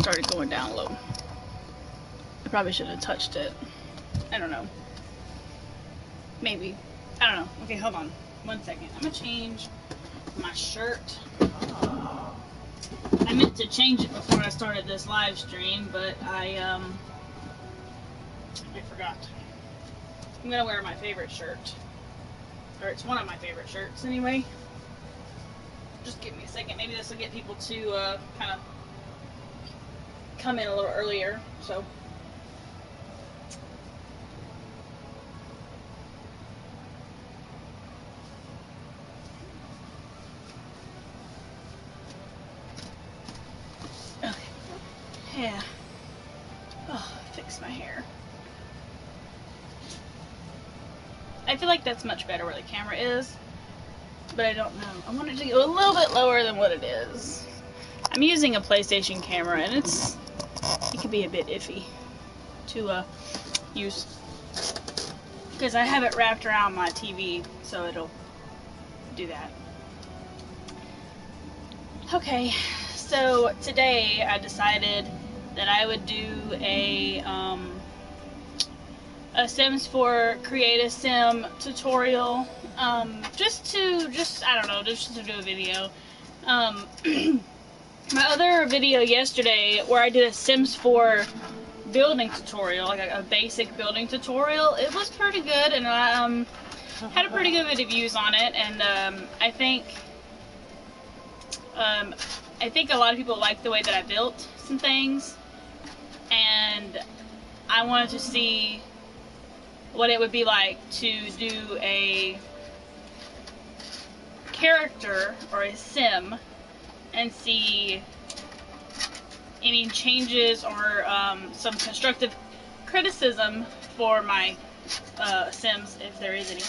started going down low. I probably should have touched it. I don't know. Maybe. I don't know. Okay, hold on. 1 second. I'm gonna change my shirt. I meant to change it before I started this live stream, but I forgot. I'm gonna wear my favorite shirt. Or it's one of my favorite shirts anyway. Just give me a second. Maybe this will get people to kind of come in a little earlier. So. Okay. Yeah. Oh, fix my hair. I feel like that's much better where the camera is, but I don't know. I want it to go a little bit lower than what it is. I'm using a PlayStation camera, and it can be a bit iffy to use because I have it wrapped around my TV, so it'll do that. Okay, so today I decided that I would do a Sims 4 Create a Sim tutorial, just to do a video. My other video yesterday where I did a Sims 4 building tutorial, like a basic building tutorial, it was pretty good, and I had a pretty good bit of views on it, and I think a lot of people liked the way that I built some things, and I wanted to see what it would be like to do a character or a sim and see any changes or some constructive criticism for my sims, if there is any.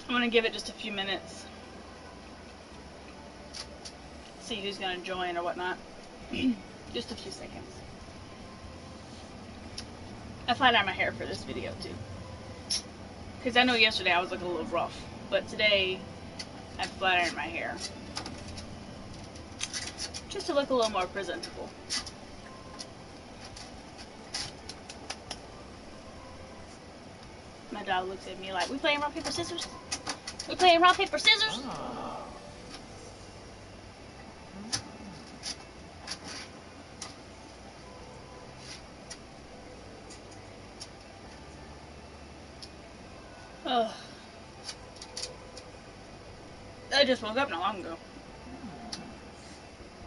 I'm going to give it just a few minutes. See who's going to join or whatnot. Just a few seconds. I flat ironed my hair for this video too. Because I know yesterday I was looking a little rough. But today I flat ironed my hair. Just to look a little more presentable. My dog looks at me like, we playing rock, paper, scissors? We playing rock, paper, scissors? Oh. I just woke up not long ago.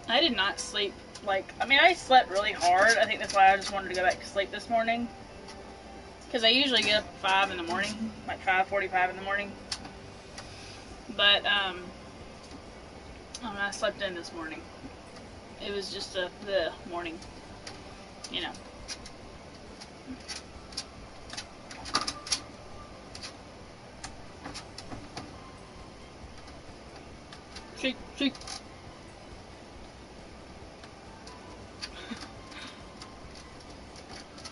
I did not sleep, I slept really hard. I think that's why I just wanted to go back to sleep this morning. Because I usually get up at 5 in the morning, like 5:45 in the morning. But, I slept in this morning. It was just the morning, you know. Shake, shake.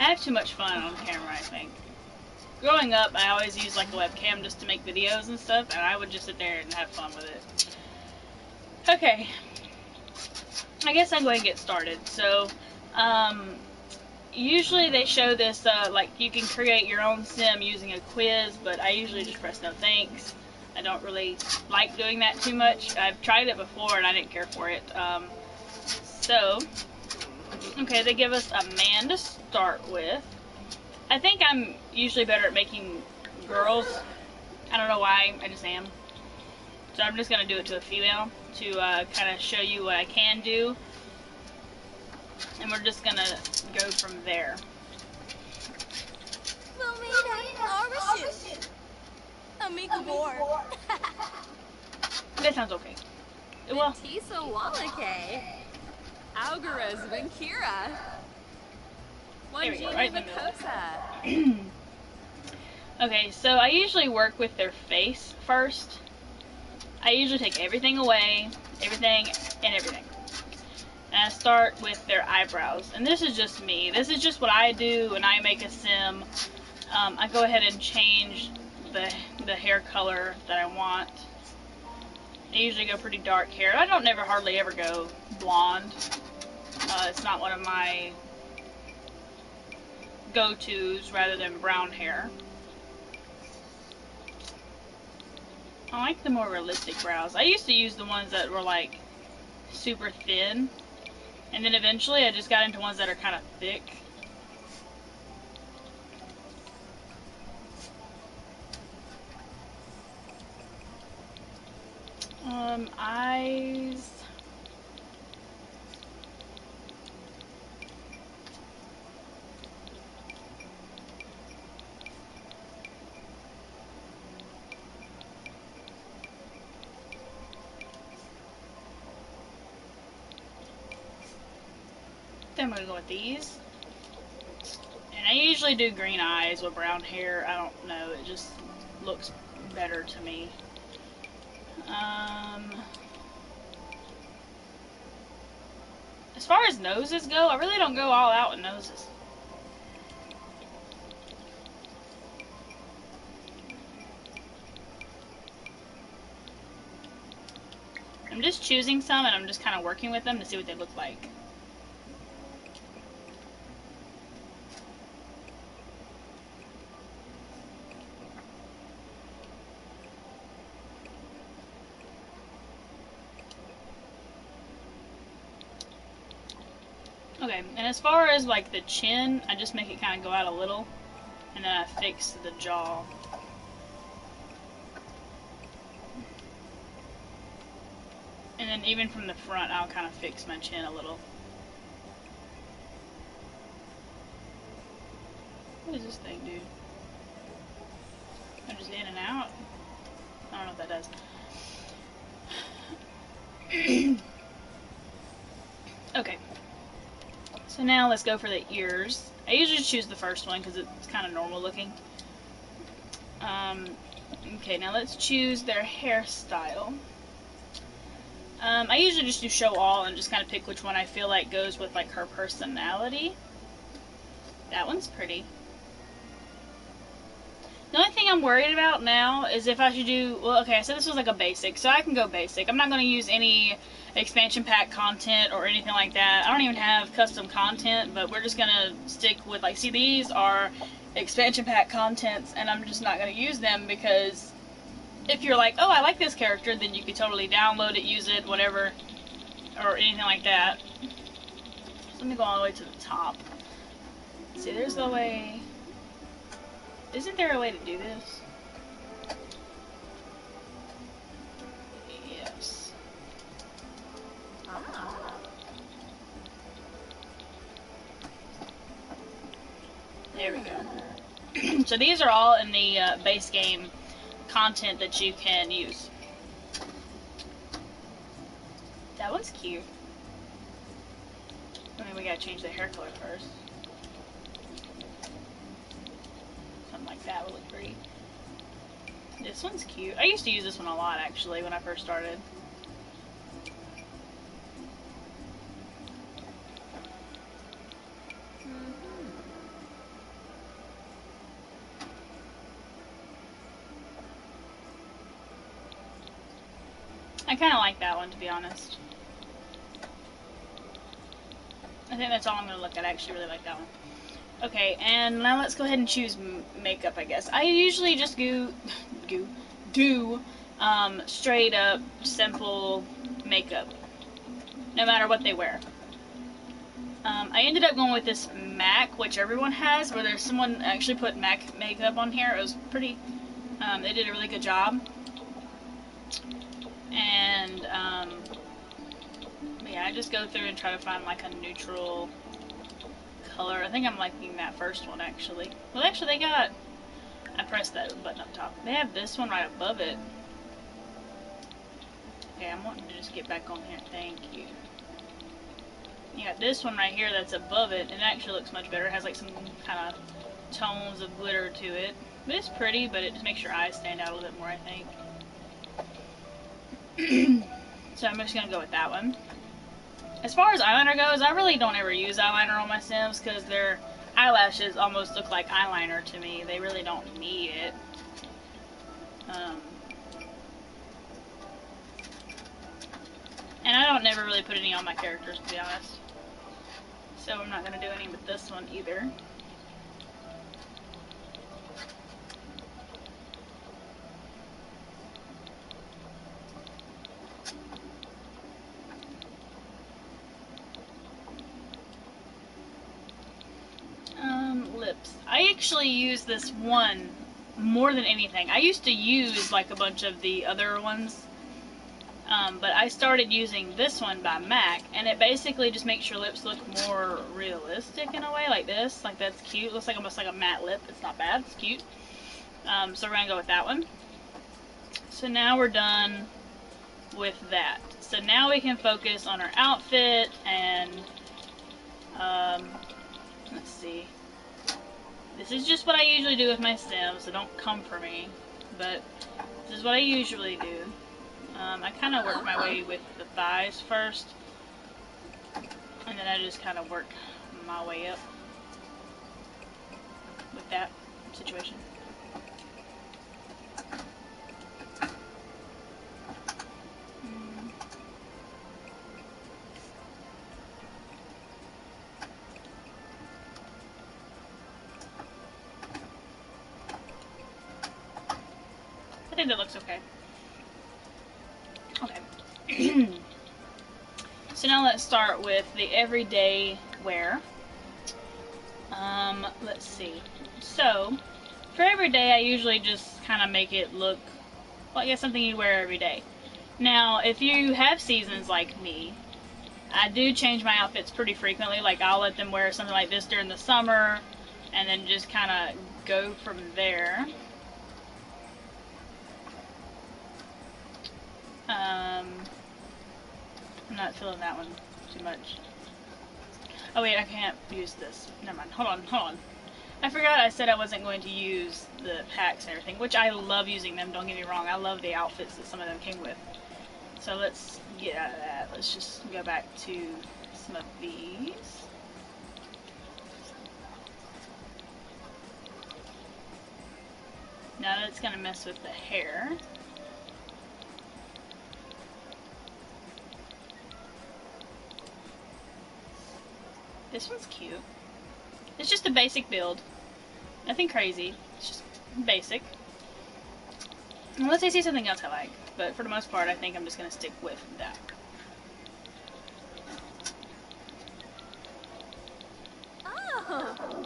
I have too much fun on camera, I think. Growing up, I always used like a webcam just to make videos and stuff, and I would just sit there and have fun with it. Okay. I guess I'm going to get started. So, usually they show this, like you can create your own sim using a quiz, but I usually just press no thanks. I don't really like doing that too much. I've tried it before and I didn't care for it. Okay, they give us a man to start with. I think I'm usually better at making girls. I don't know why, I just am. So I'm just going to do it to a female to kind of show you what I can do. And we're just going to go from there. That sounds okay. Well, there we go, right in the middle. Okay, so I usually work with their face first. I usually take everything away, everything. And I start with their eyebrows. And this is just me. This is just what I do when I make a sim. I go ahead and change the hair color that I want. I usually go pretty dark hair. I don't hardly ever go blonde. It's not one of my go-tos rather than brown hair. I like the more realistic brows. I used to use the ones that were like super thin, and then eventually I just got into ones that are kind of thick. Eyes. Then I'm gonna go with these. And I usually do green eyes with brown hair. I don't know, it just looks better to me. As far as noses go, I really don't go all out with noses. I'm just choosing some and I'm just kind of working with them to see what they look like. Okay, and as far as like the chin, I just make it kind of go out a little, and then I fix the jaw. And then even from the front, I'll kind of fix my chin a little. What does this thing do? I'm just in and out? I don't know what that does. Okay. So now let's go for the ears. I usually choose the first one because it's kind of normal looking. Okay, now let's choose their hairstyle. I usually just do show all and just kind of pick which one I feel like goes with like her personality. That one's pretty. The only thing I'm worried about now is if I should do, well, okay, I said this was like a basic, so I can go basic. I'm not going to use any expansion pack content or anything like that. I don't even have custom content, but we're just going to stick with, like, see, these are expansion pack contents, and I'm just not going to use them because if you're like, oh, I like this character, then you could totally download it, use it, whatever, or anything like that. So let me go all the way to the top. See, there's the way. Isn't there a way to do this? Yes. There we go. So these are all in the base game content that you can use. That one's cute. I mean, we gotta change the hair color first. Something like that would look pretty. This one's cute. I used to use this one a lot, actually, when I first started. I kind of like that one, to be honest. I think that's all I'm going to look at. I actually really like that one. Okay, and now let's go ahead and choose makeup, I guess. I usually just do straight up, simple makeup, no matter what they wear. I ended up going with this MAC, which everyone has, where there's someone actually put MAC makeup on here. It was pretty, they did a really good job. And, yeah, I just go through and try to find like a neutral color. I think I'm liking that first one, actually. Well, actually, they got, I pressed that button up top. They have this one right above it. Okay, I'm wanting to just get back on here. Thank you. You got this one right here that's above it, and it actually looks much better. It has like some kind of tones of glitter to it. But it's pretty, but it just makes your eyes stand out a little bit more, I think. So I'm just going to go with that one. As far as eyeliner goes, I really don't ever use eyeliner on my Sims because their eyelashes almost look like eyeliner to me. They really don't need it. And I don't never really put any on my characters, to be honest. So I'm not going to do any with this one either. Lips. I actually use this one more than anything. I used to use like a bunch of the other ones, but I started using this one by MAC, and it basically just makes your lips look more realistic in a way, like this. Like, that's cute. Looks like almost like a matte lip. It's not bad. It's cute. So we're gonna go with that one. So now we're done with that. So now we can focus on our outfit and let's see. This is just what I usually do with my Sims, so don't come for me. But this is what I usually do. I kind of work my way with the thighs first, and then I just kind of work my way up with that situation. I think that looks okay. Okay. So now let's start with the everyday wear. Let's see. So, for everyday, I usually just kind of make it look like it's something you wear every day. Now, if you have seasons like me, I do change my outfits pretty frequently. Like, I'll let them wear something like this during the summer, and then just kind of go from there. I'm not feeling that one too much. Oh wait, I can't use this. Never mind. Hold on. I forgot I said I wasn't going to use the packs and everything, which I love using them, don't get me wrong. I love the outfits that some of them came with. So let's get out of that. Let's just go back to some of these. Now that's going to mess with the hair. This one's cute. It's just a basic build. Nothing crazy. It's just basic. Unless I see something else I like. But for the most part, I think I'm just going to stick with that. Oh.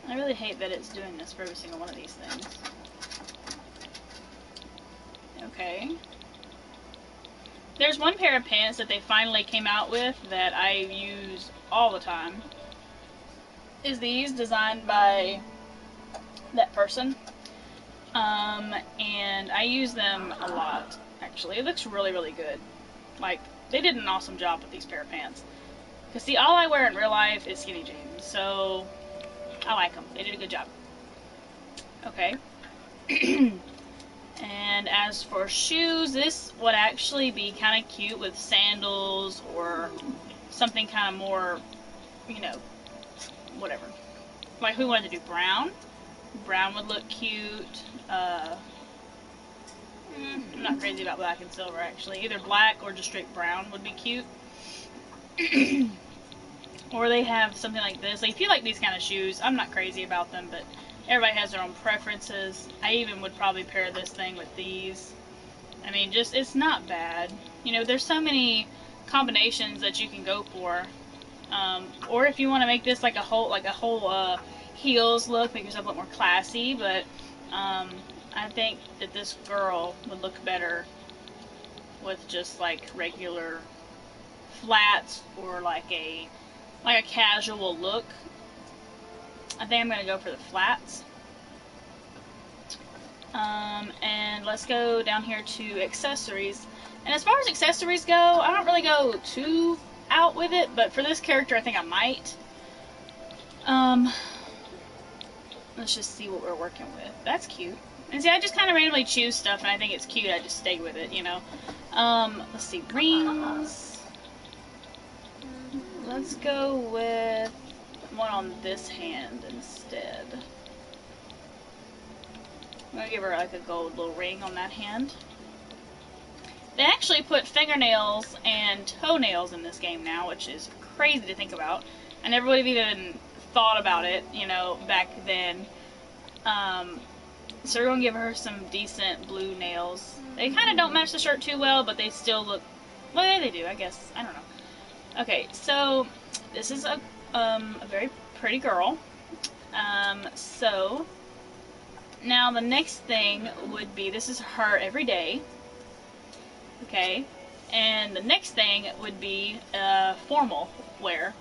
I really hate that it's doing this for every single one of these things. Okay. There's one pair of pants that they finally came out with that I use all the time. Is these, designed by that person. And I use them a lot, actually. It looks really, really good. Like, they did an awesome job with these pair of pants. Because, see, all I wear in real life is skinny jeans, so I like them. They did a good job. Okay. And as for shoes, this would actually be kind of cute with sandals or something kind of more, you know, whatever. Like, we wanted to do brown. Brown would look cute. I'm not crazy about black and silver, actually. Either black or just straight brown would be cute. Or they have something like this. Like, if you like these kind of shoes, I'm not crazy about them, but everybody has their own preferences. I even would probably pair this thing with these. I mean, just, it's not bad. You know, there's so many combinations that you can go for. Or if you want to make this like a whole heels look, make yourself look more classy, but I think that this girl would look better with just like regular flats or like a casual look. I think I'm going to go for the flats. And let's go down here to accessories. And as far as accessories go, I don't really go too out with it, but for this character I think I might. Let's just see what we're working with. That's cute. And see, I just kind of randomly choose stuff, and I think it's cute. I just stay with it, you know. Let's see, rings. Let's go with one on this hand instead. I'm gonna give her like a gold little ring on that hand. They actually put fingernails and toenails in this game now, which is crazy to think about. I never would have even thought about it, you know, back then. So we're gonna give her some decent blue nails. They kind of don't match the shirt too well, but they still look, well, yeah, they do, I guess. I don't know. Okay, so this is a very pretty girl. So now the next thing would be, this is her every day. Okay, and the next thing would be formal wear.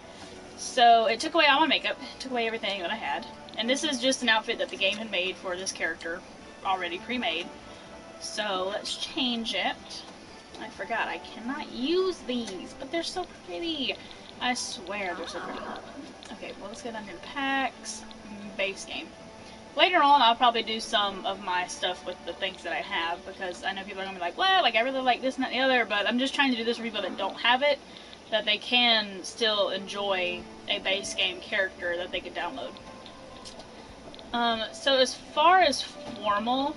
So it took away all my makeup, took away everything that I had. And this is just an outfit that the game had made for this character, already pre-made. So let's change it. I forgot, I cannot use these, but they're so pretty. I swear they're so pretty. Okay, well, let's go down here to packs, base game. Later on, I'll probably do some of my stuff with the things that I have, because I know people are going to be like, well, like, I really like this and that and the other, but I'm just trying to do this for people that don't have it, that they can still enjoy a base game character that they could download. So as far as formal,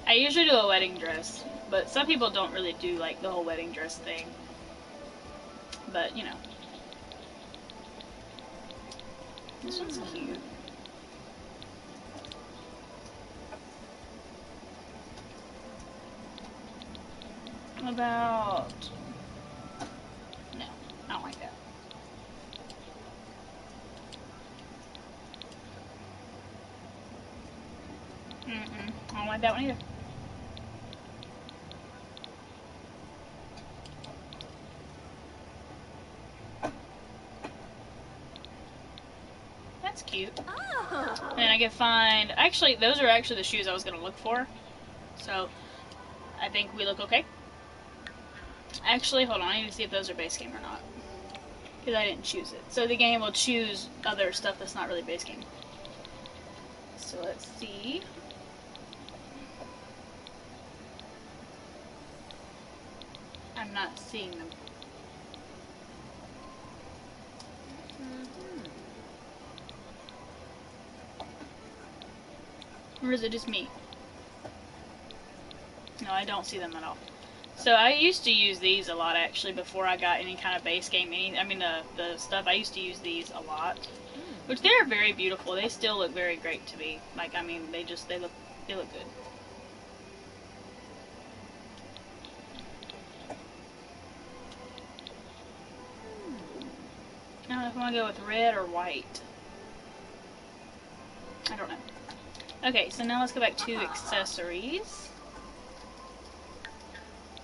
I usually do a wedding dress, but some people don't really do, like, the whole wedding dress thing. But, you know. This one's cute. What about... No, I don't like that. I don't like that one either. That's cute. Oh. And I can find... Actually, those are actually the shoes I was going to look for. So, I think we look okay. Actually, hold on. I need to see if those are base game or not. Because I didn't choose it. So the game will choose other stuff that's not really base game. So let's see. I'm not seeing them. Or is it just me? No, I don't see them at all. So I used to use these a lot, actually, before I got any kind of base game. The stuff, I used to use these a lot. Which, they're very beautiful. They still look very great to me. Like, I mean, they look good. I don't know if I want to go with red or white. I don't know. Okay, so now let's go back to accessories.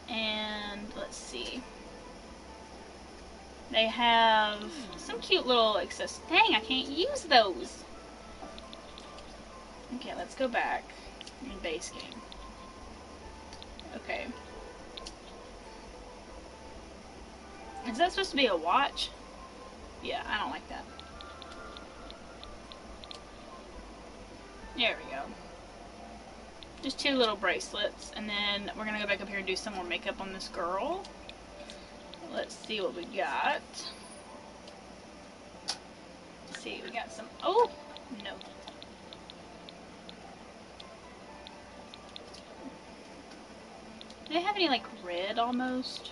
And let's see. They have some cute little accessories. Dang, I can't use those. Okay, let's go back in base game. Okay. Is that supposed to be a watch? Yeah, I don't like that. There we go. Just two little bracelets, and then we're gonna go back up here and do some more makeup on this girl. Let's see what we got. Let's see, we got some, oh, no. Do they have any, like, red almost?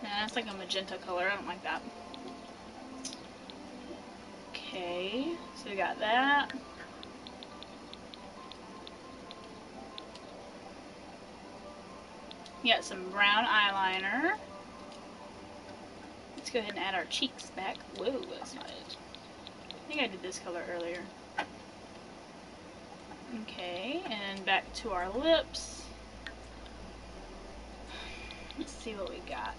Nah, that's like a magenta color, I don't like that. Okay, so we got that. We got some brown eyeliner. Let's go ahead and add our cheeks back. Whoa, that's not it. I think I did this color earlier. Okay, and back to our lips. Let's see what we got.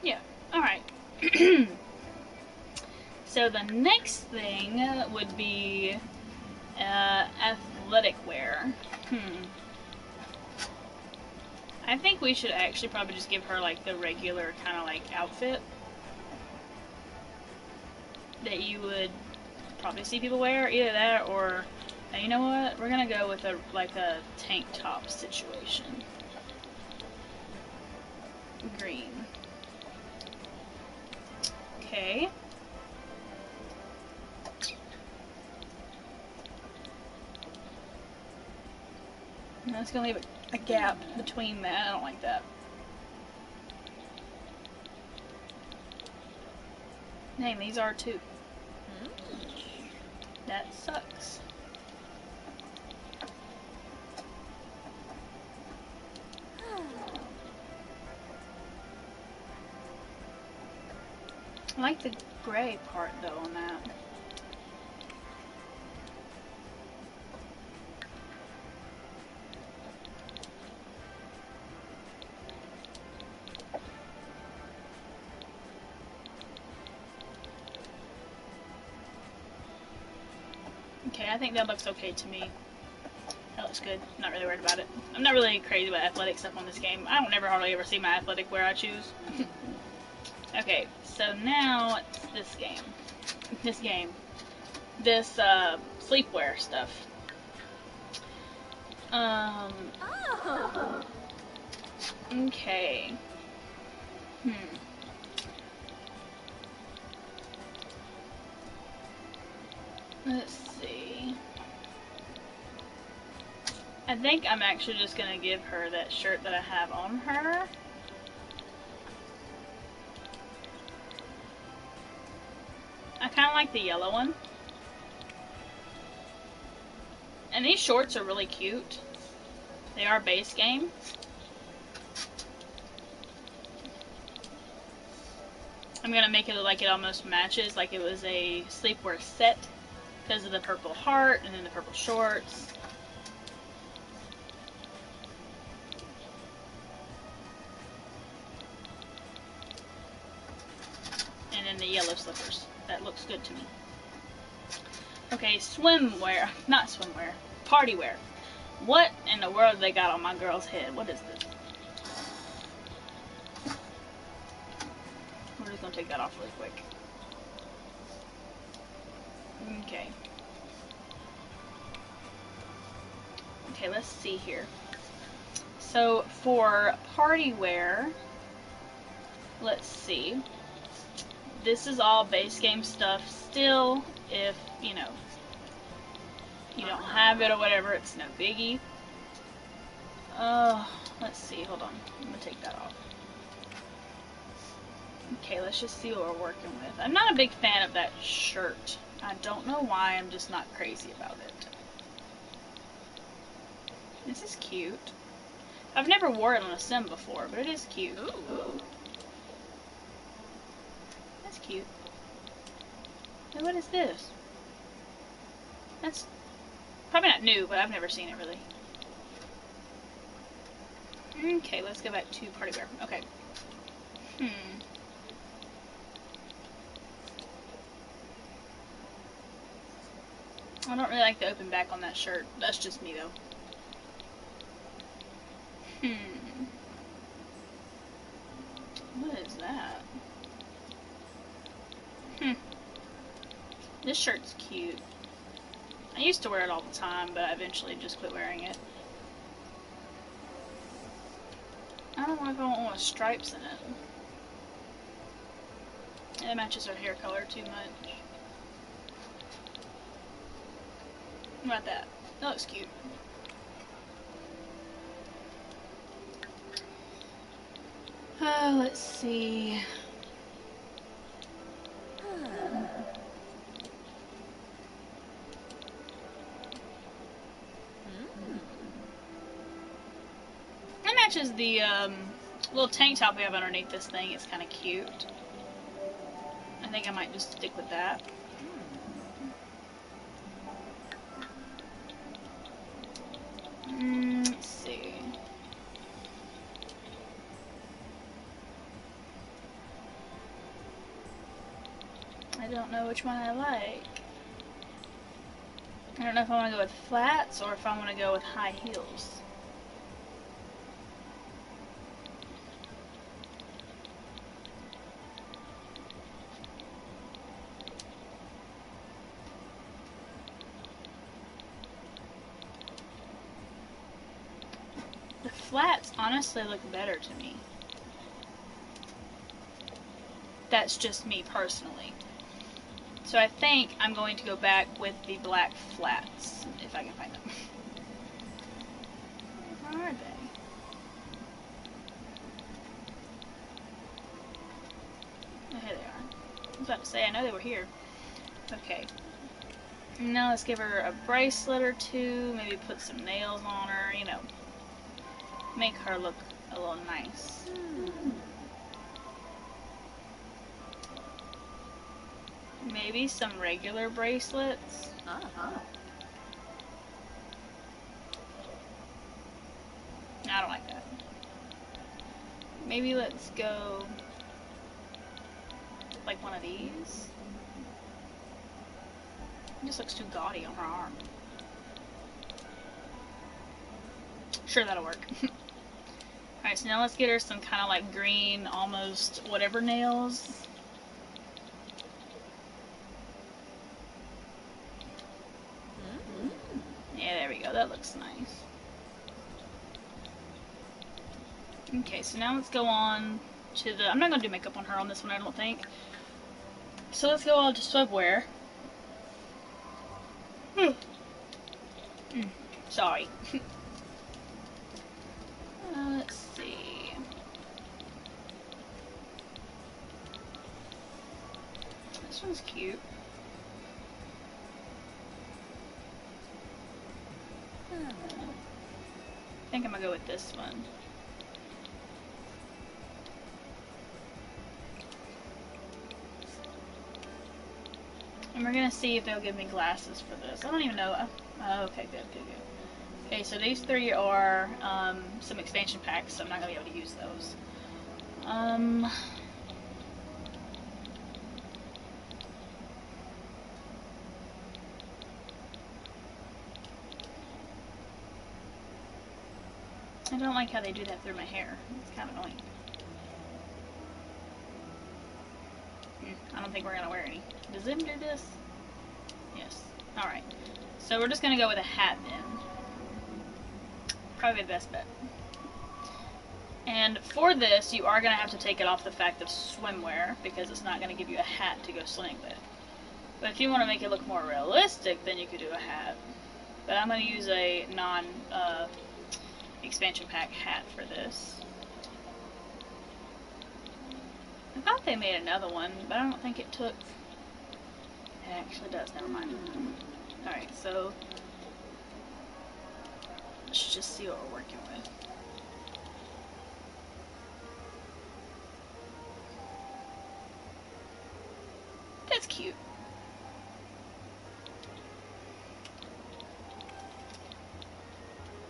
Yeah, alright. So the next thing would be Athletic wear. I think we should actually probably just give her like the regular kind of like outfit that you would probably see people wear. Either that or, you know what? We're gonna go with a tank top situation. Green. Okay. That's gonna leave a gap between that. I don't like that. Dang, these are too. That sucks. I like the gray part though on that. Okay, I think that looks okay to me. That looks good. I'm not really worried about it. I'm not really crazy about athletic stuff on this game. I don't ever hardly ever see my athletic wear I choose. Okay, so now it's this game. This sleepwear stuff. Okay. Let's see. I think I'm actually just gonna give her that shirt that I have on her. I kind of like the yellow one. And these shorts are really cute. They are base game. I'm gonna make it look like it almost matches, like it was a sleepwear set because of the purple heart and then the purple shorts. And then the yellow slippers. That looks good to me. Okay, swimwear. Not swimwear. Party wear. What in the world they got on my girl's head? What is this? We're just gonna take that off really quick. Okay. Okay, let's see here. So for party wear, let's see. This is all base game stuff still. If, you know, you don't have it or whatever, it's no biggie. Let's see, hold on. I'm gonna take that off. Okay, let's just see what we're working with. I'm not a big fan of that shirt. I don't know why, I'm just not crazy about it. This is cute. I've never wore it on a sim before, but it is cute. Ooh. That's cute. Now what is this? That's probably not new, but I've never seen it really. Okay, let's go back to party wear. Okay. I don't really like the open back on that shirt. That's just me though. What is that? This shirt's cute. I used to wear it all the time, but I eventually just quit wearing it. I don't know if I want stripes in it. It matches her hair color too much. What about that? That looks cute. Let's see. That matches the little tank top we have underneath this thing. It's kind of cute. I think I might just stick with that. Let's see. I don't know which one I like. I don't know if I want to go with flats or if I want to go with high heels. The flats honestly look better to me. That's just me personally. So I think I'm going to go back with the black flats, if I can find them. Where are they? Oh, here they are. I was about to say, I know they were here. Okay. Now let's give her a bracelet or two, maybe put some nails on her, you know. Make her look a little nice. Maybe some regular bracelets. I don't like that. Maybe let's go like one of these. It just looks too gaudy on her arm. Sure, that'll work. Alright, so now let's get her some kind of like green, almost whatever nails. Yeah, there we go. That looks nice. Okay, so now let's go on to the... I'm not going to do makeup on her on this one, I don't think. So let's go on to Swimwear. Sorry. Let's see. This one's cute. I think I'm going to go with this one. And we're going to see if they'll give me glasses for this. I don't even know. Oh, okay, good. Okay, so these three are some expansion packs, so I'm not going to be able to use those. I don't like how they do that through my hair. It's kind of annoying. I don't think we're going to wear any. Does Zim do this? Yes. Alright. So we're just going to go with a hat then. Probably the best bet. And for this, you are going to have to take it off the fact of swimwear, because it's not going to give you a hat to go swimming with. But if you want to make it look more realistic, then you could do a hat. But I'm going to use a expansion pack hat for this. I thought they made another one, but I don't think it took... It actually does, never mind. Alright, so... let's just see what we're working with. That's cute.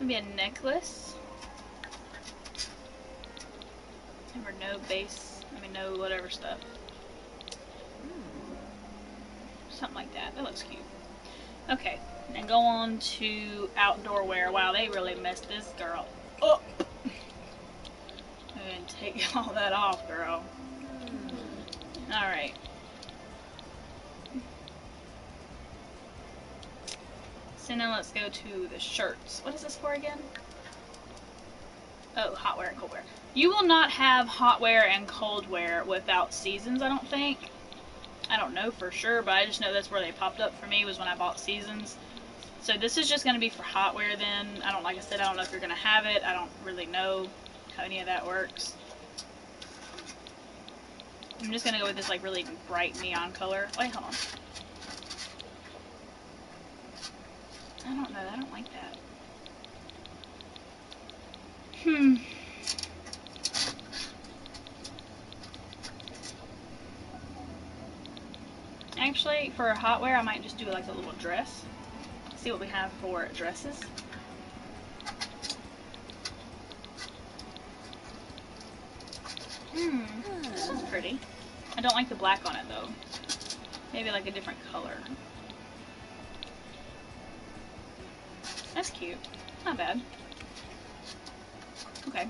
Maybe a necklace. Or no base, no whatever stuff. Something like that. That looks cute. Okay, and go on to outdoor wear. Wow, they really messed this girl up. And take all that off, girl. Alright. So now let's go to the shirts. What is this for again? Oh, hot wear and cold wear. You will not have hot wear and cold wear without seasons, I don't think. I don't know for sure, but I just know that's where they popped up for me, was when I bought seasons. So this is just going to be for hot wear then. Like I said, I don't know if you're going to have it. I don't really know how any of that works. I'm just going to go with this like really bright neon color. Wait, hold on. I don't know. I don't like that. Actually, for hot wear, I might just do like a little dress. See what we have for dresses. This is pretty. I don't like the black on it though. Maybe like a different color. That's cute. Not bad. Okay.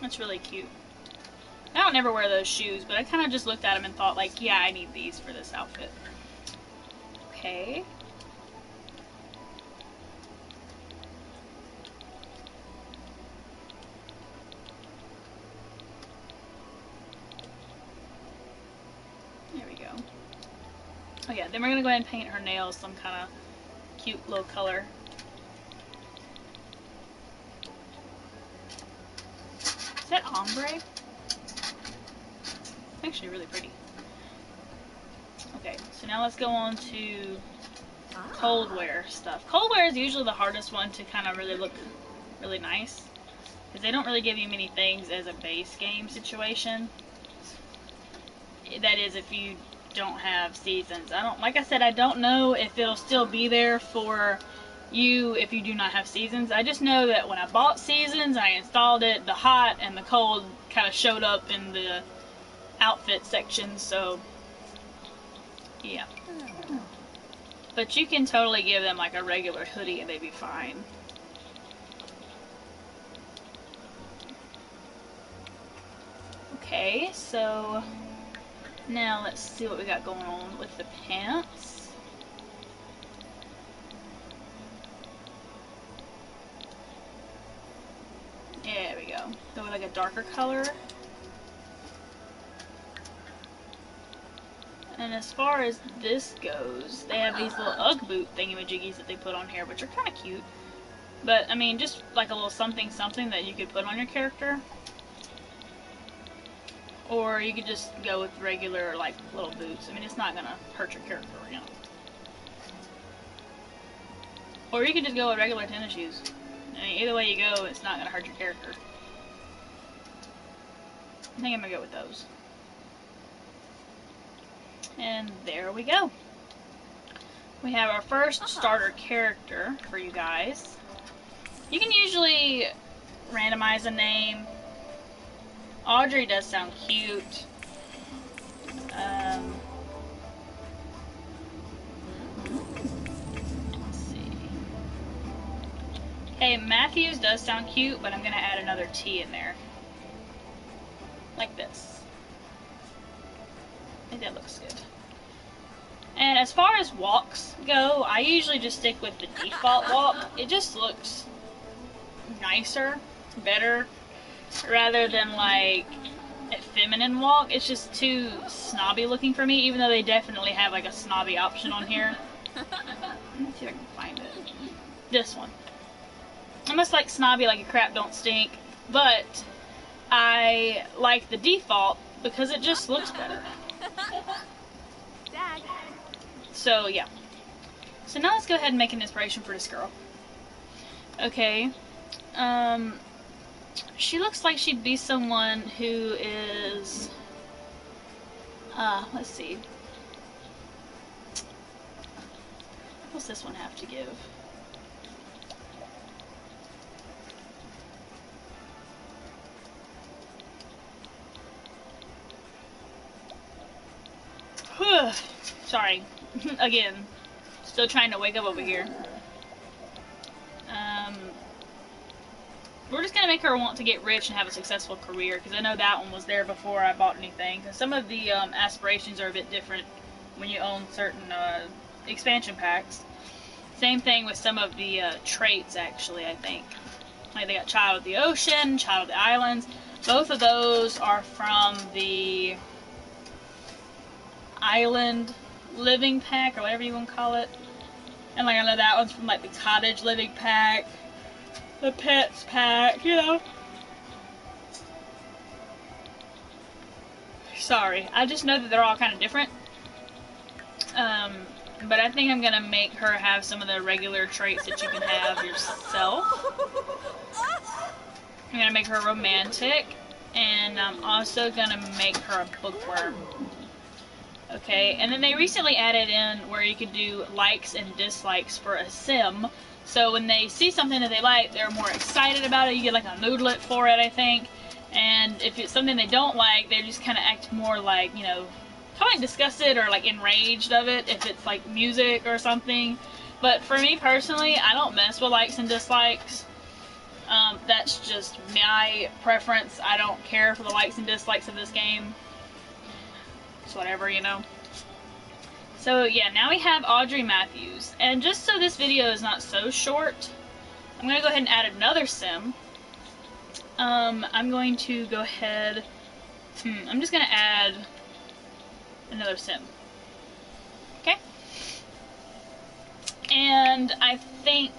That's really cute. I don't ever wear those shoes, but I kind of just looked at them and thought, like, yeah, I need these for this outfit. Okay. There we go. Oh yeah, then we're going to go ahead and paint her nails some kind of cute little color. Is that ombre? Actually really pretty. Okay, so now let's go on to cold wear stuff. Cold wear is usually the hardest one to kind of really look really nice, because they don't really give you many things as a base game situation. That is, if you don't have seasons. Like I said, I don't know if it'll still be there for you if you do not have seasons. I just know that when I bought seasons, I installed it, the hot and the cold kind of showed up in the outfit section, so yeah. But you can totally give them like a regular hoodie and they'd be fine. Okay, so now let's see what we got going on with the pants. There we go. Go with like a darker color. And as far as this goes, they have these little Ugg boot thingamajiggies that they put on here, which are kind of cute. But, I mean, just like a little something something that you could put on your character. Or you could just go with regular, like, little boots. I mean, it's not going to hurt your character, you know. Or you could just go with regular tennis shoes. I mean, either way you go, it's not going to hurt your character. I think I'm going to go with those. And there we go. We have our first starter character for you guys. You can usually randomize a name. Audrey does sound cute. Let's see. Hey, Matthews does sound cute, but I'm going to add another T in there. Like this. I think that looks good. And as far as walks go, I usually just stick with the default walk. It just looks nicer, better, rather than like a feminine walk. It's just too snobby looking for me, even though they definitely have like a snobby option on here. Let me see if I can find it. This one. Almost like snobby, like a crap don't stink, but I like the default because it just looks better. So yeah. So now let's go ahead and make an inspiration for this girl. Okay. She looks like she'd be someone who is, let's see. What's this one have to give? Sorry. Again. Still trying to wake up over here. We're just going to make her want to get rich and have a successful career, because I know that one was there before I bought anything. Because some of the aspirations are a bit different when you own certain expansion packs. Same thing with some of the traits, actually, I think. Like they got Child of the Ocean, Child of the Islands. Both of those are from the Island Living Pack, or whatever you want to call it. And like I know that one's from like the Cottage Living Pack, the Pets Pack, you know. Sorry, I just know that they're all kind of different. But I think I'm gonna make her have some of the regular traits that you can have yourself. I'm gonna make her romantic, and I'm also gonna make her a bookworm. Okay, and then they recently added in where you could do likes and dislikes for a sim. So when they see something that they like, they're more excited about it. You get like a moodlet for it, I think. And if it's something they don't like, they just kind of act more like, you know, kind of like disgusted or like enraged of it if it's like music or something. But for me personally, I don't mess with likes and dislikes. That's just my preference. I don't care for the likes and dislikes of this game. It's whatever, you know. So yeah, now we have Audrey Matthews. And just so this video is not so short, I'm going to go ahead and add another sim. I'm going to go ahead... I'm just going to add another sim. Okay? And I think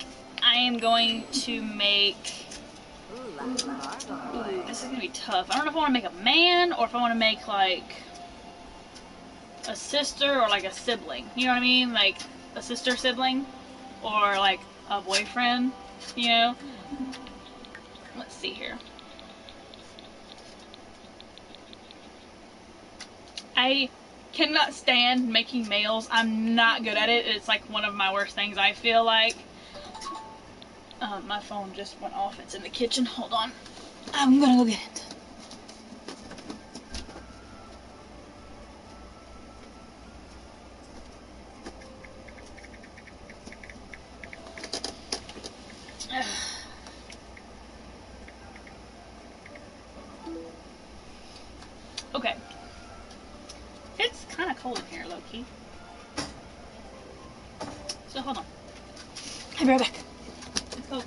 I am going to make... Ooh, this is going to be tough. I don't know if I want to make a man or if I want to make, like, a sister or, like, a sibling. You know what I mean? Like, a sister sibling or, like, a boyfriend, you know? Let's see here. I cannot stand making males. I'm not good at it. It's, like, one of my worst things, I feel like. My phone just went off. It's in the kitchen. Hold on. I'm gonna go get it. Okay. It's kind of cold in here, low-key. So, hold on. I'll be right back. It's cold.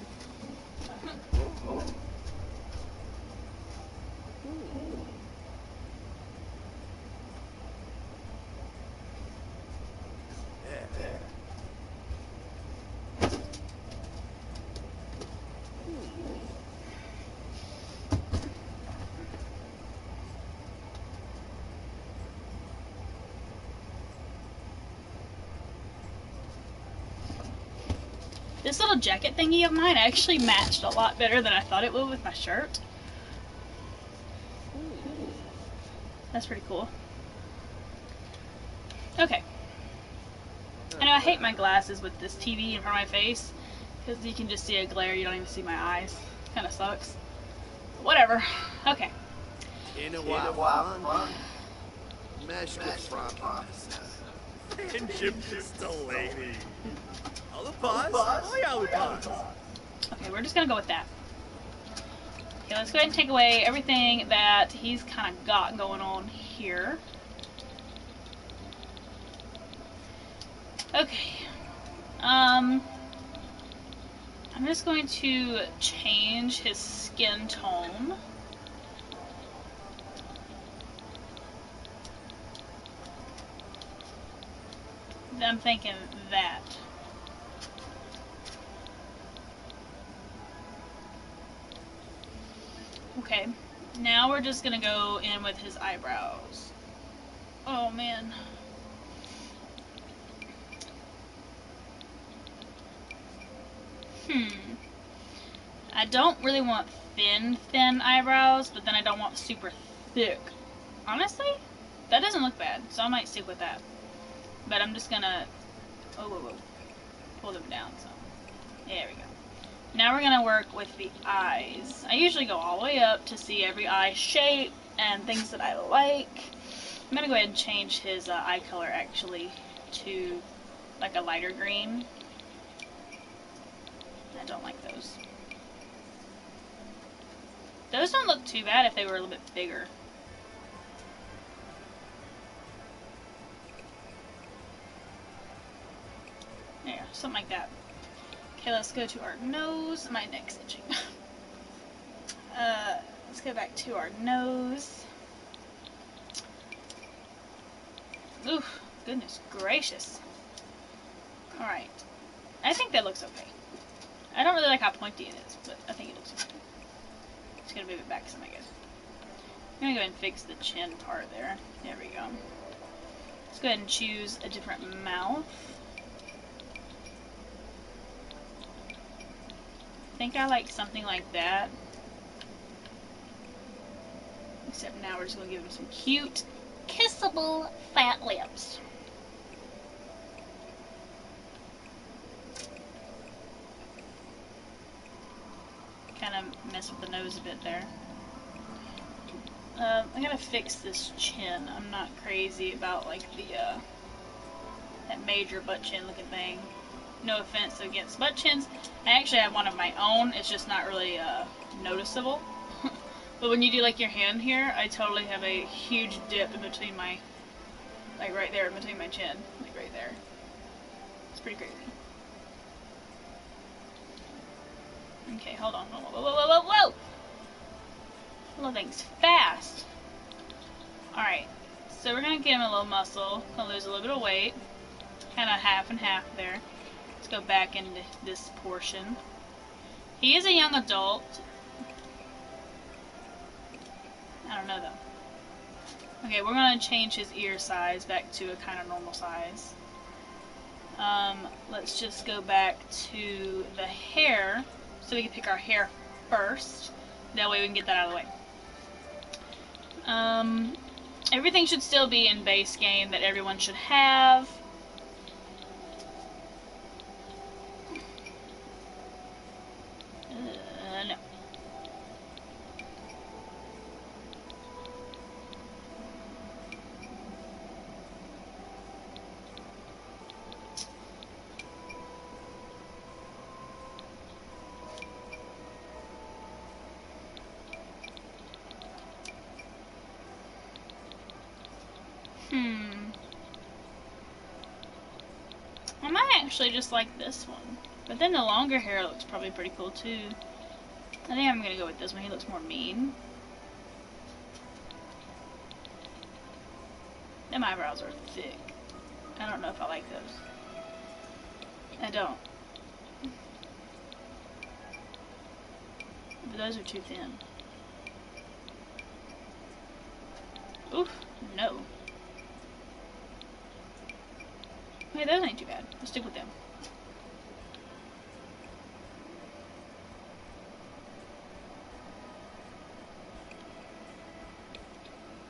This little jacket thingy of mine actually matched a lot better than I thought it would with my shirt. That's pretty cool. Okay. I know I hate my glasses with this TV in front of my face because you can just see a glare, you don't even see my eyes. Kind of sucks. Whatever. Okay. Okay, we're just gonna go with that. Okay, let's go ahead and take away everything that he's kind of got going on here. Okay. I'm just going to change his skin tone. I'm thinking that. Okay, now we're just gonna go in with his eyebrows. Oh man. I don't really want thin eyebrows, but then I don't want super thick. Honestly, that doesn't look bad, so I might stick with that. But I'm just gonna, pull them down some. There we go. Now we're gonna work with the eyes. I usually go all the way up to see every eye shape and things that I like. I'm gonna go ahead and change his eye color actually to like a lighter green. I don't like those. Those don't look too bad if they were a little bit bigger. There, something like that. Okay, let's go to our nose. My neck's itching. Let's go back to our nose. Oof, goodness gracious. Alright. I think that looks okay. I don't really like how pointy it is, but I think it looks okay. Just gonna move it back some, I guess. I'm gonna go ahead and fix the chin part there. There we go. Let's go ahead and choose a different mouth. I think I like something like that. Except now we're just gonna give him some cute, kissable, fat lips. Kind of mess with the nose a bit there. I gotta fix this chin. I'm not crazy about like the that major butt chin looking thing. No offense against butt chins. I actually have one of my own. It's just not really noticeable. But when you do like your hand here, I totally have a huge dip in between my, like right there in between my chin, like right there. It's pretty crazy. Okay, hold on. Whoa, whoa, whoa, whoa, whoa, whoa! Little thing's fast. Alright, so we're gonna give him a little muscle. Gonna lose a little bit of weight. Kind of half and half there. Let's go back into this portion. He is a young adult. I don't know though. Okay, we're gonna change his ear size back to a kind of normal size. Let's just go back to the hair, so we can pick our hair first. That way we can get that out of the way. Everything should still be in base game that everyone should have. No. I might actually just like this one. But then the longer hair looks probably pretty cool too. I think I'm gonna go with this one. He looks more mean. Them eyebrows are thick. I don't know if I like those. I don't. But those are too thin. Oof, no. Okay, those ain't too bad. Let's stick with them.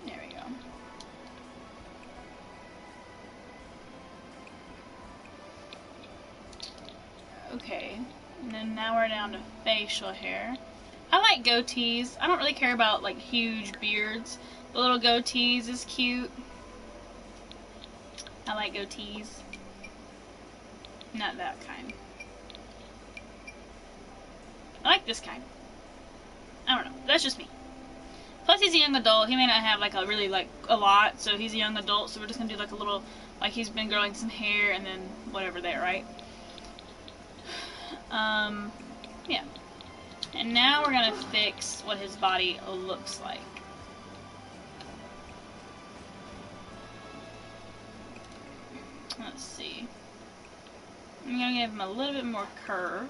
There we go. Okay, and then now we're down to facial hair. I like goatees. I don't really care about like huge beards. The little goatees is cute. I like goatees. Not that kind. I like this kind. I don't know. That's just me. Plus he's a young adult. He may not have like a really like a lot, so he's a young adult, so we're just gonna do like a little, like he's been growing some hair and then whatever there, right? Yeah. And now we're gonna fix what his body looks like. Let's see. I'm gonna give him a little bit more curve.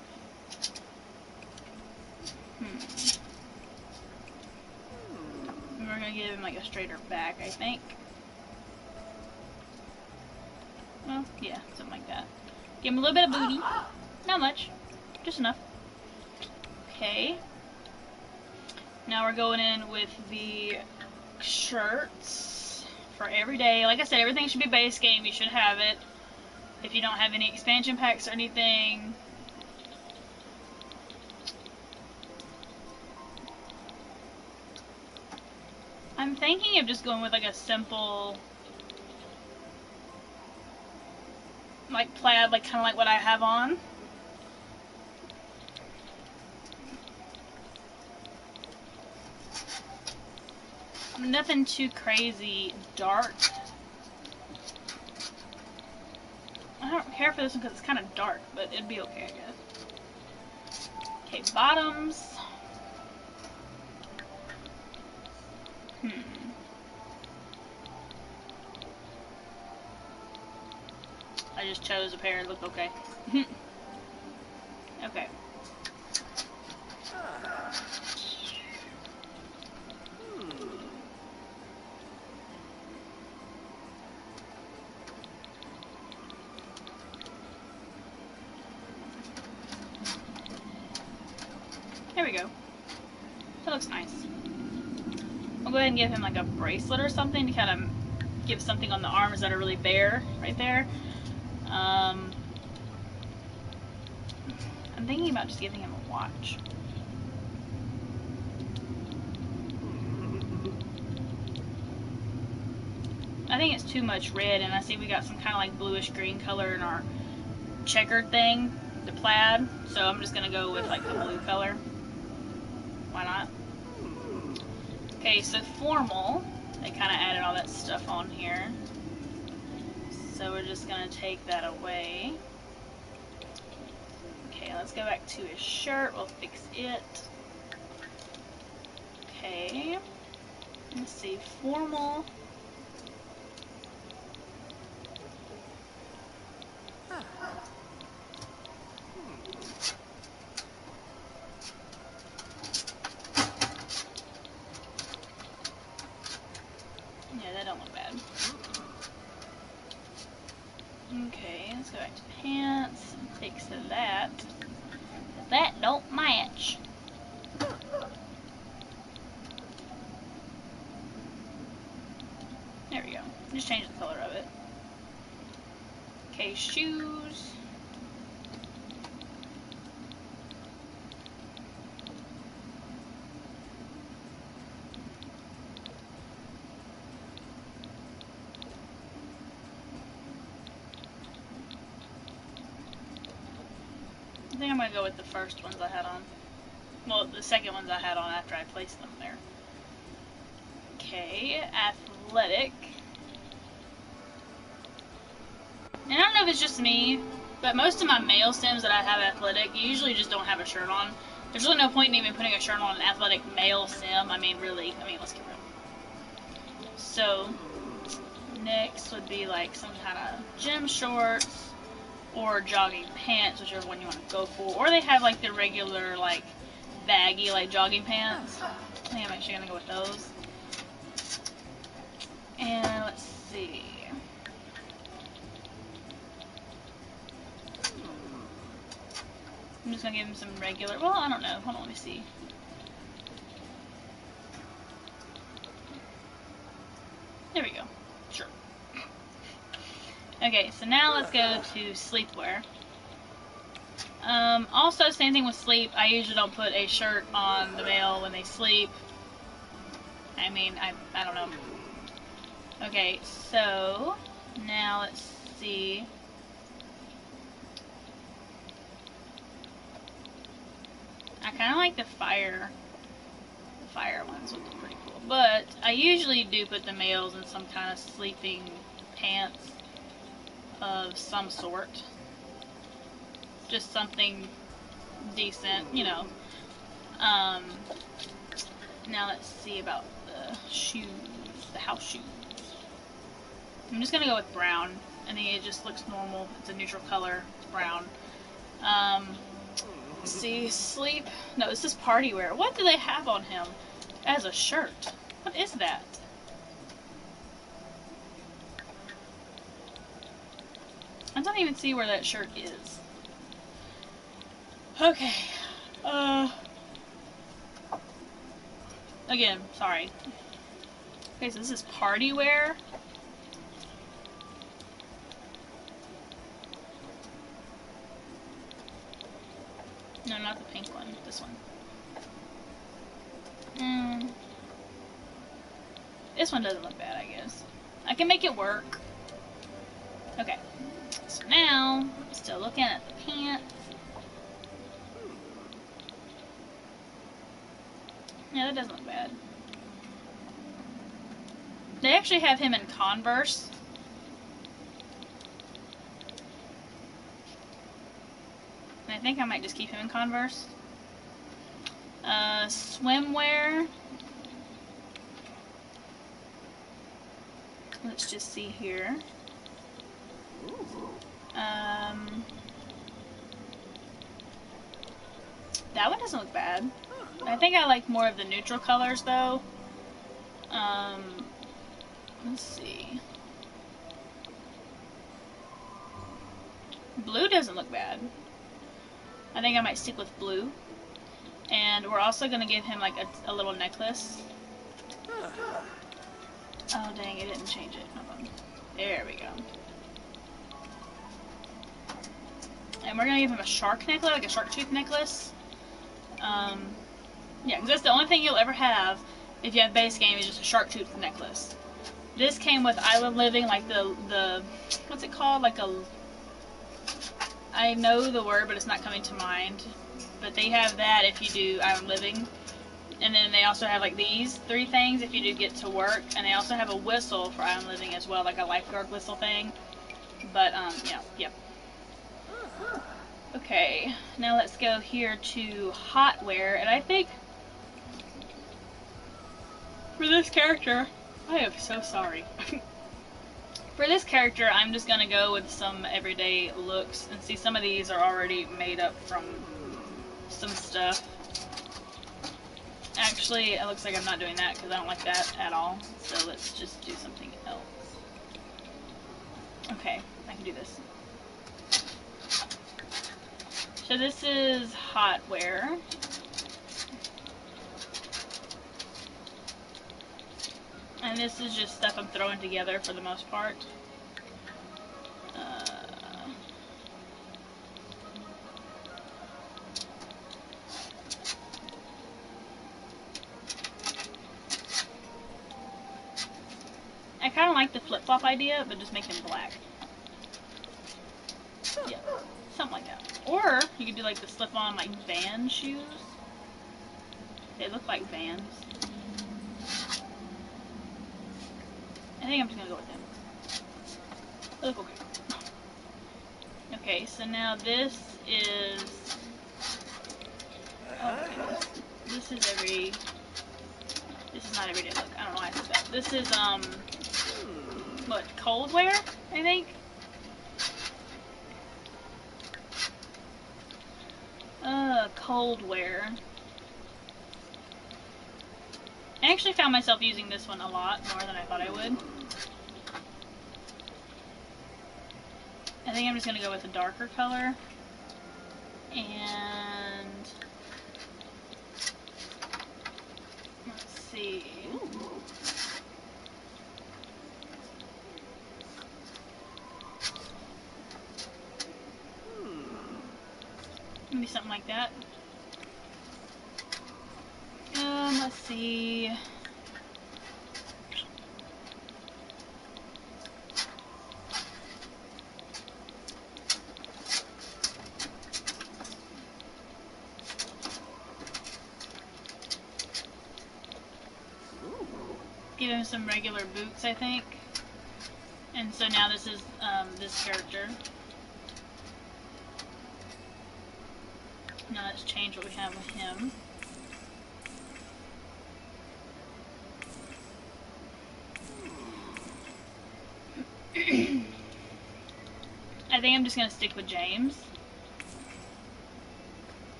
And we're gonna give him like a straighter back, I think. Well, yeah, something like that. Give him a little bit of booty. Not much. Just enough. Okay. Now we're going in with the shirts for every day. Like I said, everything should be base game. You should have it. If you don't have any expansion packs or anything. I'm thinking of just going with like a simple, like plaid, like kind of like what I have on. Nothing too crazy dark. I don't care for this one because it's kind of dark, but it'd be okay, I guess. Okay, bottoms. I just chose a pair. It looked okay. Okay. There we go. That looks nice. I'll go ahead and give him like a bracelet or something to kind of give something on the arms that are really bare right there. I'm thinking about just giving him a watch. I think it's too much red, and I see we got some kind of like bluish green color in our checkered thing, the plaid. So I'm just gonna go with like the blue color. Why not? Okay, so formal. They kind of added all that stuff on here. So we're just gonna take that away. Okay, let's go back to his shirt. We'll fix it. Okay. Let's see, formal. Yeah, that don't look bad. Okay, let's go back to pants and fix that. That don't match. There we go. Just change the color of it. Okay, shoes. I think I'm going to go with the first ones I had on. Well, the second ones I had on after I placed them there. Okay, athletic. And I don't know if it's just me, but most of my male Sims that I have athletic usually just don't have a shirt on. There's really no point in even putting a shirt on an athletic male Sim. I mean, really. I mean, let's get real. So, next would be like some kind of gym shorts. Or jogging pants, whichever one you want to go for. Or they have like the regular, like, baggy, like, jogging pants. I think I'm actually going to go with those. And let's see. I'm just going to give him some regular, well, I don't know. Hold on, let me see. There we go. Sure. Okay, so now let's go to sleepwear. Also, same thing with sleep. I usually don't put a shirt on the male when they sleep. I mean, I don't know. Okay, so now let's see. I kind of like the fire ones would look pretty cool. But I usually do put the males in some kind of sleeping pants of some sort. Just something decent, you know. Now let's see about the shoes, the house shoes. I'm just gonna go with brown. I think it just looks normal. It's a neutral color. It's brown. Let's see, sleep. No, this is party wear. What do they have on him as a shirt? What is that? I don't even see where that shirt is. Okay. Again, sorry. Okay, so this is party wear. No, not the pink one. This one. This one doesn't look bad, I guess. I can make it work. Okay. So now, still looking at the pants. Yeah, that doesn't look bad. They actually have him in Converse. And I think I might just keep him in Converse. Swimwear. Let's just see here. That one doesn't look bad. I think I like more of the neutral colors though. Let's see. Blue doesn't look bad. I think I might stick with blue. And we're also going to give him like a little necklace. Oh dang, it didn't change it. Hold on. There we go. And we're going to give him a shark necklace, like a shark tooth necklace. Yeah, because that's the only thing you'll ever have if you have base game is just a shark tooth necklace. This came with Island Living, like the what's it called? Like a, I know the word, but it's not coming to mind. But they have that if you do Island Living. And then they also have like these 3 things if you do Get to Work. And they also have a whistle for Island Living as well, like a lifeguard whistle thing. But, yeah, yep. Okay, now let's go here to Hotwear. And I think for this character, I am so sorry. For this character, I'm just going to go with some everyday looks. And see, some of these are already made up from some stuff. Actually, it looks like I'm not doing that because I don't like that at all. So let's just do something else. Okay, I can do this. So this is Hotwear. And this is just stuff I'm throwing together for the most part. I kind of like the flip-flop idea, but just make them black. Yeah, something like that. Or you could do like the slip-on like Vans shoes. They look like Vans. I think I'm just gonna go with them. They look okay. Okay, so now this is. Oh my goodness. This is not everyday look. I don't know why I said that. This is what, cold wear, I think? Cold wear. I actually found myself using this one a lot more than I thought I would. I think I'm just gonna go with a darker color. And let's see. Maybe something like that. Let's see. Give him some regular boots, I think. And so now this is this character. Now let's change what we have with him. I think I'm just going to stick with James.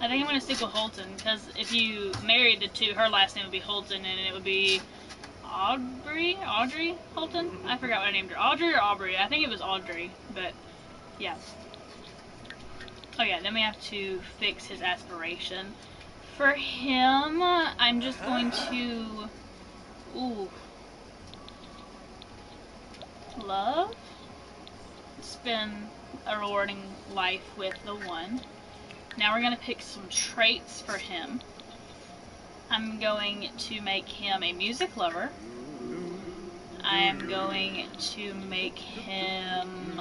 I think I'm going to stick with Holton, because if you married the two, her last name would be Holton, and it would be Audrey Holton? I forgot what I named her. Audrey or Aubrey? I think it was Audrey, but yeah. Oh yeah, then we have to fix his aspiration. For him, I'm just going to, love. It's been a rewarding life with the one. Now we're going to pick some traits for him. I'm going to make him a music lover. I am going to make him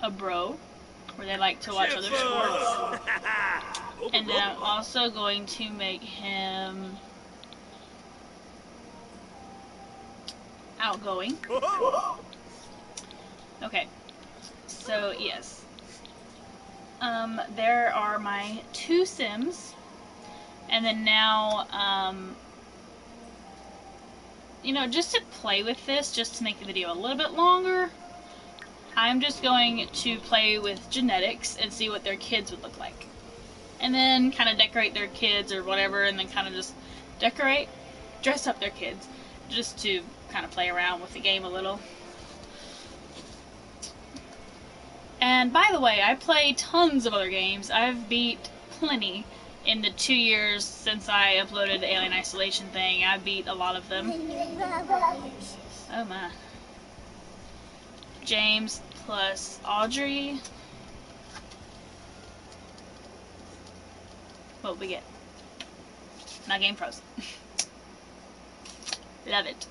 a bro, where they like to watch other sports. And then I'm also going to make him outgoing. Okay, so yes. There are my 2 Sims, and then now, you know, just to play with this, just to make the video a little bit longer, I'm just going to play with genetics and see what their kids would look like. And then kind of decorate their kids or whatever, and then kind of just dress up their kids, just to kind of play around with the game a little. And by the way, I play tons of other games. I've beat plenty in the 2 years since I uploaded the Alien Isolation thing. I beat a lot of them. Oh my. James plus Audrey. What will we get? My game froze. Love it.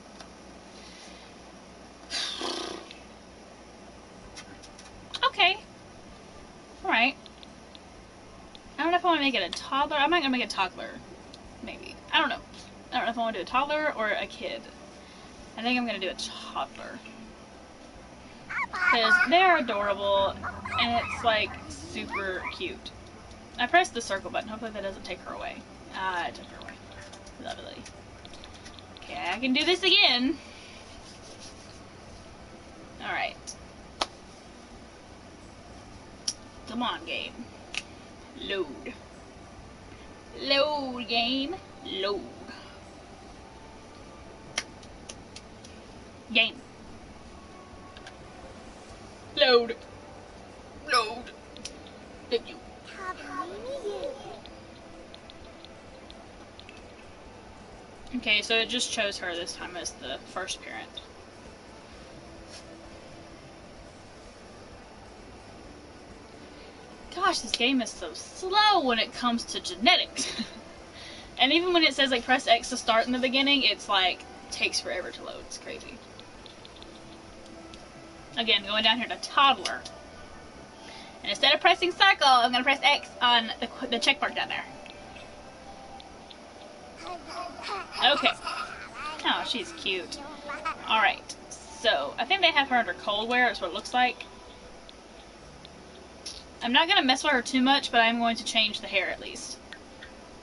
Okay. Alright. I don't know if I want to make it a toddler. I'm not going to make a toddler. Maybe. I don't know. I don't know if I want to do a toddler or a kid. I think I'm going to do a toddler. Because they're adorable and it's like super cute. I pressed the circle button. Hopefully that doesn't take her away. Ah, it took her away. Lovely. Okay, I can do this again. Alright. Come on, game. Load. Load, game. Load. Game. Load. Load. Thank you. Okay, so it just chose her this time as the first parent. Gosh, this game is so slow when it comes to genetics. And even when it says like press X to start in the beginning, it's like takes forever to load. It's crazy. Again, going down here to toddler. And instead of pressing circle, I'm going to press X on the check mark down there. Okay. Oh, she's cute. Alright. So, I think they have her under cold wear. That's what it looks like. I'm not going to mess with her too much, but I'm going to change the hair at least.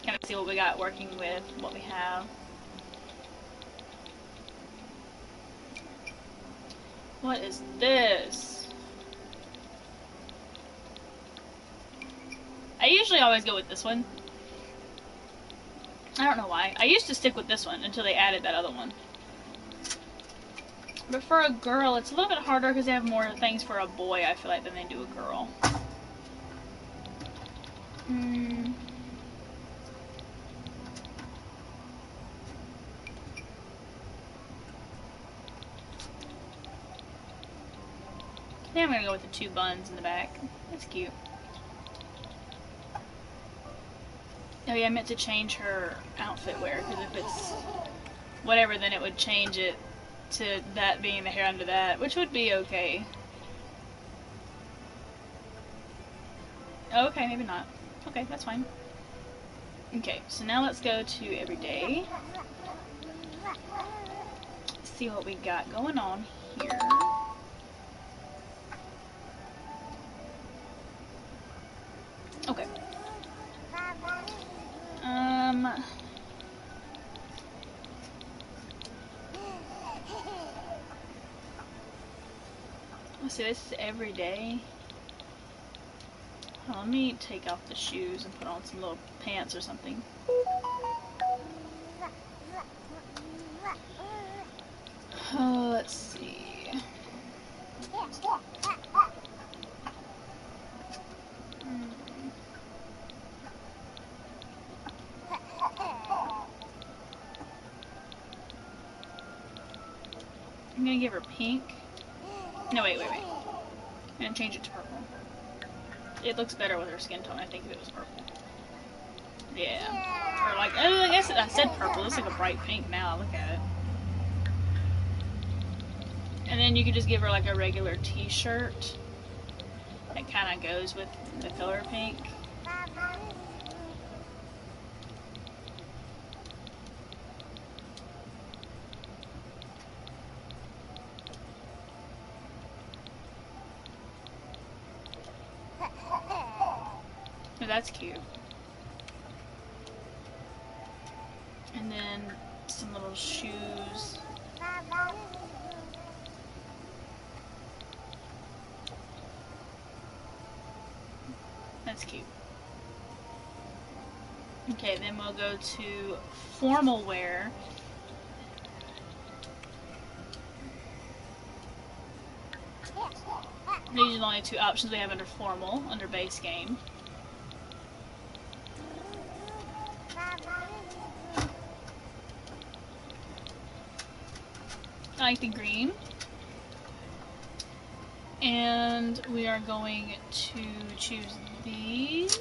Kind of see what we got working with what we have. What is this? I usually always go with this one. I don't know why. I used to stick with this one until they added that other one. But for a girl, it's a little bit harder because they have more things for a boy, I feel like, than they do a girl. I think I'm gonna go with the two buns in the back. That's cute. Oh yeah, I meant to change her outfit wear, because if it's whatever, then it would change it to that being the hair under that, which would be okay. Okay, maybe not. Okay, that's fine. Okay, so now let's go to everyday. See what we got going on here. Okay. Let's see, this is everyday. Oh, let me take off the shoes and put on some little pants or something. Oh, let's see. I'm gonna give her pink. No, wait. I'm gonna change it to purple. It looks better with her skin tone, I think, if it was purple. Yeah. Or like, oh, I guess I said purple. It's like a bright pink now. Look at it. And then you could just give her like a regular t-shirt that kind of goes with the color pink. Oh, that's cute. And then some little shoes. That's cute. Okay, then we'll go to formal wear. These are the only two options we have under formal, under base game. I like the green. And we are going to choose these.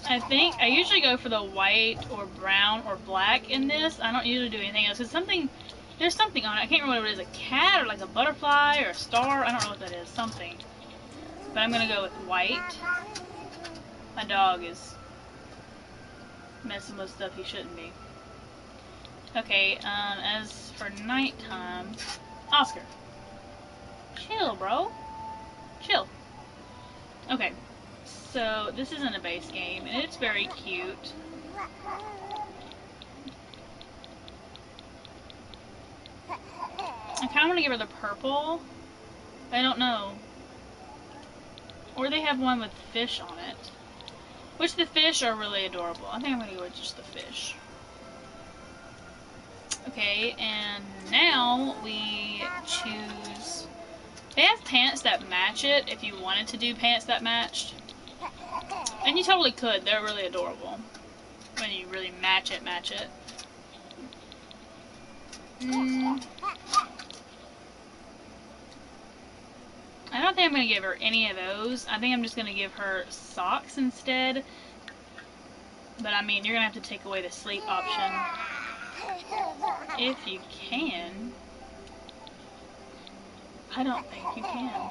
I think I usually go for the white or brown or black in this. I don't usually do anything else. It's something, there's something on it. I can't remember what it is. A cat or like a butterfly or a star. I don't know what that is. Something. But I'm going to go with white. My dog is messing with stuff he shouldn't be. Okay, as for nighttime, Oscar. Chill, bro. Chill. Okay. So, this isn't a base game, and it's very cute. I kind of want to give her the purple. I don't know. Or they have one with fish on it. Which the fish are really adorable. I think I'm going to go with just the fish. Okay, and now we choose... They have pants that match it if you wanted to do pants that matched. And you totally could. They're really adorable. When you really match it. I don't think I'm going to give her any of those. I think I'm just going to give her socks instead. But I mean, you're going to have to take away the sleep option. If you can. I don't think you can.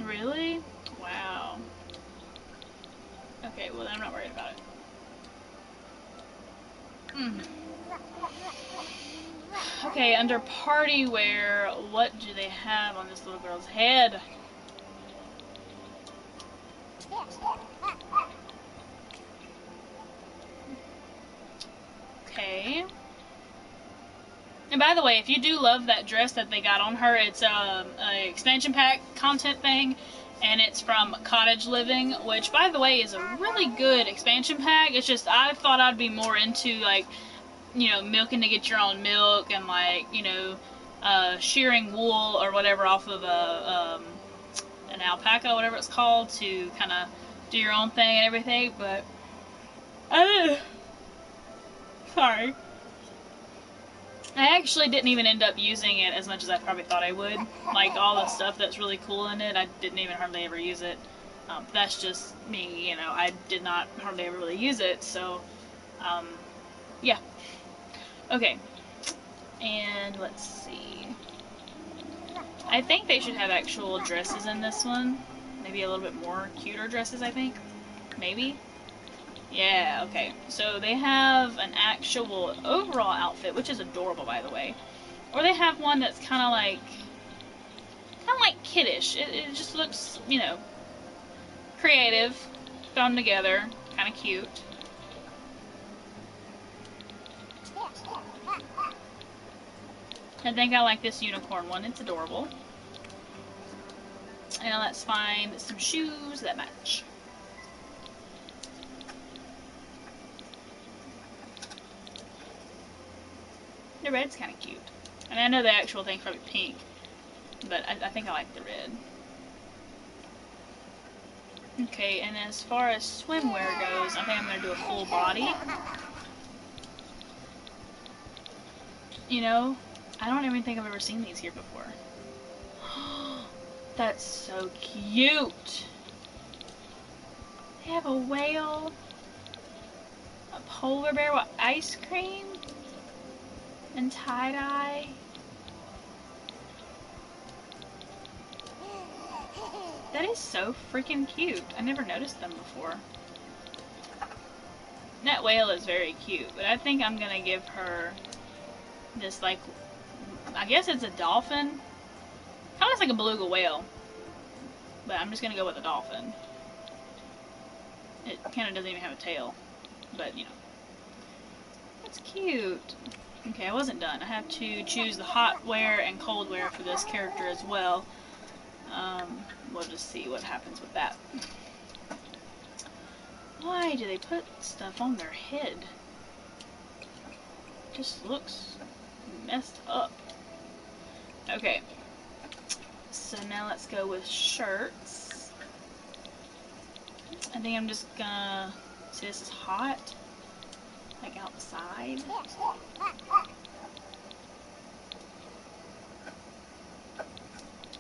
Really? Wow. Okay, well, I'm not worried about it. Okay, under party wear, what do they have on this little girl's head? Okay. And by the way, if you do love that dress that they got on her, it's a expansion pack content thing, and it's from Cottage Living, which, by the way, is a really good expansion pack. It's just, I thought I'd be more into, like, you know, milking to get your own milk, and, like, you know, shearing wool or whatever off of an alpaca, whatever it's called, to kind of do your own thing and everything, but, sorry. I actually didn't even end up using it as much as I probably thought I would. Like, all the stuff that's really cool in it, I didn't even hardly ever use it. That's just me, you know, I did not hardly ever really use it, so, yeah. Okay, and let's see. I think they should have actual dresses in this one. Maybe a little bit more cuter dresses, I think. Maybe? Yeah, okay. So they have an actual overall outfit, which is adorable, by the way. Or they have one that's kind of like kiddish. It just looks, you know, creative, thrown together, kind of cute. I think I like this unicorn one. It's adorable. Now let's find some shoes that match. The red's kind of cute. And I know the actual thing's probably pink, but I think I like the red. Okay, and as far as swimwear goes, I think I'm going to do a full body. You know, I don't even think I've ever seen these here before. That's so cute. They have a whale, a polar bear with ice cream, and tie-dye. That is so freaking cute. I never noticed them before. That whale is very cute, but I think I'm gonna give her this, like, I guess it's a dolphin. Kind of looks like a beluga whale, but I'm just gonna go with a dolphin. It kind of doesn't even have a tail, but you know, that's cute. Okay, I wasn't done. I have to choose the hot wear and cold wear for this character as well. We'll just see what happens with that. Why do they put stuff on their head? It just looks messed up. Okay, so now let's go with shirts. I think I'm just gonna, see, this is hot, like outside.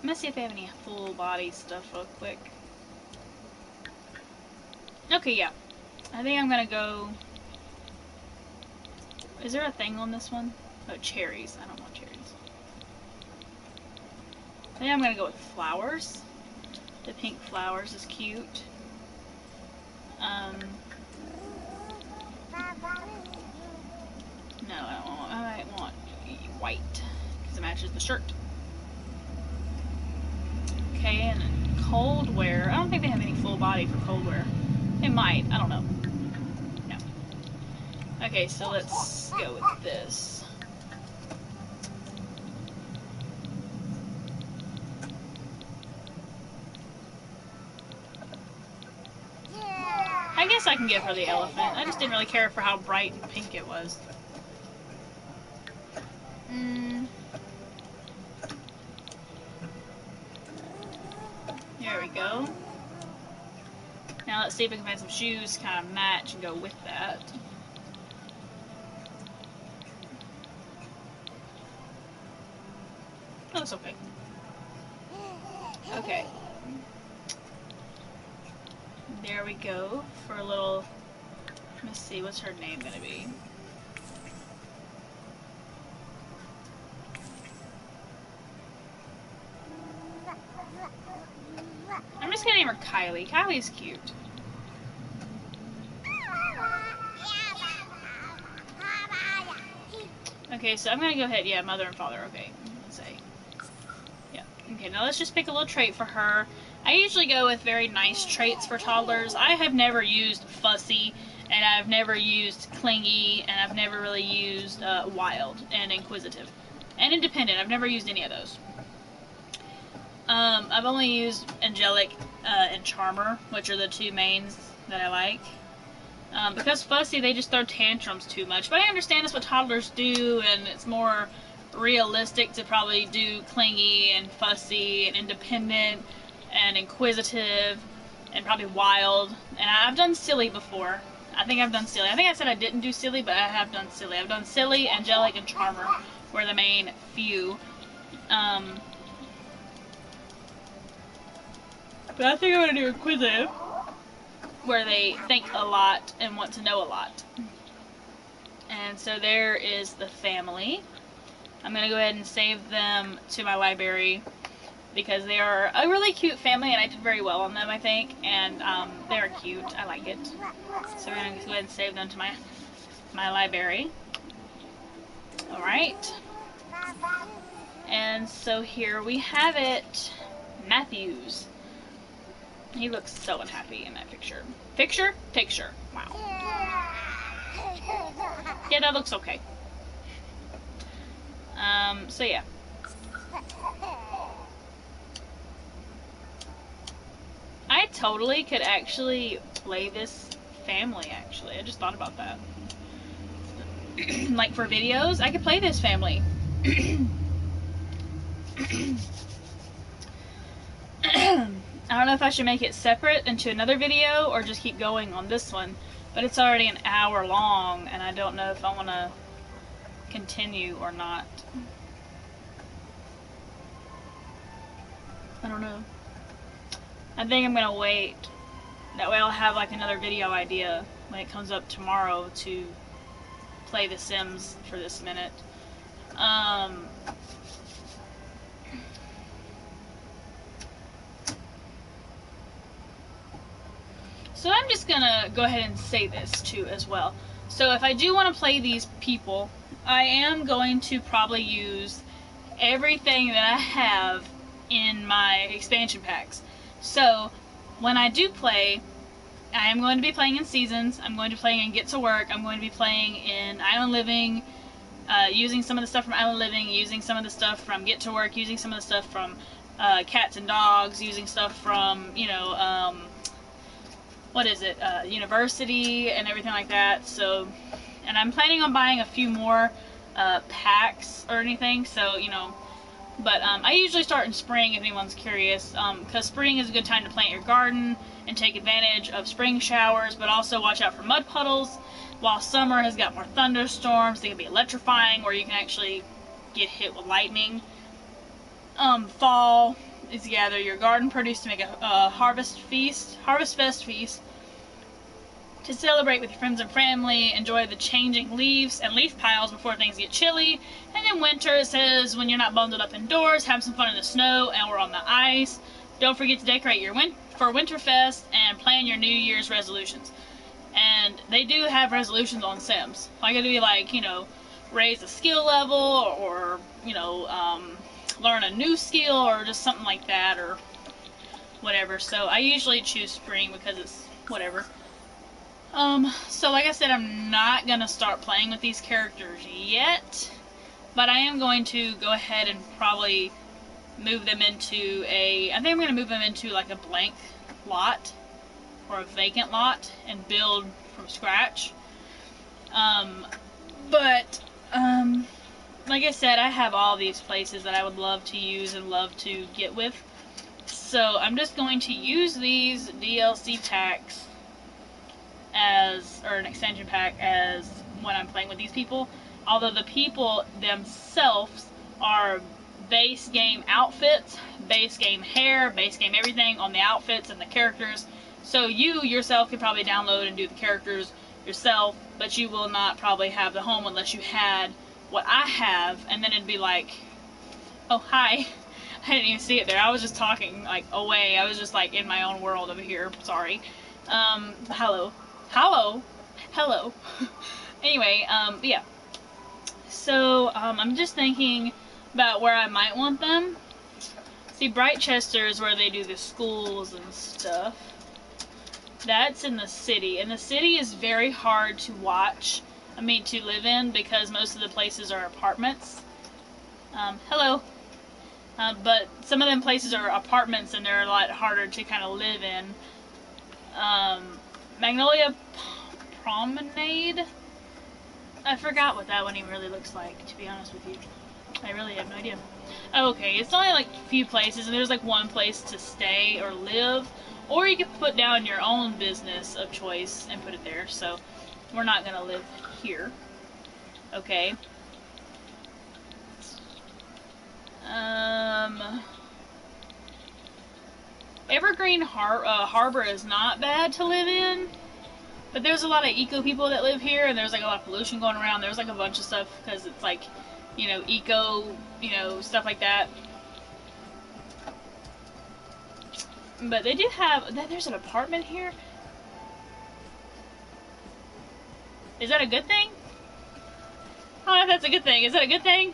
I'm gonna see if they have any full body stuff real quick. Okay, yeah. I think I'm gonna go... Is there a thing on this one? Oh, cherries. I don't want cherries. I think I'm gonna go with flowers. The pink flowers is cute. No, I don't want... I might want white, because it matches the shirt. Okay, and then cold wear. I don't think they have any full body for cold wear. They might. I don't know. No. Okay, so let's go with this. I guess I can give her the elephant. I just didn't really care for how bright and pink it was. There we go. Now let's see if we can find some shoes to kind of match and go with that. Oh, that's okay. Okay. There we go for a little... Let's see, what's her name gonna be? I'm just gonna name her Kylie. Kylie's cute. Okay, so I'm gonna go ahead. Yeah, mother and father. Okay, let's say. Yeah. Okay, now let's just pick a little trait for her. I usually go with very nice traits for toddlers. I have never used fussy, and I've never used clingy, and I've never really used wild and inquisitive. And independent. I've never used any of those. I've only used angelic and charmer, which are the two mains that I like. Because fussy, they just throw tantrums too much. But I understand that's what toddlers do, and it's more realistic to probably do clingy and fussy and independent and inquisitive and probably wild. And I've done silly before. I think I've done silly. I think I said I didn't do silly, but I have done silly. I've done silly, angelic, and charmer were the main few. But I think I'm going to do inquisitive, where they think a lot and want to know a lot. And so there is the family. I'm going to go ahead and save them to my library because they are a really cute family and I did very well on them, I think. And they're cute. I like it. So we're going to go ahead and save them to my library. Alright. And so here we have it. Matthews. He looks so unhappy in that picture. Picture? Picture. Wow. Yeah, that looks okay. So yeah. I totally could actually play this family, actually. I just thought about that. Like for videos, I could play this family. I don't know if I should make it separate into another video or just keep going on this one, but it's already an hour long and I don't know if I want to continue or not. I don't know. I think I'm gonna wait. That way I'll have like another video idea when it comes up tomorrow to play The Sims for this minute. So I'm just gonna go ahead and say this too as well. So if I do want to play these people, I am going to probably use everything that I have in my expansion packs. So when I do play, I am going to be playing in Seasons, I'm going to be playing in Get to Work, I'm going to be playing in Island Living, using some of the stuff from Island Living, using some of the stuff from Get to Work, using some of the stuff from Cats and Dogs, using stuff from, you know, what is it, University and everything like that. So, and I'm planning on buying a few more packs or anything, so, you know, but I usually start in spring if anyone's curious, because spring is a good time to plant your garden and take advantage of spring showers, but also watch out for mud puddles, while summer has got more thunderstorms. They can be electrifying, where you can actually get hit with lightning. Fall, is gather your garden produce to make a harvest fest feast, to celebrate with your friends and family, enjoy the changing leaves and leaf piles before things get chilly. And then winter, it says, when you're not bundled up indoors, have some fun in the snow and we're on the ice. Don't forget to decorate your for Winterfest and plan your New Year's resolutions. And they do have resolutions on Sims. Like, it'd be like, you know, raise a skill level, or you know, learn a new skill, or just something like that, or whatever. So I usually choose spring because it's whatever. So like I said, I'm not gonna start playing with these characters yet, but I am going to go ahead and probably move them into I think I'm gonna move them into like a blank lot, or a vacant lot, and build from scratch. Like I said, I have all these places that I would love to use and love to get with. So I'm just going to use these DLC packs or an extension pack as when I'm playing with these people. Although the people themselves are base game outfits, base game hair, base game everything on the outfits and the characters. So you yourself can probably download and do the characters yourself, but you will not probably have the home unless you had what I have, and then it'd be like, oh hi, I didn't even see it there. I was just talking like away. I was just like in my own world over here. Sorry. Hello. Anyway, yeah. So, I'm just thinking about where I might want them. See, Brightchester is where they do the schools and stuff. That's in the city, and the city is very hard to to live in, because most of the places are apartments. Hello. But some of them places are apartments, and they're a lot harder to kind of live in. Magnolia Promenade? I forgot what that one even really looks like, to be honest with you. I really have no idea. Okay, it's only like a few places, and there's like one place to stay or live, or you can put down your own business of choice and put it there. So we're not gonna live here. Okay. Evergreen Harbor is not bad to live in, but there's a lot of eco people that live here, and there's like a lot of pollution going around. There's like a bunch of stuff because it's like, you know, eco, you know, stuff like that. But they do have, there's an apartment here. Is that a good thing? I don't know if that's a good thing. Is that a good thing?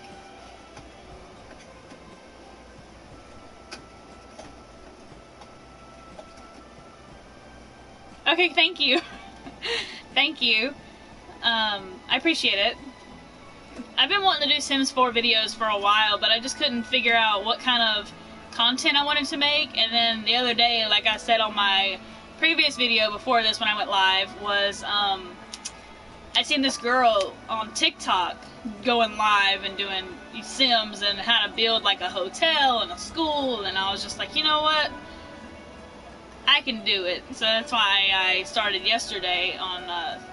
Okay, thank you. Thank you. I appreciate it. I've been wanting to do Sims 4 videos for a while, but I just couldn't figure out what kind of content I wanted to make. And then the other day, like I said on my previous video before this when I went live, was I seen this girl on TikTok going live and doing Sims and how to build like a hotel and a school, and I was just like, you know what? I can do it. So that's why I started yesterday on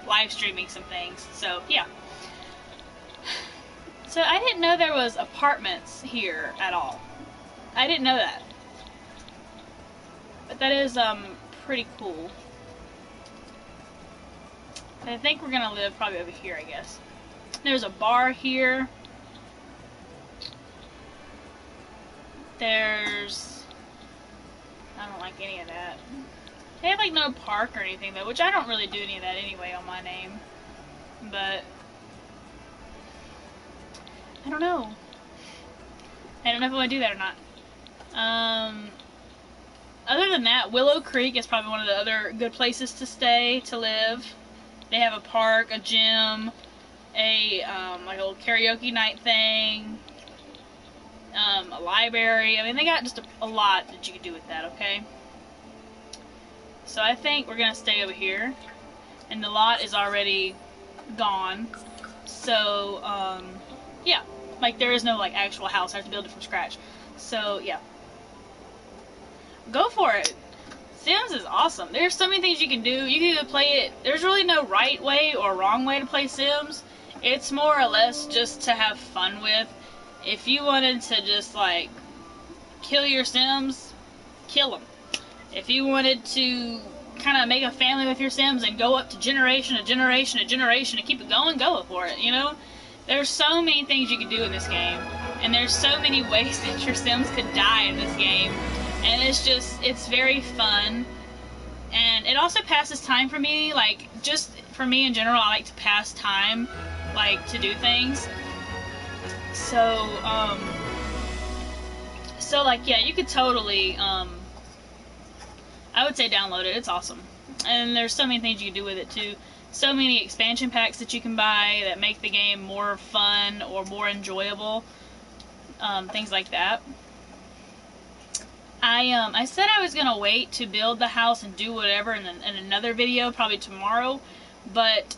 live streaming some things. So yeah. So I didn't know there was apartments here at all. I didn't know that. But that is pretty cool. I think we're gonna live probably over here, I guess. There's a bar here. I don't like any of that. They have like no park or anything though, which I don't really do any of that anyway on my name. But I don't know. I don't know if I want to do that or not. Other than that, Willow Creek is probably one of the other good places to stay, to live. They have a park, a gym, like a little karaoke night thing, a library. I mean, they got just a lot that you can do with that, okay? So I think we're going to stay over here. And the lot is already gone. So, yeah. Like, there is no, like, actual house. I have to build it from scratch. So, yeah. Go for it. Sims is awesome. There's so many things you can do. You can either play it... There's really no right way or wrong way to play Sims. It's more or less just to have fun with. If you wanted to just, like, kill your Sims, kill them. If you wanted to kind of make a family with your Sims and go up to generation to generation to generation and keep it going, go for it, you know? There's so many things you can do in this game, and there's so many ways that your Sims could die in this game, and it's very fun, and it also passes time for me. Like, just for me in general, I like to pass time, like, to do things. So, like, yeah, you could totally, I would say download it. It's awesome. And there's so many things you can do with it, too. So many expansion packs that you can buy that make the game more fun or more enjoyable. Things like that. I said I was going to wait to build the house and do whatever in another video, probably tomorrow. But,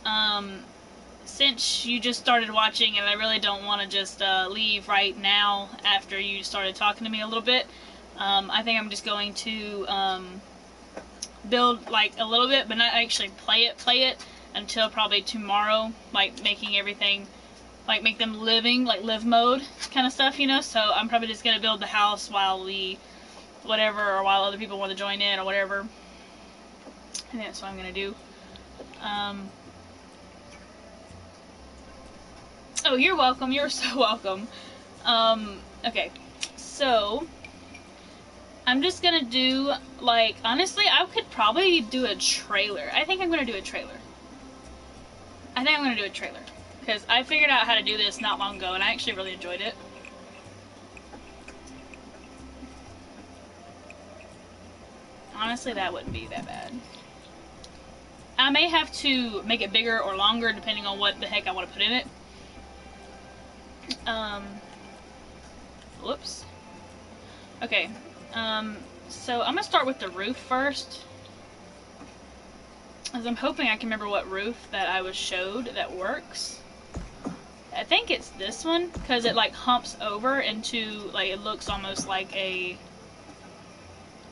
since you just started watching and I really don't want to just leave right now after you started talking to me a little bit, I think I'm just going to build like a little bit, but not actually play it until probably tomorrow, like making everything, like make them living, like live mode kind of stuff, you know. So I'm probably just gonna build the house while or while other people want to join in or whatever. I think that's what I'm gonna do. Oh, you're welcome. You're so welcome. Okay, so I'm just gonna do, like, honestly, I could probably do a trailer. I think I'm gonna do a trailer. Because I figured out how to do this not long ago, and I actually really enjoyed it. Honestly, that wouldn't be that bad. I may have to make it bigger or longer, depending on what the heck I want to put in it. Whoops. Okay, so I'm gonna start with the roof first, as I'm hoping I can remember what roof that I was showed that works. I think it's this one, because it like humps over into, like, it looks almost like a,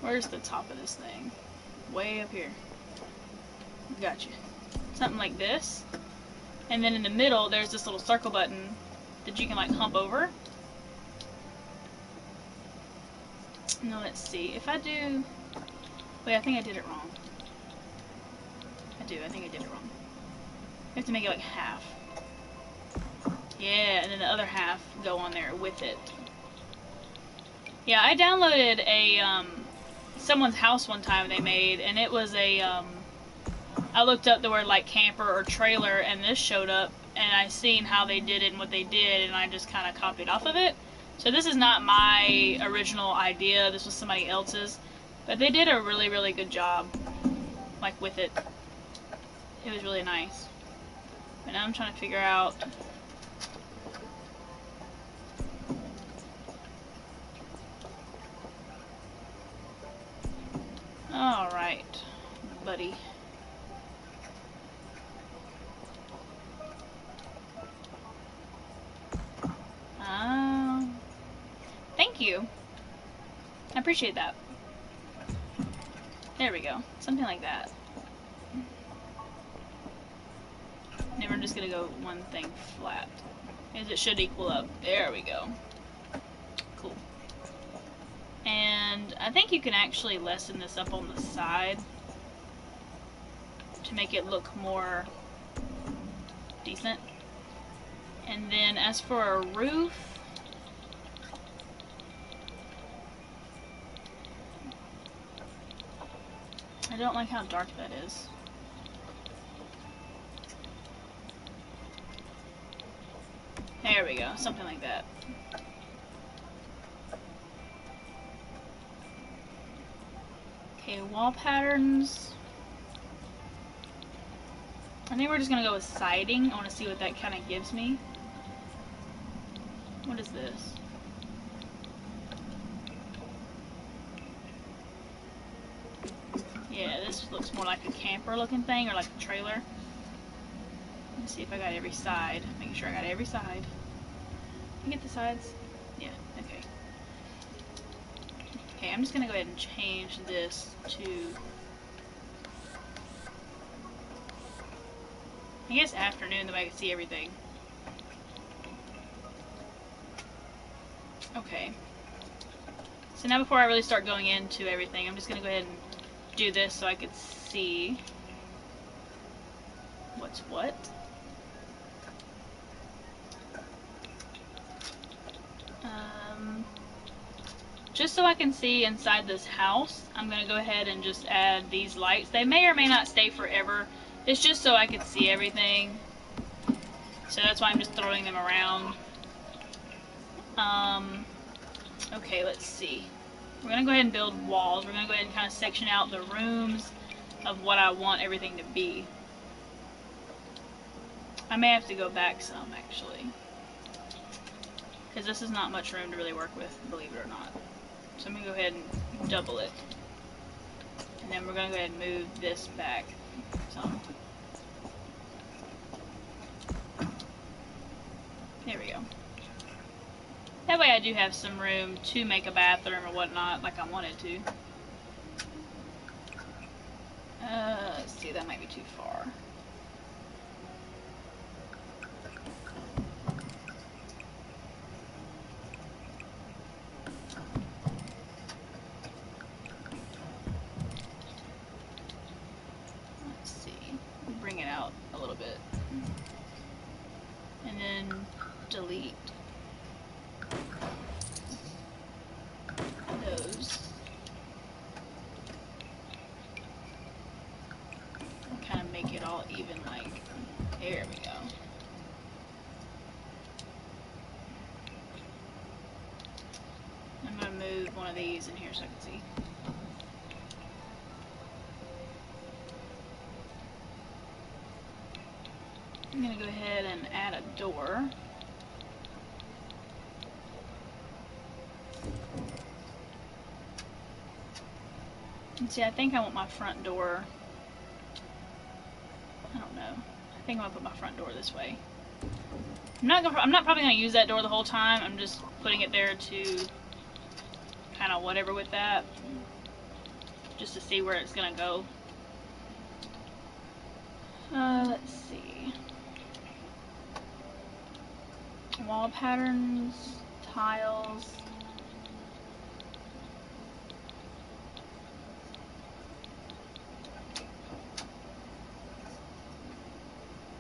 where's the top of this thing? Way up here. Gotcha. Something like this. And then in the middle, there's this little circle button that you can, like, hump over. Now let's see, if I do, wait, I think I did it wrong. I think I did it wrong. You have to make it like half. Yeah, and then the other half go on there with it. Yeah, I downloaded a, someone's house one time they made, and it was a, I looked up the word, like, camper or trailer, and this showed up, and I seen how they did it and what they did, and I just kind of copied off of it. So this is not my original idea, this was somebody else's, but they did a really, really good job, like, with it. It was really nice. And now I'm trying to figure out, alright, buddy. Thank you. I appreciate that. There we go. Something like that. Now we're just gonna go one thing flat, as it should equal up. There we go. Cool. And I think you can actually lessen this up on the side to make it look more decent. And then as for a roof, I don't like how dark that is. There we go, something like that. Okay, wall patterns. I think we're just gonna go with siding. I want to see what that kind of gives me. What is this? Yeah, this looks more like a camper looking thing, or like a trailer. Let me see if I got every side. Making sure I got every side. Can you get the sides? Yeah, okay. Okay, I'm just gonna go ahead and change this to, I guess, afternoon, that way I can see everything. Okay. So now before I really start going into everything, I'm just going to go ahead and do this so I could see what's what. Just so I can see inside this house, I'm going to go ahead and just add these lights. They may or may not stay forever. It's just so I can see everything. So that's why I'm just throwing them around. Okay, let's see. We're going to go ahead and build walls. We're going to go ahead and kind of section out the rooms of what I want everything to be. I may have to go back some, actually. Because this is not much room to really work with, believe it or not. So I'm going to go ahead and double it. And then we're going to go ahead and move this back some. There we go. That way I do have some room to make a bathroom or whatnot like I wanted to. Let's see, that might be too far. Bring it out a little bit. And then delete those. And kind of make it all even, like, there we go. I'm going to move one of these in here so I can see. I'm going to go ahead and add a door. And see, I think I want my front door, I don't know, I think I'm going to put my front door this way. I'm not probably going to use that door the whole time. I'm just putting it there to kind of whatever with that, just to see where it's going to go. Let's see. Wall patterns, tiles.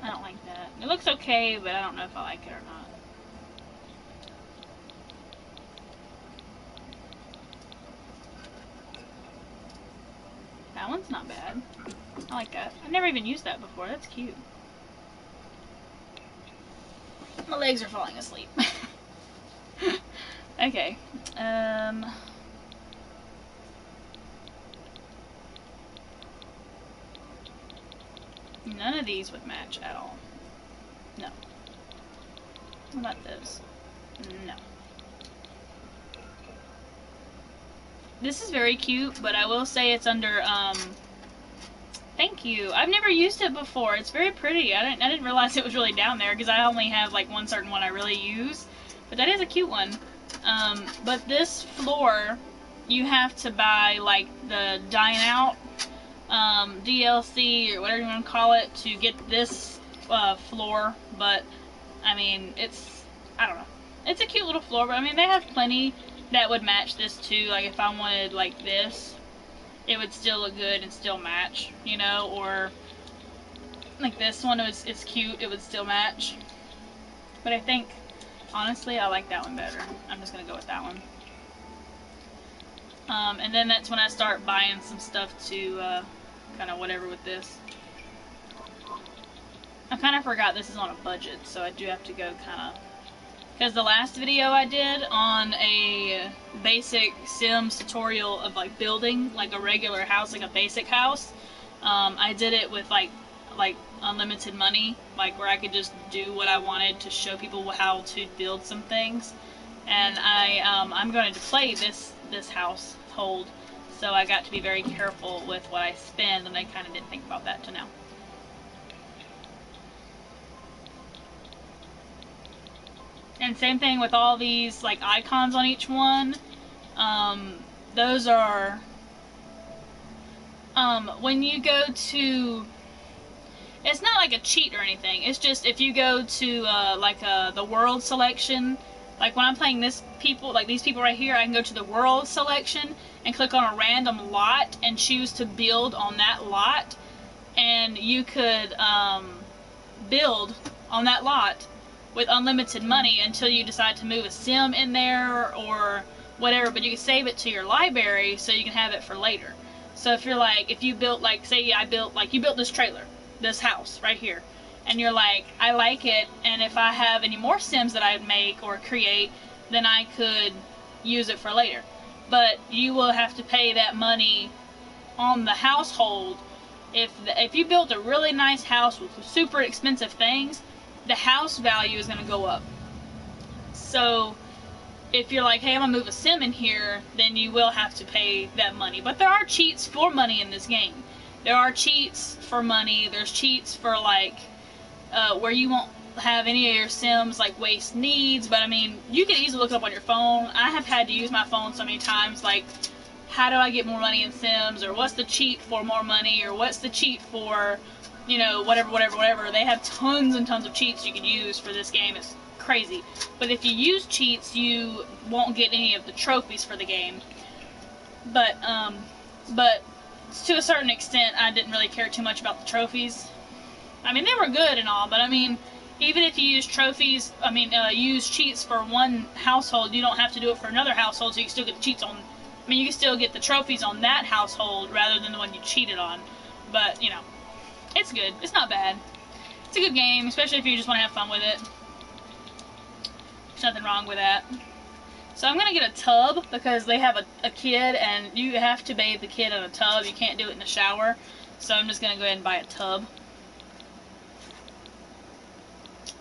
I don't like that. It looks okay, but I don't know if I like it or not. That one's not bad. I like that. I've never even used that before. That's cute. My legs are falling asleep. Okay. None of these would match at all. No. What about this? No. This is very cute, but I will say it's under, thank you. I've never used it before. It's very pretty. I didn't realize it was really down there because I only have like one certain one I really use. But that is a cute one. But this floor, you have to buy like the Dine Out DLC or whatever you want to call it to get this floor. But I mean, I don't know. It's a cute little floor, but I mean, they have plenty that would match this too. Like if I wanted like this, it would still look good and still match, you know, or like this one is cute, it would still match. But I think, honestly, I like that one better. I'm just gonna go with that one. And then that's when I start buying some stuff to kind of whatever with this. I kind of forgot this is on a budget, so I do have to go kind of, because the last video I did on a basic Sims tutorial of like building like a regular house, like a basic house, I did it with like unlimited money, like where I could just do what I wanted to show people how to build some things. And I'm going to play this household, so I got to be very careful with what I spend, and I kind of didn't think about that till now. And same thing with all these like icons on each one. Those are when you go to, it's not like a cheat or anything, it's just if you go to like the world selection Like when I'm playing these people right here, I can go to the world selection and click on a random lot and choose to build on that lot, and you could build on that lot with unlimited money until you decide to move a sim in there or whatever, but you can save it to your library so you can have it for later. So if you're like, if you built, like, say you built this trailer, this house right here, and you're like, I like it, and if I have any more sims that I make or create, then I could use it for later. But you will have to pay that money on the household. If you built a really nice house with super expensive things, the house value is going to go up. So if you're like, hey, I'm going to move a sim in here, then you will have to pay that money. But there are cheats for money in this game. There are cheats for money. There's cheats for, like, where you won't have any of your sims, like, waste needs. But, I mean, you can easily look it up on your phone. I have had to use my phone so many times, like, how do I get more money in Sims, or what's the cheat for more money, or what's the cheat for, you know, whatever. They have tons and tons of cheats you can use for this game. It's crazy. But if you use cheats, you won't get any of the trophies for the game. But to a certain extent, I didn't really care too much about the trophies. I mean, they were good and all, but I mean, even if you use trophies, use cheats for one household, you don't have to do it for another household, so you can still get the cheats on. I mean, you can still get the trophies on that household rather than the one you cheated on. But, you know, it's good. It's not bad. It's a good game, especially if you just want to have fun with it. There's nothing wrong with that. So I'm going to get a tub because they have a kid, and you have to bathe the kid in a tub. You can't do it in the shower. So I'm just going to go ahead and buy a tub.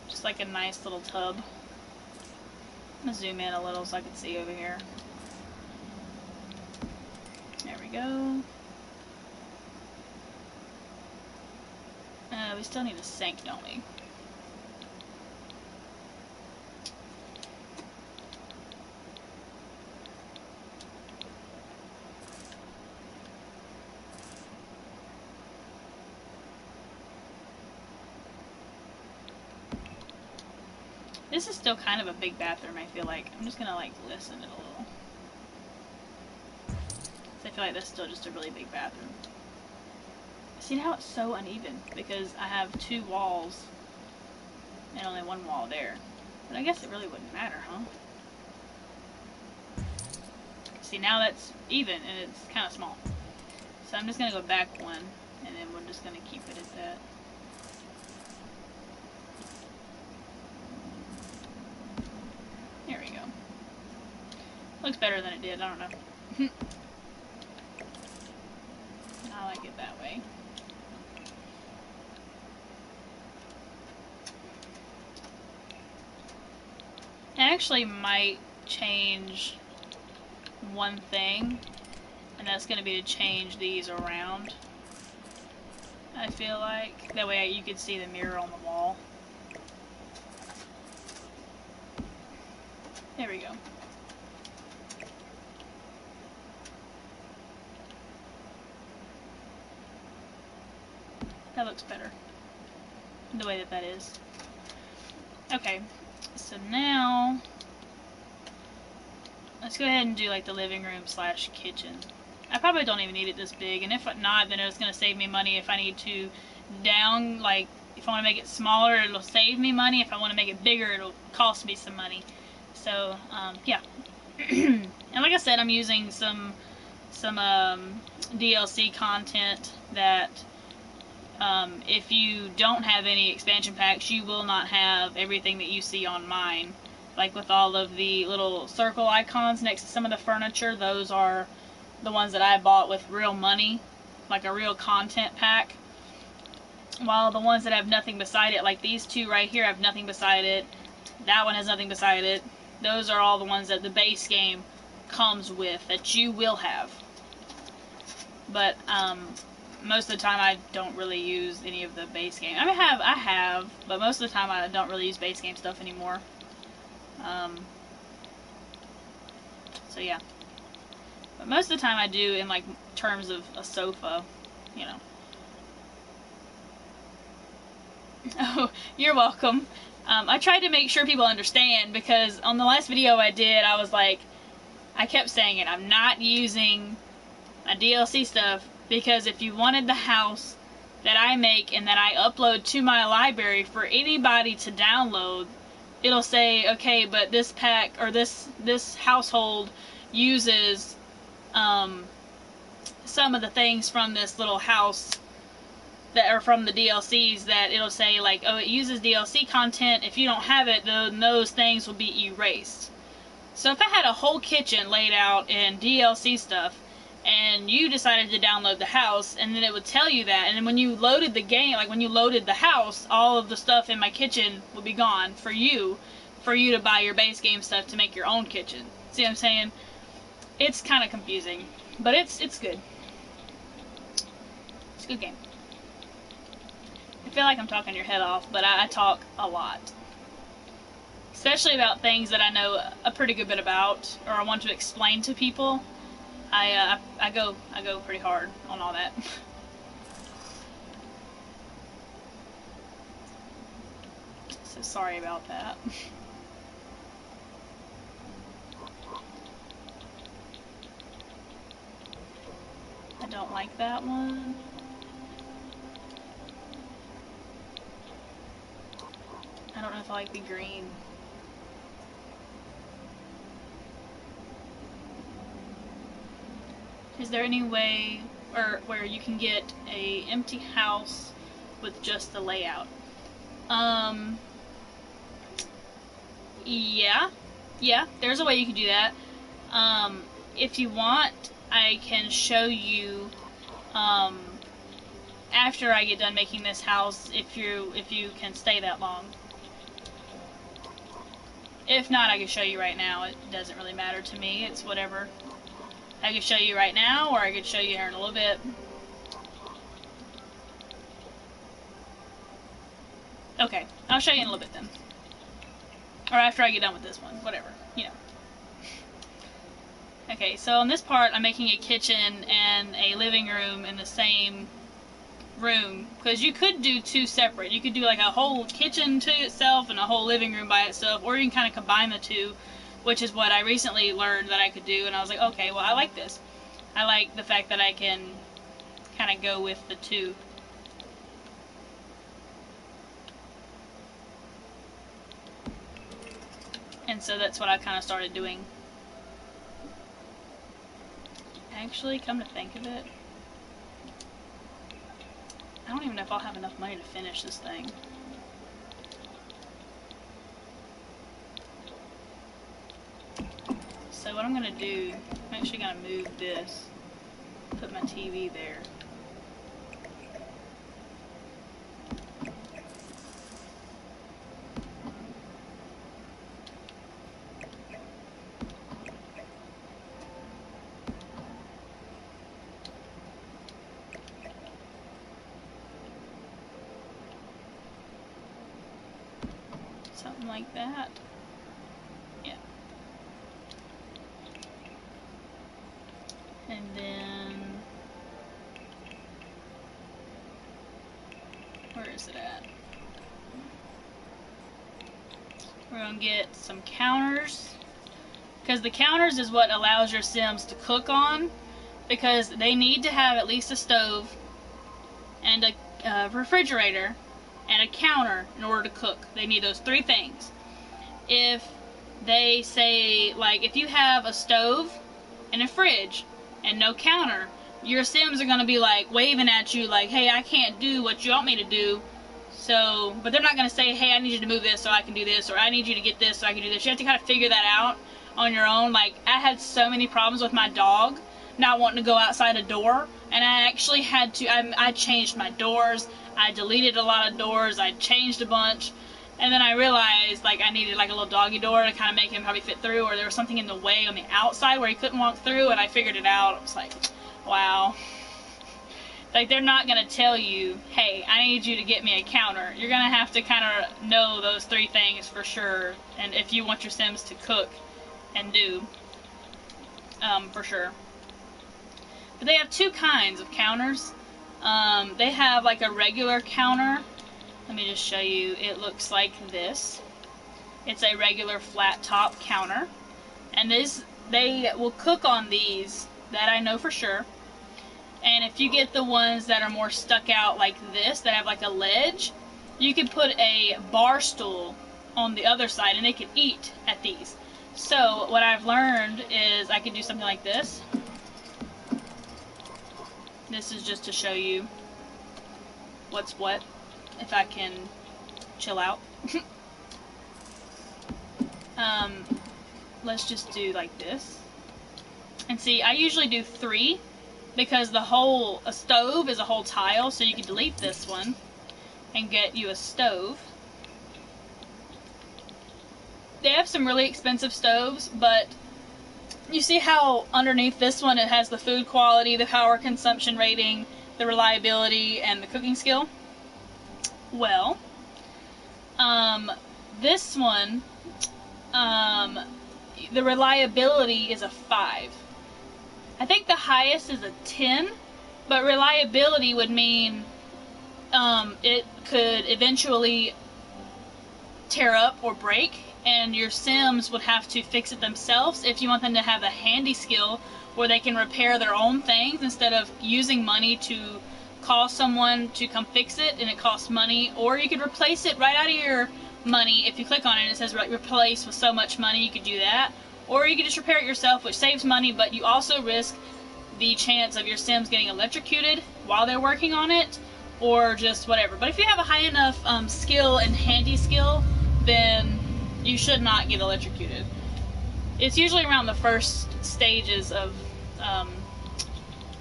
Just like a nice little tub. I'm going to zoom in a little so I can see over here. There we go. We still need a sink, don't we? This is still kind of a big bathroom, I feel like. I'm just gonna, like, listen it a little. I feel like that's still just a really big bathroom. See how it's so uneven? Because I have two walls and only one wall there. But I guess it really wouldn't matter, huh? See, now that's even and it's kind of small. So I'm just going to go back one, and then we're just going to keep it at that. There we go. Looks better than it did, I don't know. I like it that way. I actually might change one thing, and that's going to be to change these around. I feel like that way you could see the mirror on the wall. There we go. That looks better, the way that is. Okay, so now let's go ahead and do like the living room / kitchen. I probably don't even need it this big, and if not, then it's going to save me money if I need to like, if I want to make it smaller, it'll save me money. If I want to make it bigger, it'll cost me some money. So, yeah. And like I said, I'm using some DLC content that if you don't have any expansion packs, you will not have everything that you see on mine. Like with all of the little circle icons next to some of the furniture, those are the ones that I bought with real money, like a real content pack. While the ones that have nothing beside it, like these two right here have nothing beside it, that one has nothing beside it, those are all the ones that the base game comes with, that you will have. But, most of the time I don't really use any of the base game. I mean, I have, but most of the time I don't really use base game stuff anymore. So yeah. But most of the time I do in, like, terms of a sofa, you know. Oh, you're welcome. I tried to make sure people understand, because on the last video I did, I was like, I kept saying it, I'm not using my DLC stuff, because if you wanted the house that I make and that I upload to my library for anybody to download, it'll say, okay, but this pack, or this household uses some of the things from this little house that are from the DLCs, that it'll say like, oh, it uses DLC content. If you don't have it, then those things will be erased. So if I had a whole kitchen laid out in DLC stuff, and you decided to download the house, and then it would tell you that, and then when you loaded the game, like when you loaded the house, all of the stuff in my kitchen would be gone for you to buy your base game stuff to make your own kitchen. See what I'm saying? It's kind of confusing, but it's good. It's a good game. I feel like I'm talking your head off, but I talk a lot. Especially about things that I know a pretty good bit about, or I want to explain to people. I go pretty hard on all that. So sorry about that. I don't like that one. I don't know if I like the green. Is there any way where you can get a empty house with just the layout? Yeah, there's a way you can do that. If you want, I can show you after I get done making this house, if you can stay that long. If not, I can show you right now. It doesn't really matter to me. It's whatever. I can show you right now, or I could show you here in a little bit. Okay, I'll show you in a little bit then. Or after I get done with this one, whatever, you know. Okay, so on this part, I'm making a kitchen and a living room in the same room, because you could do two separate. You could do like a whole kitchen to itself and a whole living room by itself, or you can kind of combine the two, which is what I recently learned that I could do, and I was like, okay, well, I like this. I like the fact that I can kind of go with the two. And so that's what I kind of started doing. Actually, come to think of it, I don't even know if I'll have enough money to finish this thing. So what I'm going to do, I'm actually going to move this, put my TV there. Something like that. Yeah. And then, where is it at? We're going to get some counters, because the counters is what allows your Sims to cook on, because they need to have at least a stove and a refrigerator and a counter in order to cook. They need those three things. If they say, like, if you have a stove and a fridge and no counter, your Sims are going to be like waving at you like, hey, I can't do what you want me to do. So, but they're not going to say, hey, I need you to move this so I can do this, or I need you to get this so I can do this. You have to kind of figure that out on your own. Like, I had so many problems with my dog not wanting to go outside a door, and I actually had to, I changed my doors, I deleted a lot of doors, I changed a bunch, and then I realized, like, I needed like a little doggy door to kind of make him probably fit through, or there was something in the way on the outside where he couldn't walk through, and I figured it out. I was like, wow. Like, they're not going to tell you, hey, I need you to get me a counter. You're going to have to kind of know those three things for sure, and if you want your Sims to cook and do, for sure. But they have two kinds of counters. They have like a regular counter, Let me just show you. It looks like this. It's a regular flat top counter. And they will cook on these, that I know for sure. And if you get the ones that are more stuck out like this, that have like a ledge, you can put a bar stool on the other side and they can eat at these. So what I've learned is I can do something like this. This is just to show you what's what, if I can chill out. Let's just do like this. And see, I usually do 3 because a stove is a whole tile, so you can delete this one and get you a stove. They have some really expensive stoves, but you see how underneath this one it has the food quality, the power consumption rating, the reliability, and the cooking skill? Well, this one, the reliability is a 5. I think the highest is a 10, but reliability would mean it could eventually tear up or break, and your Sims would have to fix it themselves if you want them to have a handy skill where they can repair their own things instead of using money to call someone to come fix it, and it costs money. Or you could replace it right out of your money. If you click on it, it says replace with so much money. You could do that. Or you could just repair it yourself, which saves money, but you also risk the chance of your Sims getting electrocuted while they're working on it, or just whatever. But if you have a high enough skill and handy skill, then you should not get electrocuted. It's usually around the first stages of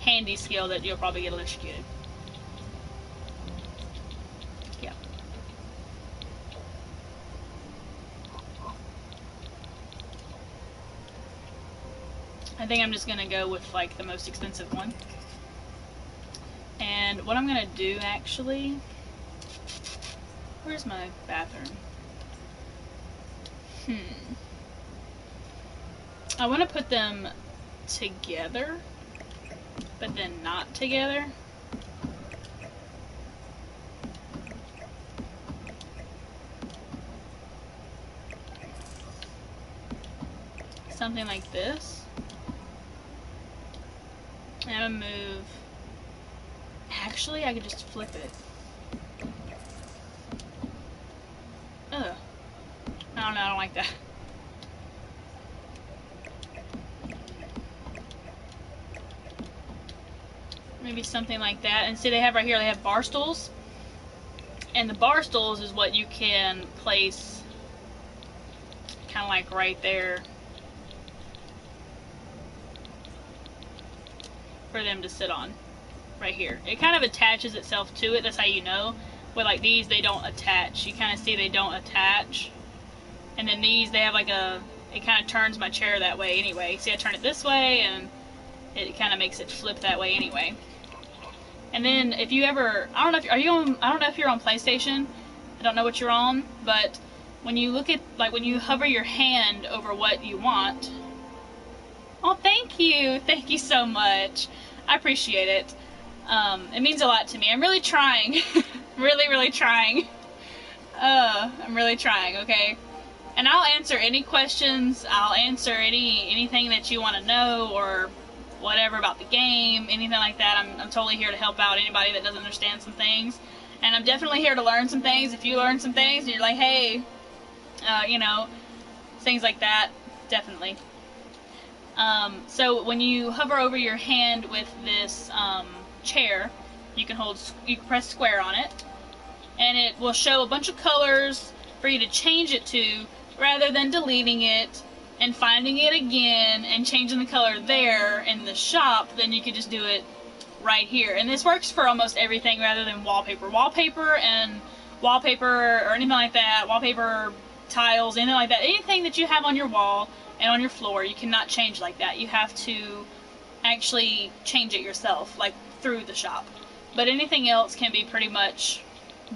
handy skill that you'll probably get electrocuted. Yeah. I think I'm just gonna go with like the most expensive one. And what I'm gonna do actually, where's my bathroom? I want to put them together, but then not together. Something like this. And I'm gonna move. Actually, I could just flip it. Ugh. I don't know, I don't like that. Maybe something like that. And see, they have right here, they have bar stools. And the bar stools is what you can place kind of like right there for them to sit on. Right here. It kind of attaches itself to it. That's how you know. With like these, they don't attach. You kind of see they don't attach. And then these, they have like a, it kind of turns my chair that way anyway. See, I turn it this way and it kind of makes it flip that way anyway. And then if you ever, I don't know if, are you on, I don't know if you're on PlayStation. I don't know what you're on, but when you look at, like when you hover your hand over what you want. Oh, thank you. Thank you so much. I appreciate it. It means a lot to me. I'm really trying. really trying. I'm really trying, okay? And I'll answer any questions. I'll answer anything that you want to know or whatever about the game, anything like that. I'm totally here to help out anybody that doesn't understand some things. And I'm definitely here to learn some things. If you learn some things and you're like, hey, you know, things like that, definitely. So when you hover over your hand with this chair, you can press square on it, and it will show a bunch of colors for you to change it to, rather than deleting it and finding it again and changing the color there in the shop. Then you could just do it right here. And this works for almost everything rather than wallpaper. Wallpaper or anything like that, wallpaper, tiles, anything like that, anything that you have on your wall and on your floor, you cannot change like that. You have to actually change it yourself, like through the shop. But anything else can be pretty much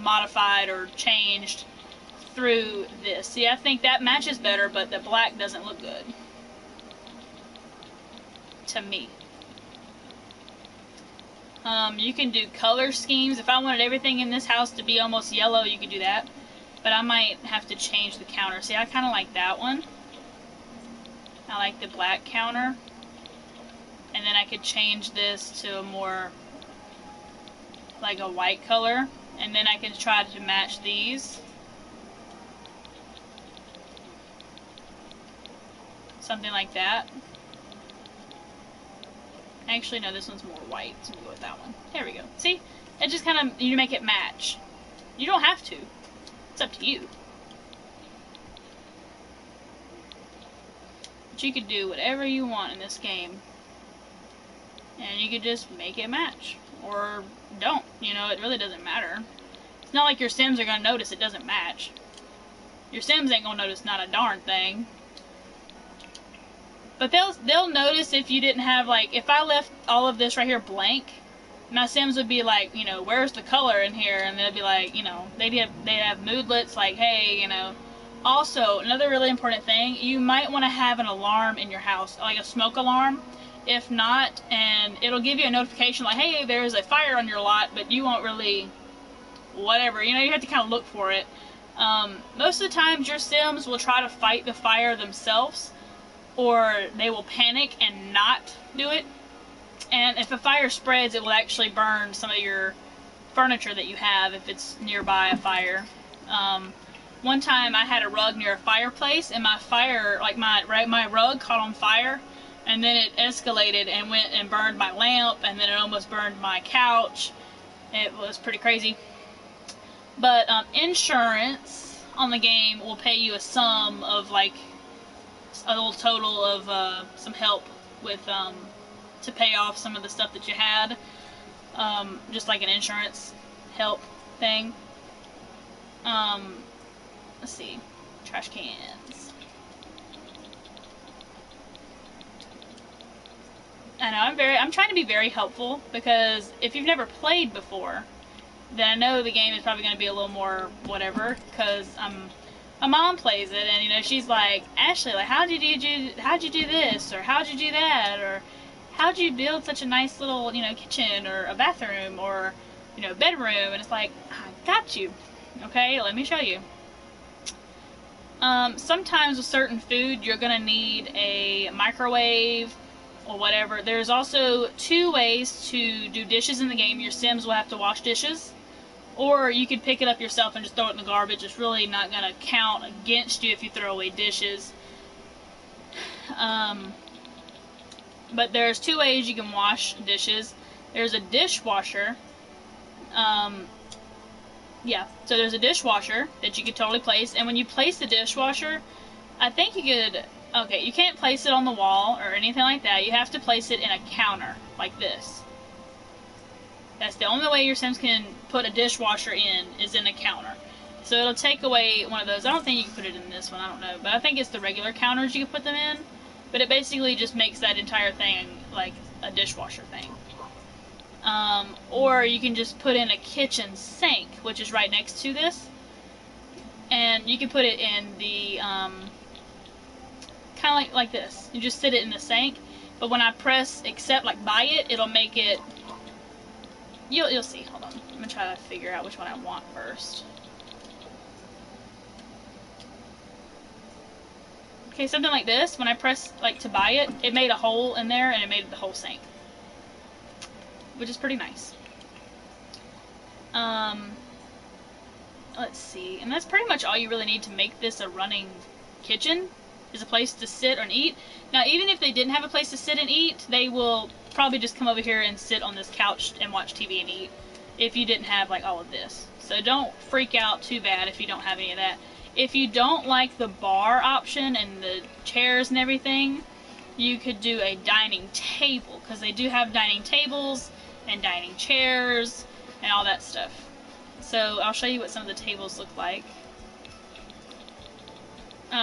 modified or changed through this. See, I think that matches better, but the black doesn't look good to me. You can do color schemes. If I wanted everything in this house to be almost yellow, you could do that. But I might have to change the counter. See, I kind of like that one. I like the black counter. And then I could change this to a more like a white color. And then I can try to match these. Something like that. Actually, no, this one's more white, so we'll go with that one. There we go. See? It just kind of, you make it match. You don't have to. It's up to you. But you could do whatever you want in this game. And you could just make it match. Or don't. You know, it really doesn't matter. It's not like your Sims are going to notice it doesn't match. Your Sims ain't going to notice not a darn thing. But they'll notice if you didn't have, like, if I left all of this right here blank, my Sims would be like, you know, where's the color in here? And they'd be like, you know, they'd have moodlets like, hey, you know. Also, another really important thing, you might want to have an alarm in your house, like a smoke alarm. If not, and it'll give you a notification like, hey, there's a fire on your lot, but you won't really, whatever, you know, you have to kind of look for it. Most of the times your Sims will try to fight the fire themselves, or they will panic and not do it. And if a fire spreads, it will actually burn some of your furniture that you have if it's nearby a fire. One time I had a rug near a fireplace, and my rug caught on fire, and then it escalated and went and burned my lamp, and then it almost burned my couch. It was pretty crazy. But insurance on the game will pay you a sum of like a little total of some help with to pay off some of the stuff that you had, just like an insurance help thing. Let's see, trash cans. I know I'm trying to be very helpful, because if you've never played before, then I know the game is probably going to be a little more whatever, because my mom plays it, and you know, she's like, Ashley, like, how'd you do this, or how'd you do that, or how'd you build such a nice little, you know, kitchen, or a bathroom, or, you know, bedroom? And it's like, I got you. Okay, let me show you. Sometimes with certain food, you're gonna need a microwave or whatever. There's also 2 ways to do dishes in the game. Your Sims will have to wash dishes, or you could pick it up yourself and just throw it in the garbage. It's really not gonna count against you if you throw away dishes. But there's 2 ways you can wash dishes. There's a dishwasher. Yeah, so there's a dishwasher that you could totally place, and when you place the dishwasher, I think you could, okay, you can't place it on the wall or anything like that. You have to place it in a counter, like this. That's the only way your Sims can put a dishwasher in, is in a counter. So it'll take away one of those. I don't think you can put it in this one, I don't know, but I think it's the regular counters you can put them in, but it basically just makes that entire thing like a dishwasher thing. Or you can just put in a kitchen sink, which is right next to this, and you can put it in the, kind of like this. You just sit it in the sink, but when I press accept, like buy it, it'll make it, you'll see, hold on, I'm gonna try to figure out which one I want first. Okay, something like this, when I press like to buy it, it made a hole in there, and it made the whole sink, which is pretty nice. Let's see, and that's pretty much all you really need to make this a running kitchen, is a place to sit and eat. Now, even if they didn't have a place to sit and eat, they will probably just come over here and sit on this couch and watch TV and eat, if you didn't have like all of this. So don't freak out too bad if you don't have any of that. If you don't like the bar option and the chairs and everything, you could do a dining table, because they do have dining tables and dining chairs and all that stuff. So I'll show you what some of the tables look like.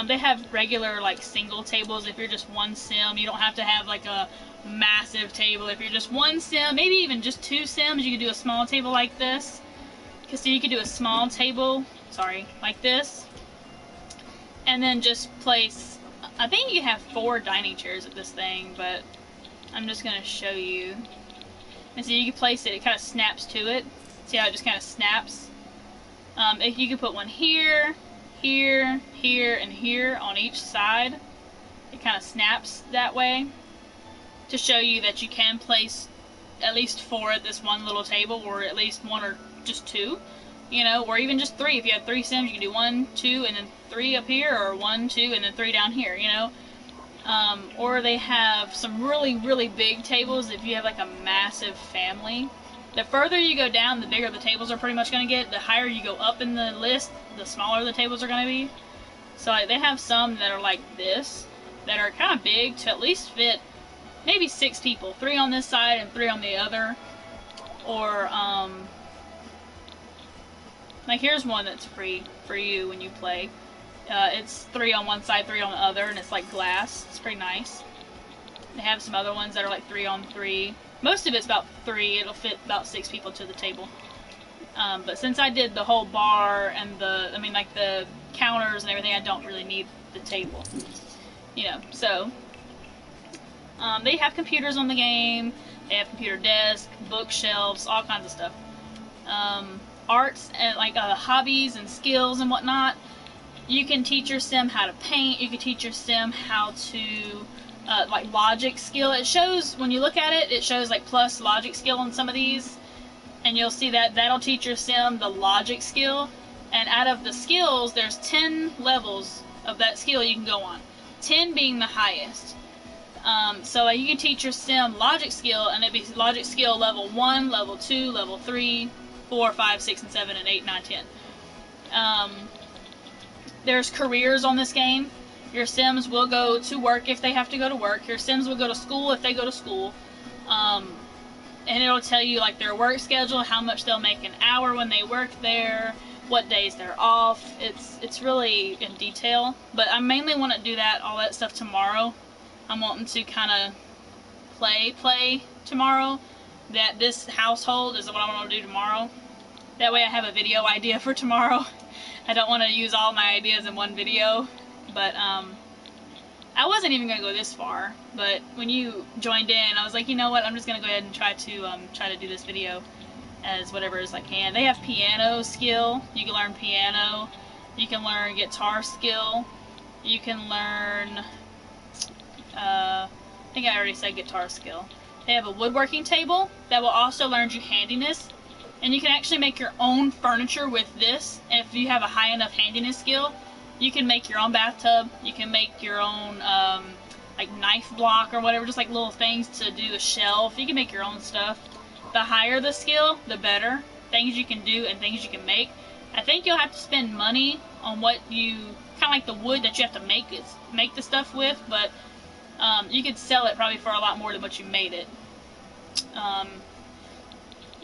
They have regular like single tables. If you're just one Sim, you don't have to have like a massive table. If you're just one Sim, maybe even just 2 Sims, you could do a small table like this. Because so you could do a small table, like this, and then just place, I think you have 4 dining chairs at this thing, but I'm just going to show you. And so you can place it, it kind of snaps to it. See how it just kind of snaps? If you can put one here, here, here, and here on each side. It kind of snaps that way to show you that you can place at least 4 at this one little table, or at least 1 or just 2, you know, or even just 3. If you have 3 Sims, you can do 1, 2, and then 3 up here, or 1, 2, and then 3 down here, you know. Or they have some really, really big tables if you have like a massive family. The further you go down, the bigger the tables are pretty much going to get. The higher you go up in the list, the smaller the tables are going to be. So like, they have some that are like this, that are kind of big to at least fit maybe 6 people. 3 on this side and 3 on the other. Or, like here's one that's free for you when you play. It's 3 on one side, 3 on the other, and it's like glass. It's pretty nice. They have some other ones that are like 3 on 3. Most of it's about 3. It'll fit about 6 people to the table. But since I did the whole bar and like the counters and everything, I don't really need the table. You know, so they have computers on the game. They have computer desks, bookshelves, all kinds of stuff. Arts and like hobbies and skills and whatnot. You can teach your sim how to paint. You can teach your sim how to like logic skill. It shows, when you look at it, it shows like plus logic skill on some of these, and you'll see that that'll teach your sim the logic skill. And out of the skills, there's 10 levels of that skill you can go on, 10 being the highest. So like, you can teach your sim logic skill, and it'd be logic skill level 1, level 2, level 3, 4, 5, 6, and 7, and 8, 9, 10. There's careers on this game. Your Sims will go to work if they have to go to work. Your Sims will go to school if they go to school. And it'll tell you like their work schedule, how much they'll make an hour when they work there, what days they're off. It's really in detail. But I mainly want to do all that stuff tomorrow. I'm wanting to kind of play tomorrow. That this household is what I want to do tomorrow. That way I have a video idea for tomorrow. I don't want to use all my ideas in one video. But I wasn't even going to go this far, but when you joined in, I was like, you know what, I'm just going to go ahead and try to do this video as whatever as I can. They have piano skill. You can learn piano. You can learn guitar skill. You can learn, I think I already said guitar skill. They have a woodworking table that will also learn you handiness. And you can actually make your own furniture with this if you have a high enough handiness skill. You can make your own bathtub, you can make your own like knife block or whatever, just like little things to do a shelf. You can make your own stuff. The higher the skill, the better. Things you can do and things you can make. I think you'll have to spend money on what you, kind of like the wood that you have to make the stuff with, but you could sell it probably for a lot more than what you made it.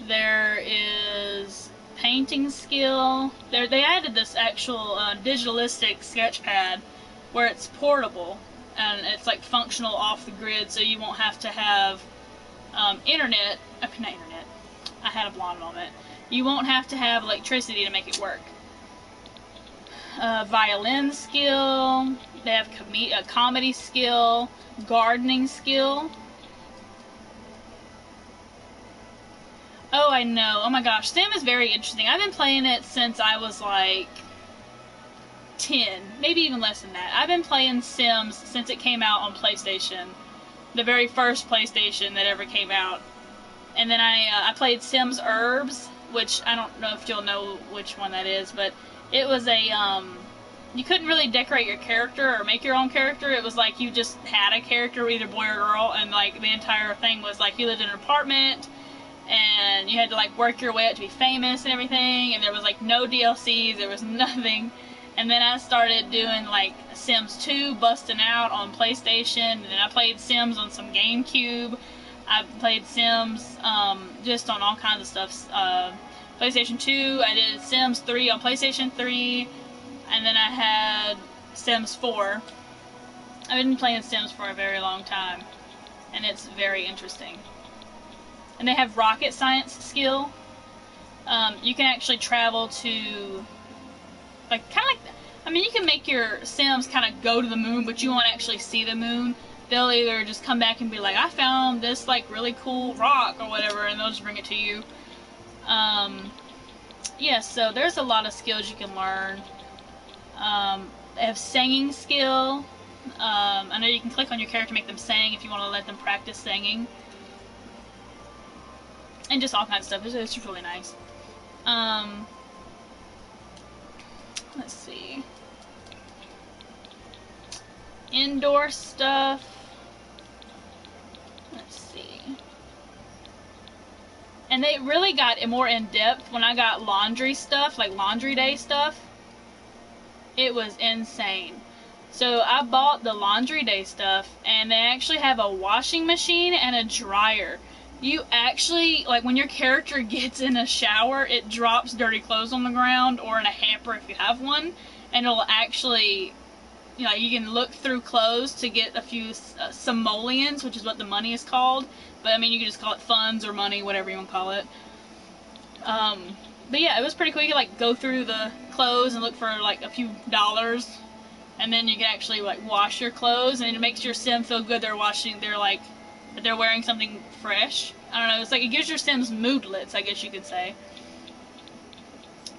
There is painting skill. They added this actual digitalistic sketch pad where it's portable and it's like functional off the grid, so you won't have to have internet. Not internet. I had a blonde moment. You won't have to have electricity to make it work. Violin skill. They have comedy skill, gardening skill. Oh, I know. Oh my gosh, Sim is very interesting. I've been playing it since I was like 10, maybe even less than that. I've been playing Sims since it came out on PlayStation, the very first PlayStation that ever came out. And then I played Sims Herbs, which I don't know if you'll know which one that is, but it was a you couldn't really decorate your character or make your own character. It was like you just had a character, either boy or girl, and like the entire thing was like you lived in an apartment. And you had to like work your way up to be famous and everything, and there was like no DLCs, there was nothing. And then I started doing like Sims 2 busting out on PlayStation, and then I played Sims on some GameCube. I played Sims just on all kinds of stuff. PlayStation 2, I did Sims 3 on PlayStation 3, and then I had Sims 4. I've been playing Sims for a very long time, and it's very interesting. And they have rocket science skill. You can actually travel to, like, kind of like, I mean, you can make your Sims kind of go to the moon, but you won't actually see the moon. they'll either just come back and be like, I found this like really cool rock or whatever, and they'll just bring it to you. Yeah, so there's a lot of skills you can learn. They have singing skill. I know you can click on your character to make them sing if you want to let them practice singing. And just all kinds of stuff. It's just really nice. Let's see. Indoor stuff. Let's see. And they really got more in depth when I got laundry stuff, like laundry day stuff. It was insane. So I bought the laundry day stuff, and they actually have a washing machine and a dryer. You actually, like when your character gets in a shower, it drops dirty clothes on the ground, or in a hamper if you have one, and it'll actually, you know, you can look through clothes to get a few simoleons, which is what the money is called. But I mean, you can just call it funds or money, whatever you want to call it. But yeah, it was pretty cool. You could like go through the clothes and look for like a few dollars, and then you can actually like wash your clothes, and it makes your sim feel good. They're like that they're wearing something fresh. I don't know. It's like it gives your sims moodlets, I guess you could say.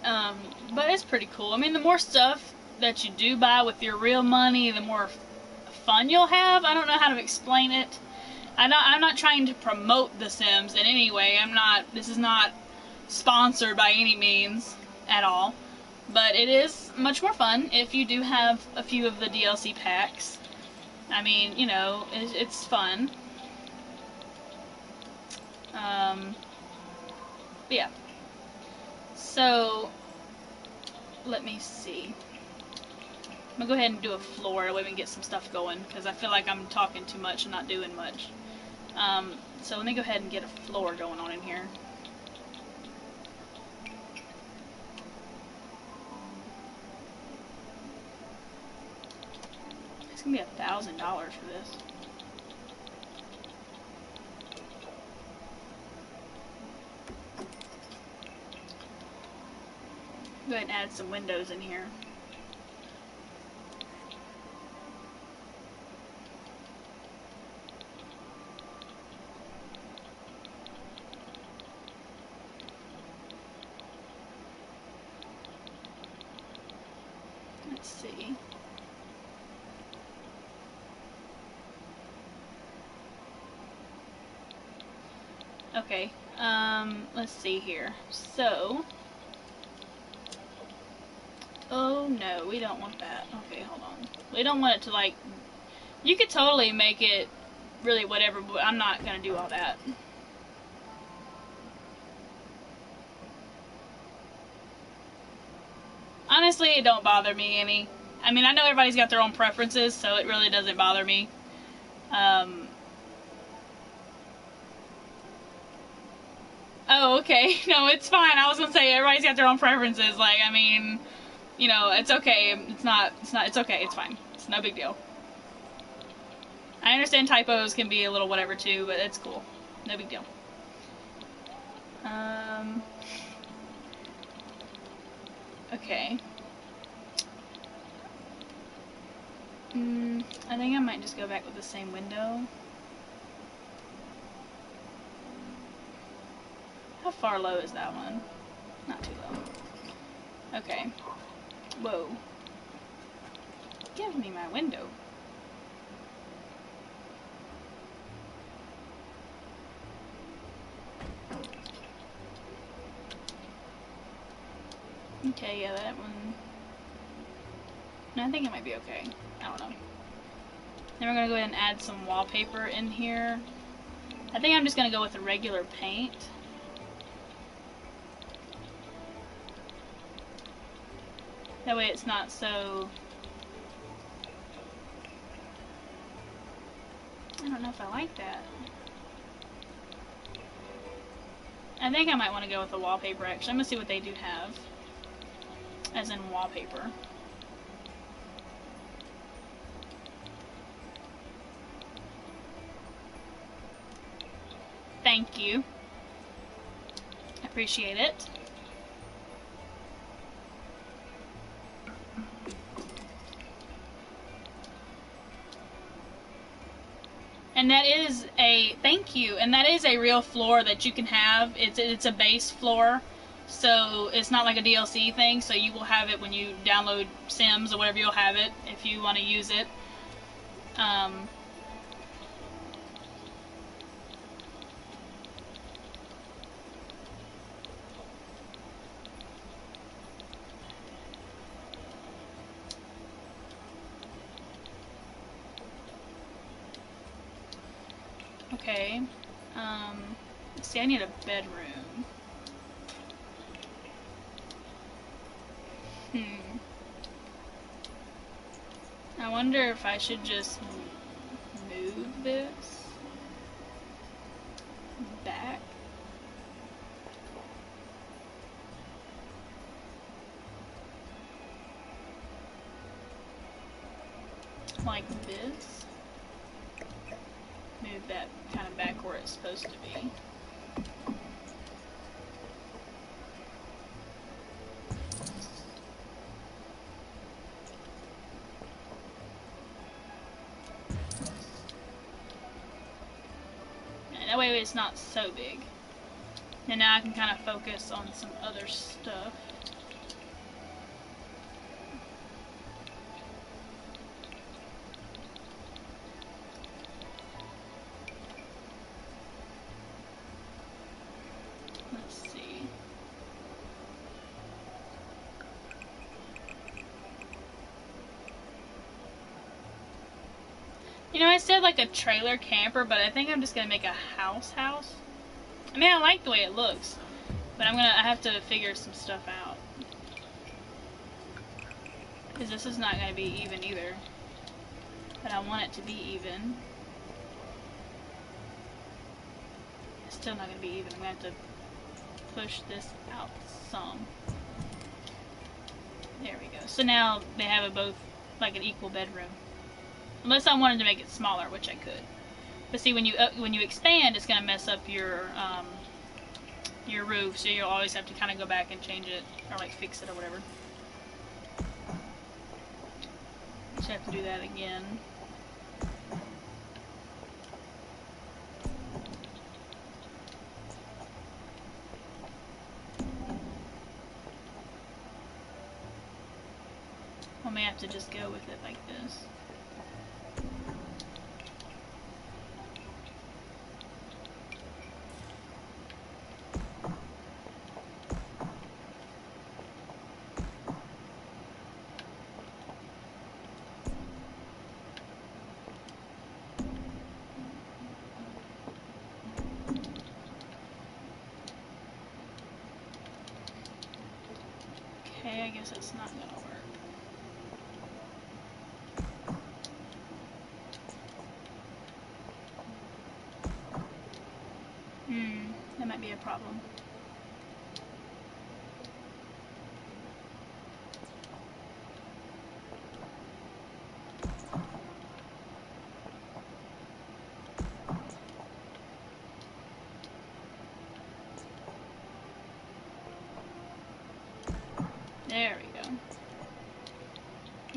But it's pretty cool. I mean, the more stuff that you do buy with your real money, the more fun you'll have. I don't know how to explain it. I'm not trying to promote The Sims in any way. This is not sponsored by any means at all. But it is much more fun if you do have a few of the DLC packs. I mean, you know, it's fun. But yeah. So, let me see. I'm gonna go ahead and do a floor so we can get some stuff going, because I feel like I'm talking too much and not doing much. So let me go ahead and get a floor going on in here. It's gonna be $1,000 for this. Go ahead and add some windows in here. Let's see. Okay, let's see here. So, oh no, we don't want that. Okay, hold on. We don't want it to like, you could totally make it really whatever, but I'm not gonna do all that. Honestly, it don't bother me any. I mean, I know everybody's got their own preferences, so it really doesn't bother me. Oh, okay. No, it's fine. I was gonna say everybody's got their own preferences. Like, I mean, you know, it's okay. It's okay. It's fine. It's no big deal. I understand typos can be a little whatever too, but it's cool. No big deal. Okay. I think I might just go back with the same window. How far low is that one? Not too low. Okay. Whoa. Give me my window. Okay, yeah, that one. No, I think it might be okay. I don't know. Then we're gonna go ahead and add some wallpaper in here. I think I'm just gonna go with the regular paint. That way it's not so... I don't know if I like that. I think I might want to go with the wallpaper actually. I'm gonna see what they do have. As in wallpaper. Thank you. I appreciate it. And that is a, thank you, and that is a real floor that you can have. It's a base floor, so it's not like a DLC thing, so you will have it when you download Sims or whatever, you'll have it if you want to use it. Okay, let's see, I need a bedroom. I wonder if I should just move this back. Like this. Move that kind of back where it's supposed to be. And that way it's not so big. And now I can kind of focus on some other stuff. You know, I said like a trailer camper, but I think I'm just gonna make a house. I mean, I like the way it looks, but I have to figure some stuff out. Because this is not gonna be even either. But I want it to be even. It's still not gonna be even. I'm gonna have to push this out some. There we go. So now they have it both like an equal bedroom. Unless I wanted to make it smaller, which I could. But see, when you expand, it's gonna mess up your roof, so you'll always have to kind of go back and change it or like fix it or whatever. Just have to do that again. I may have to just go with it like this. Okay, I guess it's not gonna work. That might be a problem. There we go.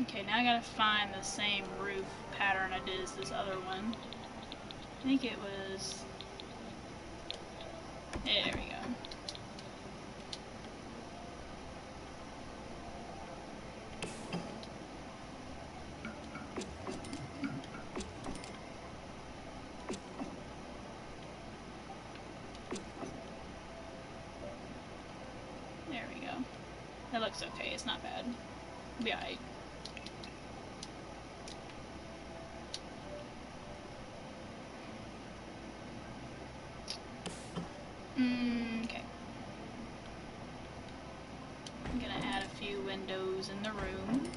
Okay, now I gotta find the same roof pattern I did as this other one. I think it was... There we go. There we go. That looks okay, it's not bad. It'll be alright. Okay. I'm gonna add a few windows in the room.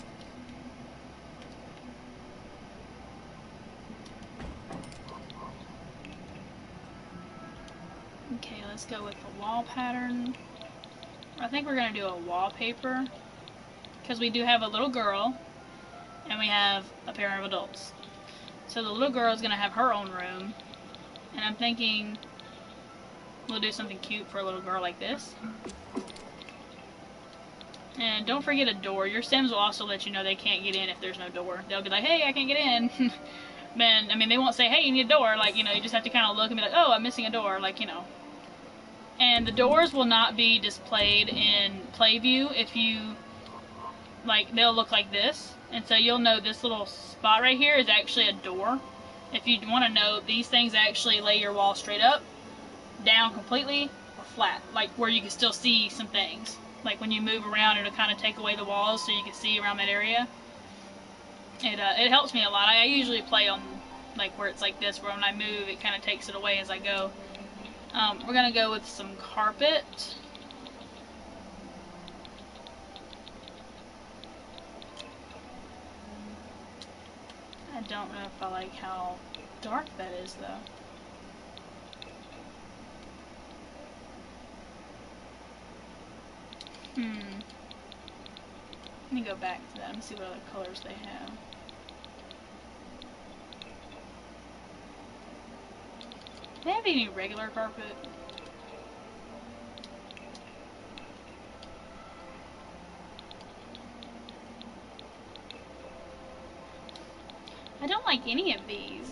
Okay, let's go with the wall pattern. I think we're gonna do a wallpaper because we do have a little girl and we have a pair of adults. So the little girl is gonna have her own room, and I'm thinking we'll do something cute for a little girl like this. And don't forget a door. Your Sims will also let you know they can't get in if there's no door. They'll be like, hey, I can't get in. then, I mean, they won't say, hey, you need a door. Like, you know, you just have to kind of look and be like, oh, I'm missing a door. Like, you know. And the doors will not be displayed in play view if you, like, they'll look like this. And so you'll know this little spot right here is actually a door. If you want to know, these things actually lay your wall straight up, down completely, or flat. Like, where you can still see some things. Like, when you move around, it'll kind of take away the walls so you can see around that area. It helps me a lot. I usually play on, like, where it's like this, where when I move, it kind of takes it away as I go. We're going to go with some carpet. I don't know if I like how dark that is, though. Let me go back to them and see what other colors they have. Do they have any regular carpet? I don't like any of these.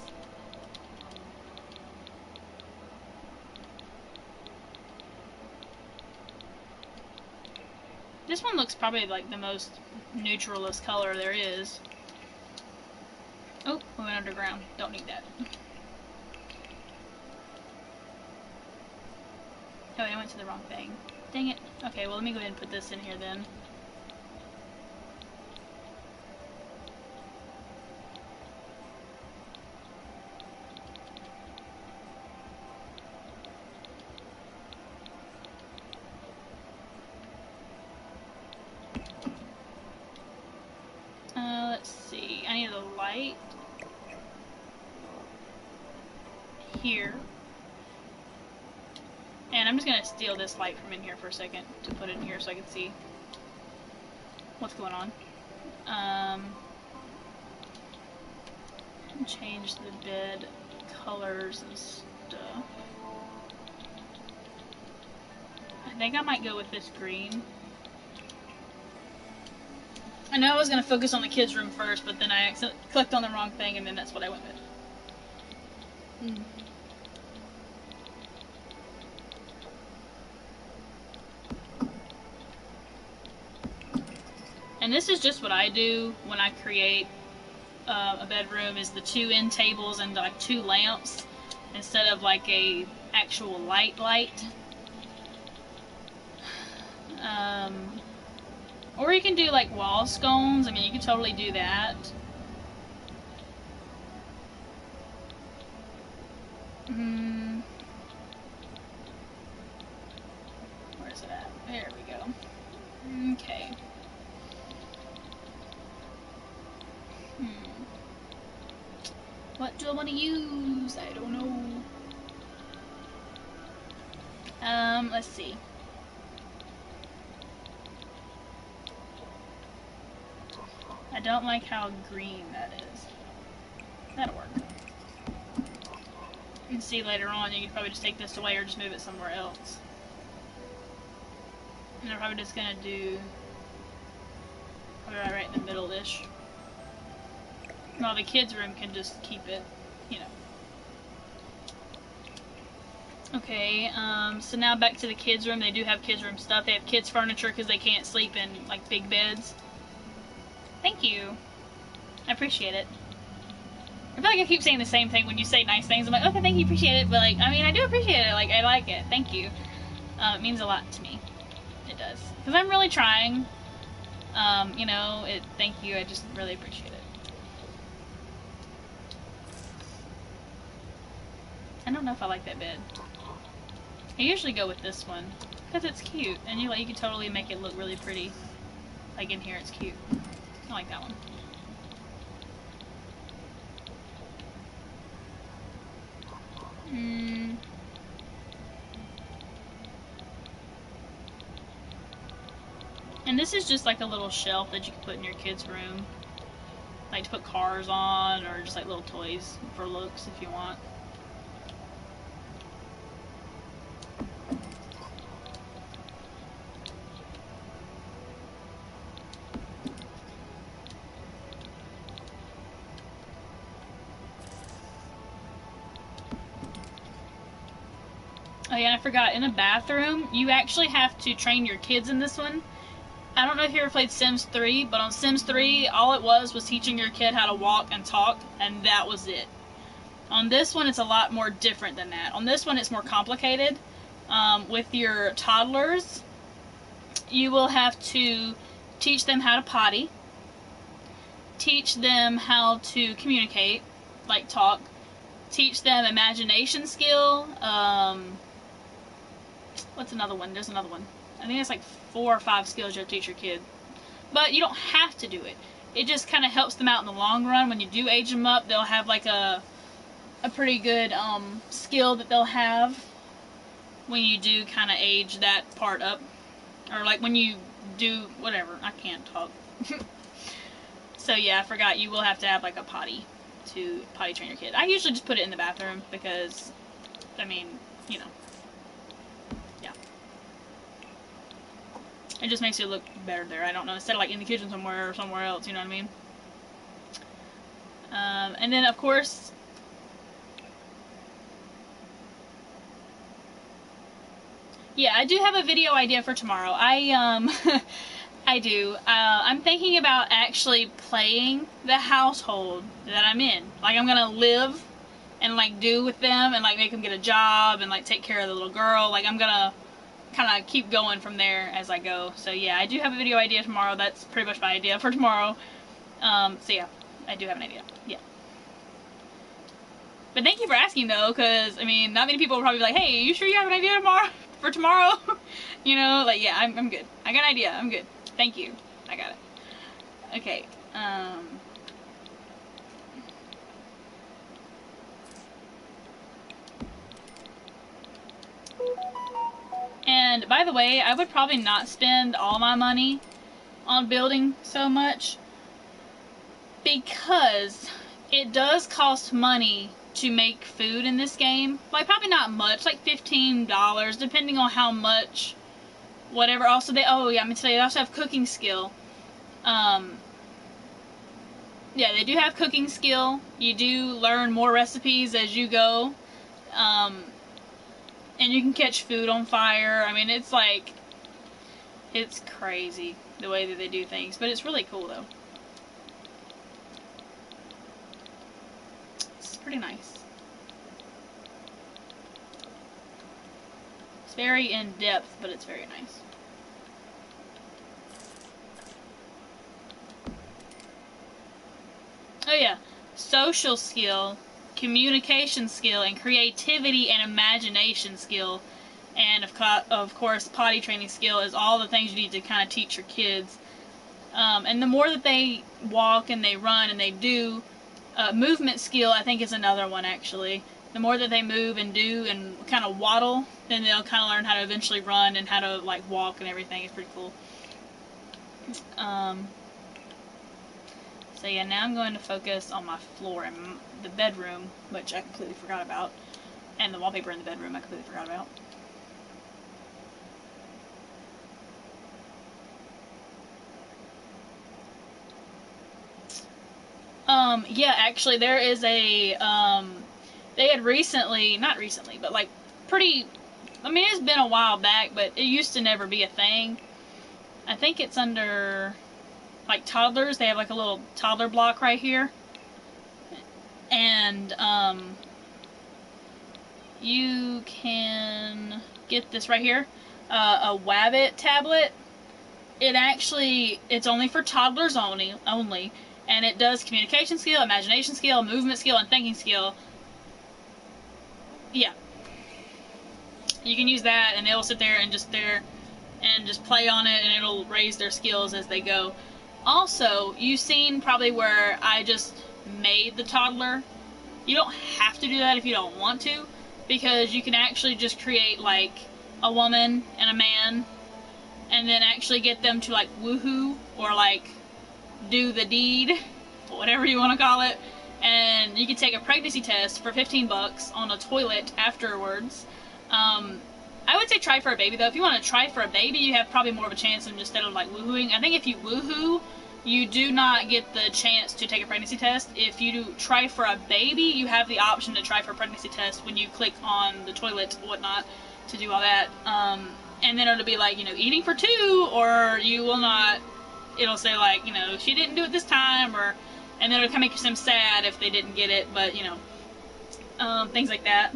This one looks probably like the most neutralist color there is. Oh, we went underground. Don't need that. Oh, I went to the wrong thing. Dang it. Okay, well, let me go ahead and put this in here then. Let's see. I need a light here. And I'm just going to steal this light from in here for a second to put in here so I can see what's going on. Change the bed colors and stuff. I think I might go with this green. I know I was going to focus on the kids' room first, but then I accidentally clicked on the wrong thing, and then that's what I went with. And this is just what I do when I create a bedroom, is the 2 end tables and like 2 lamps instead of like a actual light. Or you can do like wall scones. I mean, you can totally do that. Where's it at? There we go. Okay. What do I want to use? I don't know. Let's see. I don't like how green that is. That'll work. You can see later on, you can probably just take this away or just move it somewhere else. And I'm probably just gonna do probably right in the middle-ish. Well, the kids' room can just keep it, you know. Okay, so now back to the kids' room. They do have kids' room stuff. They have kids' furniture because they can't sleep in, like, big beds. Thank you. I appreciate it. I feel like I keep saying the same thing when you say nice things. I'm like, okay, thank you, appreciate it. But, like, I mean, I do appreciate it. Like, I like it. Thank you. It means a lot to me. It does. Because I'm really trying. You know, thank you. I just really appreciate it. I don't know if I like that bed. I usually go with this one because it's cute, and you can totally make it look really pretty. Like in here, it's cute. I like that one. And this is just like a little shelf that you can put in your kids' room, like to put cars on, or just like little toys for looks if you want. yeah, I forgot, in a bathroom, you actually have to train your kids in this one. I don't know if you ever played Sims 3, but on Sims 3, all it was teaching your kid how to walk and talk, and that was it. On this one, it's a lot more different than that. On this one, it's more complicated. With your toddlers, you will have to teach them how to potty, teach them how to communicate, like talk, teach them imagination skill. What's another one? There's another one. I think it's like 4 or 5 skills you have to teach your kid. But you don't have to do it. It just kind of helps them out in the long run. When you do age them up, they'll have like a pretty good skill that they'll have when you do kind of age that part up. Or like when you do whatever. I can't talk. So yeah, I forgot, you will have to have like a potty to potty train your kid. I usually just put it in the bathroom because, I mean, you know. Yeah. It just makes it look better there. I don't know. Instead of like in the kitchen somewhere or somewhere else, you know what I mean? And then of course, yeah, I do have a video idea for tomorrow. I do. I'm thinking about actually playing the household that I'm in. Like, I'm gonna live and like do with them and like make them get a job and like take care of the little girl. Like, I'm gonna kind of keep going from there as I go. So yeah, I do have a video idea tomorrow. That's pretty much my idea for tomorrow. So yeah, I do have an idea. Yeah. But thank you for asking though, because I mean, not many people will probably be like, hey, you sure you have an idea for tomorrow? You know, like, yeah, I'm good. I got an idea. I'm good. Thank you. I got it. Okay. And by the way, I would probably not spend all my money on building so much because it does cost money to make food in this game. Like, probably not much, like $15, depending on how much, whatever. Also, oh yeah, I'm gonna tell you, they also have cooking skill. Yeah, they do have cooking skill. You do learn more recipes as you go. And you can catch food on fire. I mean, it's like, it's crazy the way that they do things, but it's really cool though. It's pretty nice. It's very in-depth, but it's very nice. Oh yeah, social skill, communication skill, and creativity and imagination skill, and of course potty training skill is all the things you need to kind of teach your kids. And the more that they walk and they run and they do, movement skill I think is another one actually. The more that they move and do and kind of waddle, then they'll kind of learn how to eventually run and how to like walk and everything. It's pretty cool. So yeah, now I'm going to focus on my floor and the bedroom, which I completely forgot about, and the wallpaper in the bedroom I completely forgot about. Yeah, actually there is a, they had recently, not recently, but like pretty, I mean, it's been a while back, but it used to never be a thing. I think it's under, like, toddlers. They have like a little toddler block right here. And, you can get this right here, a Wabbit tablet. It's only for toddlers only, and it does communication skill, imagination skill, movement skill, and thinking skill. Yeah. You can use that, and they'll sit there and just play on it, and it'll raise their skills as they go. Also, you've seen probably where I just made the toddler. You don't have to do that if you don't want to, because you can actually just create like a woman and a man, and then actually get them to like woohoo or like do the deed, whatever you want to call it. And you can take a pregnancy test for 15 bucks on a toilet afterwards. I would say try for a baby though. If you want to try for a baby, you have probably more of a chance instead of like woohooing. I think if you woohoo, you do not get the chance to take a pregnancy test. If you do try for a baby, you have the option to try for a pregnancy test when you click on the toilet or whatnot. to do all that. And then it'll be like, you know, eating for 2, or you will not. It'll say like, you know, she didn't do it this time, or, and then it'll kind of make them sad if they didn't get it, but you know, things like that.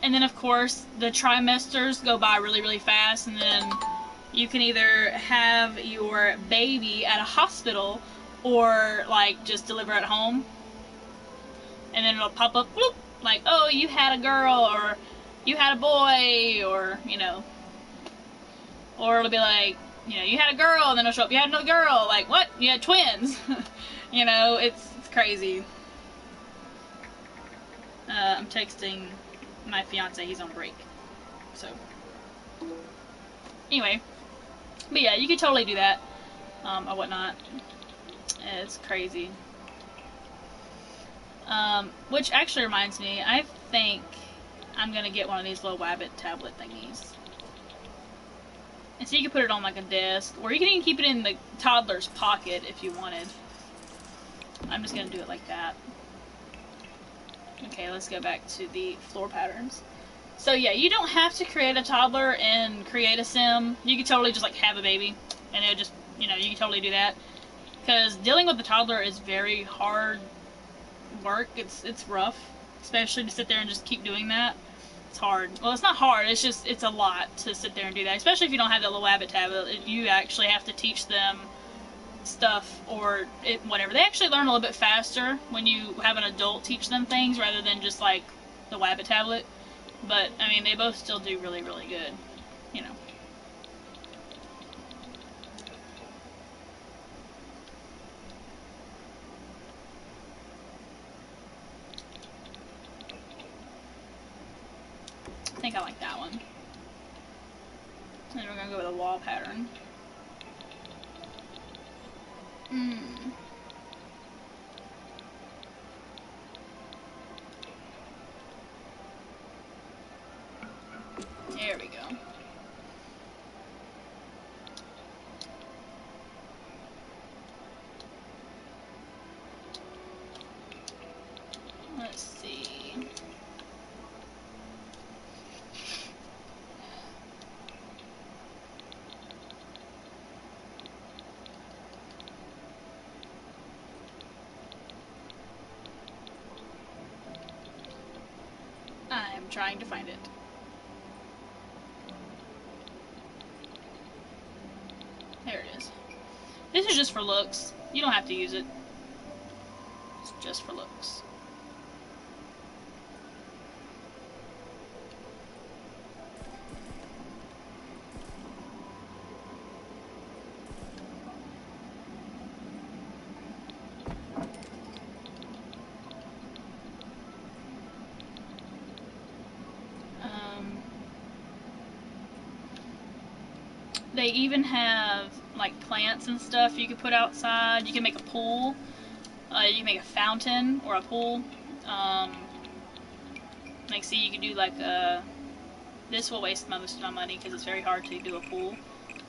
And then of course the trimesters go by really, really fast, and then you can either have your baby at a hospital or like just deliver at home, and then it'll pop up, whoop, like, oh, you had a girl, or you had a boy, or, you know, or it'll be like, you know, you had a girl, and then it'll show up, you had another girl, like, what? You had twins. You know, it's crazy. I'm texting my fiance, he's on break, so, anyway, but yeah, you could totally do that, or whatnot. It's crazy. Which actually reminds me, I think I'm gonna get one of these little Wabbit tablet thingies. And so you can put it on like a desk, or you can even keep it in the toddler's pocket if you wanted. I'm just gonna do it like that. Okay, let's go back to the floor patterns. So yeah, you don't have to create a toddler and create a sim. You could totally just like have a baby, and it'll just, you know, you can totally do that. Because dealing with the toddler is very hard work. It's rough, especially to sit there and just keep doing that. It's hard. Well, it's not hard, it's just, it's a lot to sit there and do that, especially if you don't have that little Wabbit tablet. You actually have to teach them stuff, or whatever. They actually learn a little bit faster when you have an adult teach them things rather than just like the Wabbit tablet. But I mean, they both still do really, really good, you know. I think I like that one. And then we're gonna go with a wall pattern. There we go. Let's see. I'm trying to find it. There it is. This is just for looks. You don't have to use it. It's just for looks. They even have like plants and stuff you can put outside. You can make a pool. You can make a fountain or a pool. Like, see, you can do like a. This will waste most of my money because it's very hard to do a pool.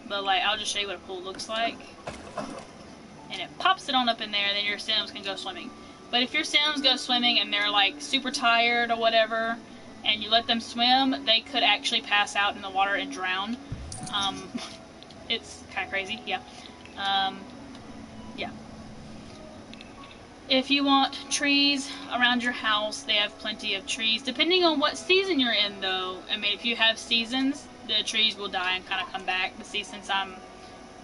But like, I'll just show you what a pool looks like. And it pops it on up in there, and then your Sims can go swimming. But if your Sims go swimming and they're like super tired or whatever, and you let them swim, they could actually pass out in the water and drown. It's kind of crazy, yeah. Yeah. If you want trees around your house, they have plenty of trees. Depending on what season you're in, though, I mean, if you have seasons, the trees will die and kind of come back. But see, since I'm,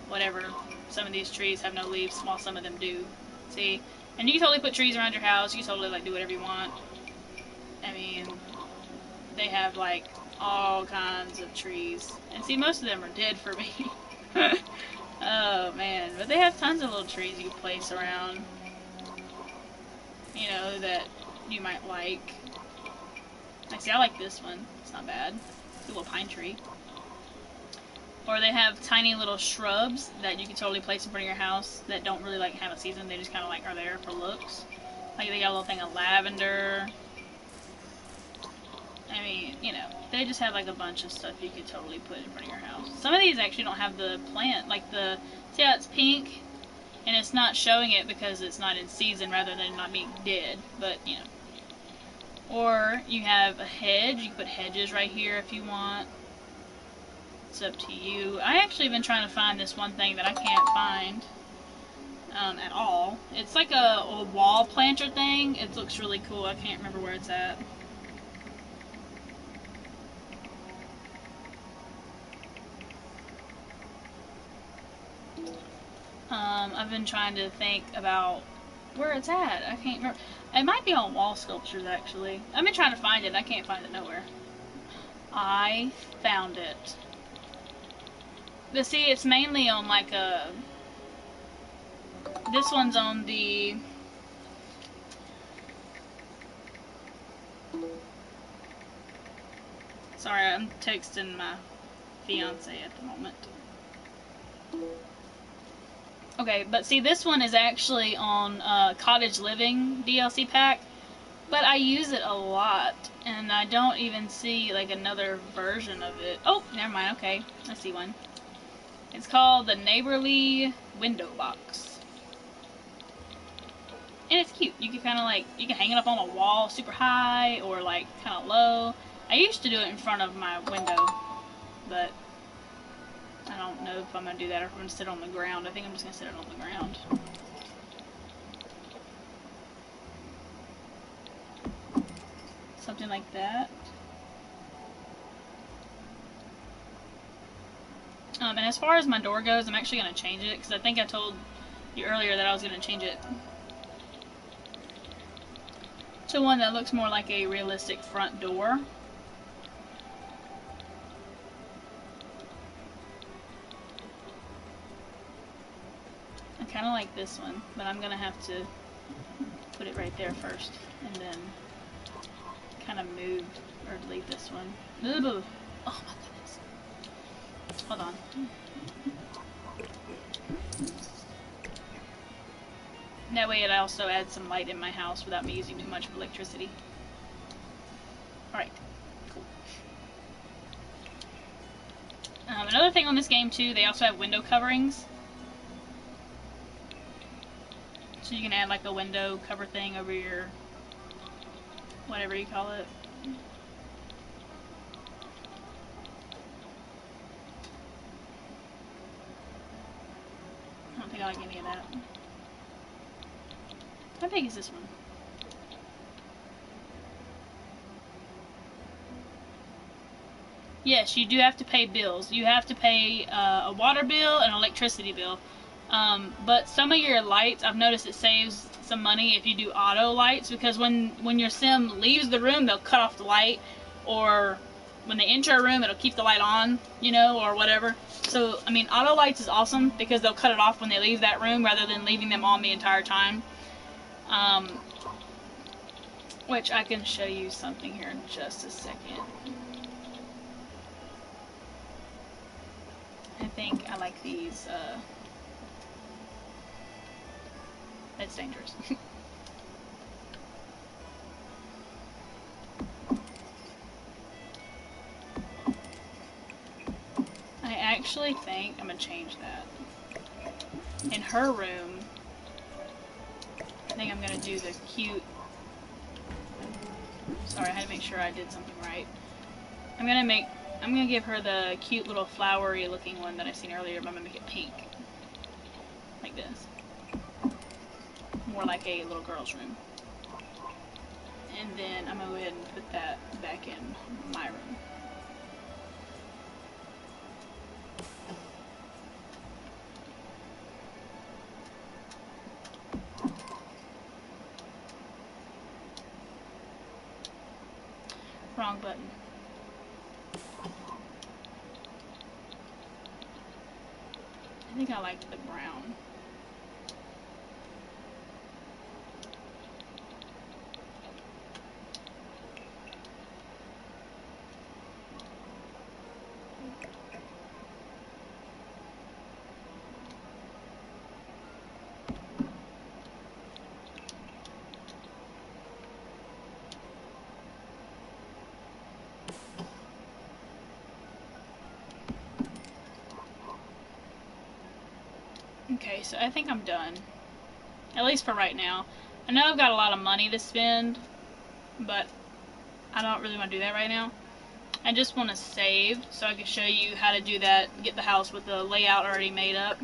whatever, some of these trees have no leaves, while some of them do. See? And you can totally put trees around your house. You can totally, like, do whatever you want. I mean, they have, like, all kinds of trees. And see, most of them are dead for me. Oh, man. But they have tons of little trees you can place around. You know, that you might like. I see, I like this one. It's not bad. It's a little pine tree. Or they have tiny little shrubs that you can totally place in front of your house that don't really, like, have a season. They just kind of, like, are there for looks. Like, they got a little thing of lavender. I mean, you know, they just have, like, a bunch of stuff you could totally put in front of your house. Some of these actually don't have the plant. Like, the, see how it's pink? And it's not showing it because it's not in season rather than not being dead. But, you know, Or you have a hedge. You can put hedges right here if you want. It's up to you. I actually been trying to find this one thing that I can't find at all. It's like a wall planter thing. It looks really cool. I can't remember where it's at. I've been trying to think about where it's at. I can't remember. It might be on wall sculptures, actually. I've been trying to find it, and I can't find it nowhere. I found it. But see, it's mainly on like a... This one's on the... Sorry, I'm texting my fiance at the moment. Okay, but see, this one is actually on Cottage Living DLC pack, but I use it a lot, and I don't even see like another version of it. Oh, never mind. Okay, I see one. It's called the Neighborly Window Box, and it's cute. You can kind of like, you can hang it up on a wall super high or like kind of low. I used to do it in front of my window, but I don't know if I'm going to do that or if I'm going to sit on the ground. I think I'm just going to sit it on the ground. Something like that. And as far as my door goes, I'm actually going to change it because I think I told you earlier that I was going to change it to one that looks more like a realistic front door. I kind of like this one, but I'm going to have to put it right there first and then kind of move or delete this one. Ugh. Oh my goodness. Hold on. That way it also adds some light in my house without me using too much electricity. Alright, cool. Another thing on this game too, they also have window coverings. So you can add like a window cover thing over your, whatever you call it. I don't think I like any of that. How big is this one? Yes, you do have to pay bills. You have to pay a water bill and an electricity bill. But some of your lights, I've noticed it saves some money if you do auto lights, because when your sim leaves the room, they'll cut off the light, or when they enter a room, it'll keep the light on, you know, or whatever. So, I mean, auto lights is awesome because they'll cut it off when they leave that room rather than leaving them on the entire time. Which I can show you something here in just a second. I think I like these, that's dangerous. I actually think I'm gonna change that. In her room, I think I'm gonna do the cute, sorry, I had to make sure I did something right. I'm gonna give her the cute little flowery looking one that I seen earlier, but I'm gonna make it pink. Like this. More like a little girl's room. And then I'm gonna go ahead and put that back in my room. Wrong button. I think I like the brown. Okay, so I think I'm done. At least for right now. I know I've got a lot of money to spend, but I don't really want to do that right now. I just want to save so I can show you how to do that, get the house with the layout already made up.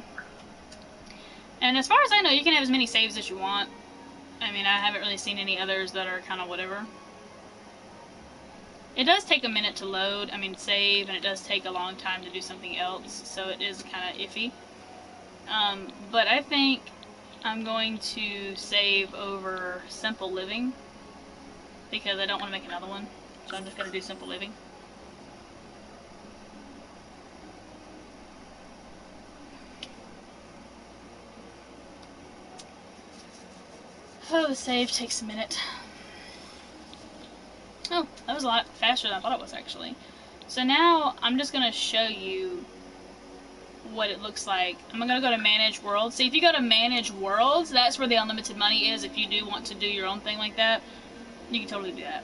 And as far as I know, you can have as many saves as you want. I mean, I haven't really seen any others that are kind of whatever. It does take a minute to load, save, and it does take a long time to do something else, so it is kind of iffy. But I think I'm going to save over Simple Living, because I don't want to make another one, so I'm just going to do Simple Living. Oh, the save takes a minute. Oh, that was a lot faster than I thought it was, actually. So now I'm just going to show you what it looks like. I'm going to go to Manage Worlds. See, if you go to Manage Worlds, that's where the unlimited money is. If you do want to do your own thing like that, you can totally do that.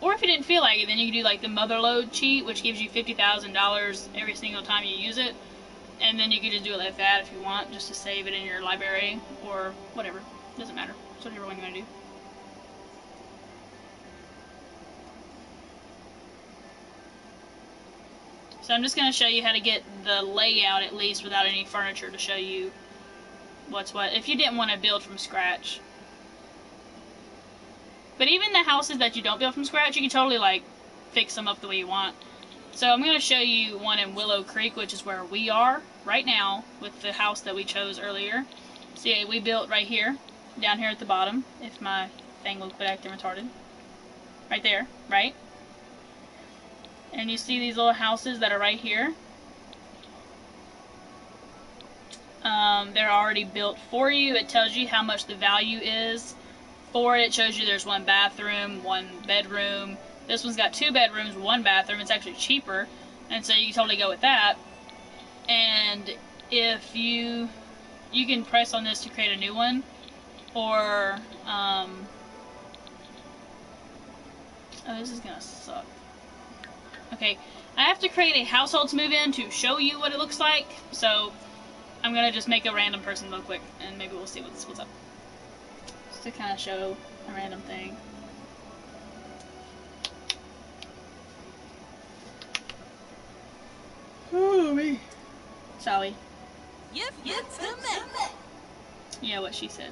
Or if you didn't feel like it, then you can do like the Motherload cheat, which gives you $50,000 every single time you use it. And then you can just do it like that if you want, just to save it in your library or whatever. Doesn't matter. It's whatever one you want to do. So I'm just going to show you how to get the layout at least without any furniture to show you what's what. If you didn't want to build from scratch. But even the houses that you don't build from scratch, you can totally like fix them up the way you want. So I'm going to show you one in Willow Creek, which is where we are right now with the house that we chose earlier. See, we built right here, down here at the bottom, if my thing will quit acting retarded. Right there, right? And you see these little houses that are right here? They're already built for you. It tells you how much the value is for it. It shows you there's 1 bathroom, 1 bedroom. This one's got 2 bedrooms, 1 bathroom. It's actually cheaper, and so you can totally go with that. And if you can press on this to create a new one, or oh, this is gonna suck. Okay, I have to create a household to move in to show you what it looks like, so I'm gonna just make a random person real quick, and maybe we'll see what's up. Just to kind of show a random thing. Oh, me. Sally. Yep. Yeah, what she said.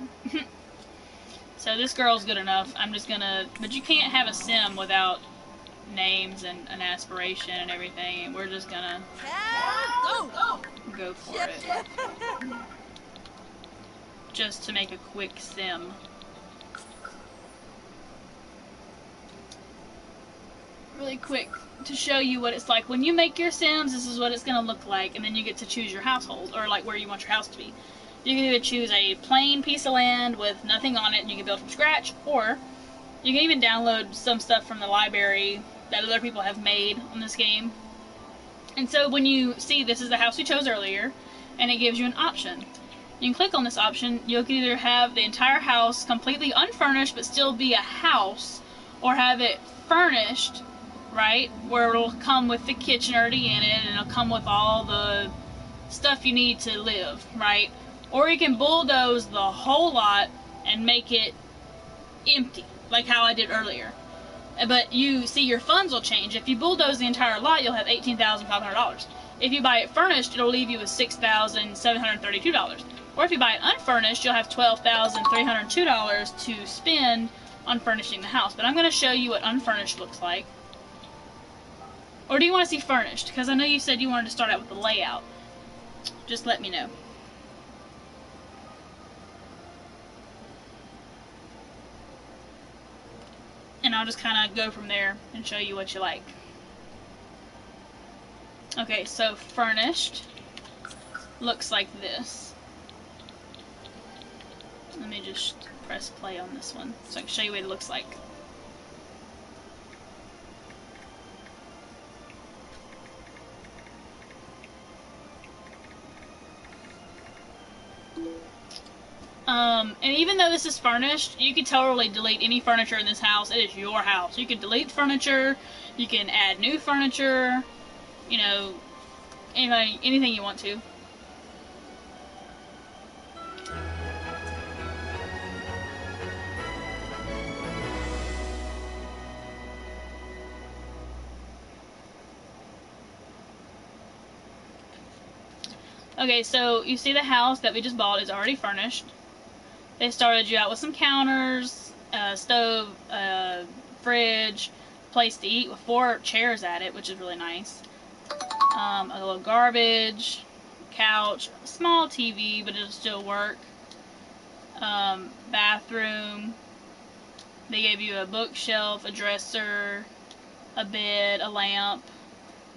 So this girl's good enough. I'm just gonna... But you can't have a sim without names and an aspiration and everything. And we're just gonna... Go for it. Just to make a quick sim. Really quick. To show you what it's like when you make your sims. This is what it's gonna look like, and then you get to choose your household, or like where you want your house to be. You can either choose a plain piece of land with nothing on it and you can build from scratch, or you can even download some stuff from the library that other people have made on this game. And so when you see this is the house we chose earlier, and it gives you an option. You can click on this option. You can either have the entire house completely unfurnished but still be a house, or have it furnished, right, where it'll come with the kitchen already in it, and it'll come with all the stuff you need to live, right? Or you can bulldoze the whole lot and make it empty, like how I did earlier. But you see, your funds will change. If you bulldoze the entire lot, you'll have $18,500. If you buy it furnished, it'll leave you with $6,732. Or if you buy it unfurnished, you'll have $12,302 to spend on furnishing the house. But I'm going to show you what unfurnished looks like. Or do you want to see furnished? Because I know you said you wanted to start out with the layout. Just let me know. And I'll just kind of go from there and show you what you like. Okay, so furnished looks like this. Let me just press play on this one so I can show you what it looks like. And even though this is furnished, you can totally delete any furniture in this house. It is your house. You can delete furniture, you can add new furniture, you know, anything you want to. Okay, so you see the house that we just bought is already furnished. They started you out with some counters, a stove, a fridge, place to eat with 4 chairs at it, which is really nice. A little garbage, couch, small TV, but it'll still work. Bathroom. They gave you a bookshelf, a dresser, a bed, a lamp.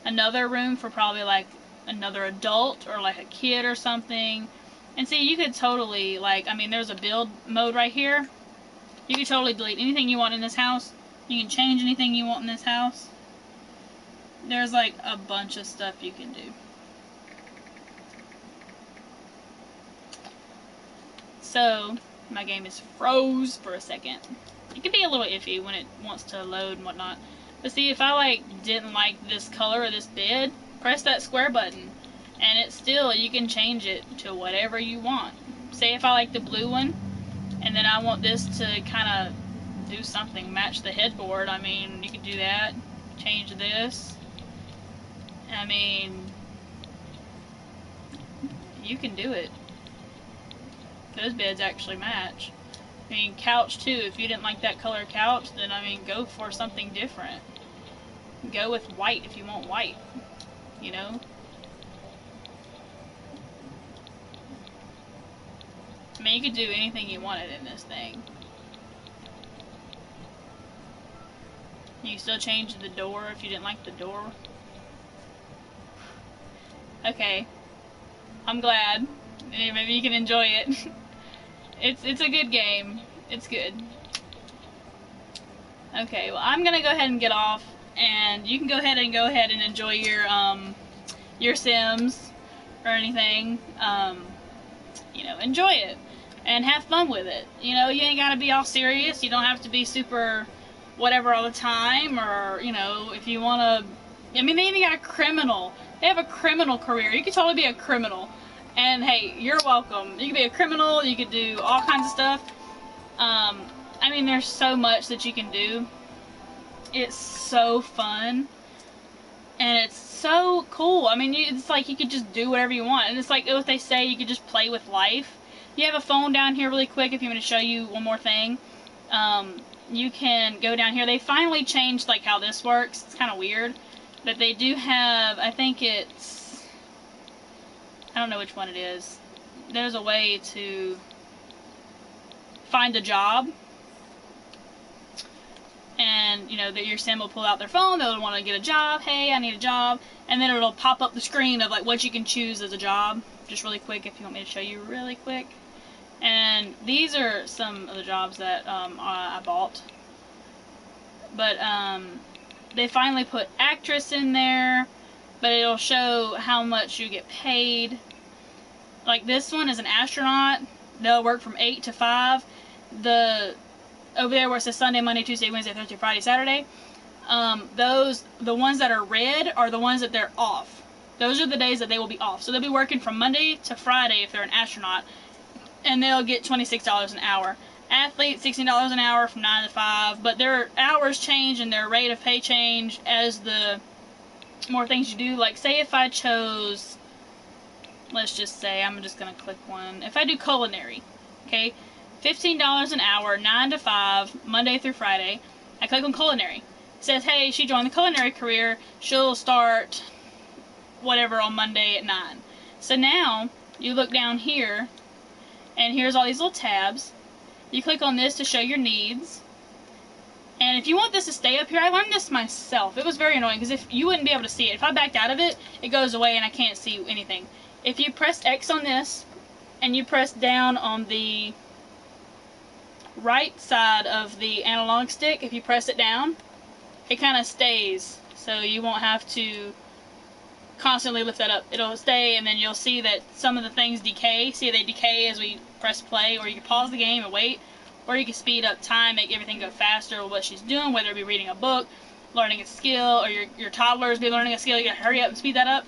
Another room for probably like another adult or like a kid or something. And see, you could totally, like, I mean, there's a build mode right here. You could totally delete anything you want in this house. You can change anything you want in this house. There's like a bunch of stuff you can do. So, my game is froze for a second. It can be a little iffy when it wants to load and whatnot. But see, if I like didn't like this color or this bed, press that square button. And it's still, you can change it to whatever you want. Say if I like the blue one, and then I want this to kind of do something, match the headboard. I mean, you can do that. Change this. I mean, you can do it. Those beds actually match. I mean, couch too. If you didn't like that color couch, then I mean, go for something different. Go with white if you want white. You know? I mean, you could do anything you wanted in this thing. You can still change the door if you didn't like the door. Okay. I'm glad. Maybe you can enjoy it. It's a good game. It's good. Okay, well, I'm gonna go ahead and get off, and you can go ahead and enjoy your Sims or anything. You know, enjoy it and have fun with it. You know, you ain't gotta be all serious. You don't have to be super whatever all the time, or, you know, if you wanna, I mean, they even got a criminal. They have a criminal career. You could totally be a criminal. And hey, you're welcome. You could be a criminal, you could do all kinds of stuff. I mean, there's so much that you can do. It's so fun. And it's so cool. I mean, it's like you could just do whatever you want. And it's like what they say, you could just play with life. You have a phone down here really quick if you want to show you one more thing. You can go down here. They finally changed like how this works. It's kind of weird. But they do have, I think it's, I don't know which one it is. There's a way to find a job. And, you know, that your sim will pull out their phone, they'll want to get a job, hey, I need a job, and then it'll pop up the screen of, like, what you can choose as a job, just really quick, if you want me to show you really quick. And these are some of the jobs that I bought. But, they finally put actress in there, but it'll show how much you get paid. Like, this one is an astronaut. They'll work from 8 to 5. Over there where it says Sunday, Monday, Tuesday, Wednesday, Thursday, Friday, Saturday, the ones that are red are the ones that they're off. Those are the days that they will be off. So they'll be working from Monday to Friday if they're an astronaut, and they'll get $26 an hour. Athlete, $16 an hour from 9 to 5, but their hours change and their rate of pay change as the more things you do. Like, say if I chose, let's just say, I'm just going to click one. If I do culinary, okay, $15 an hour, 9 to 5, Monday through Friday. I click on culinary. It says, hey, she joined the culinary career. She'll start whatever on Monday at 9. So now, you look down here, and here's all these little tabs. You click on this to show your needs. And if you want this to stay up here, I learned this myself. It was very annoying, because if you wouldn't be able to see it. If I backed out of it, it goes away and I can't see anything. If you press X on this, and you press down on the right side of the analog stick, if you press it down, it kind of stays, so you won't have to constantly lift that up. It'll stay, and then you'll see that some of the things decay. See, they decay as we press play, or you can pause the game and wait, or you can speed up time, make everything go faster with what she's doing, whether it be reading a book, learning a skill, or your toddlers be learning a skill. You gotta hurry up and speed that up.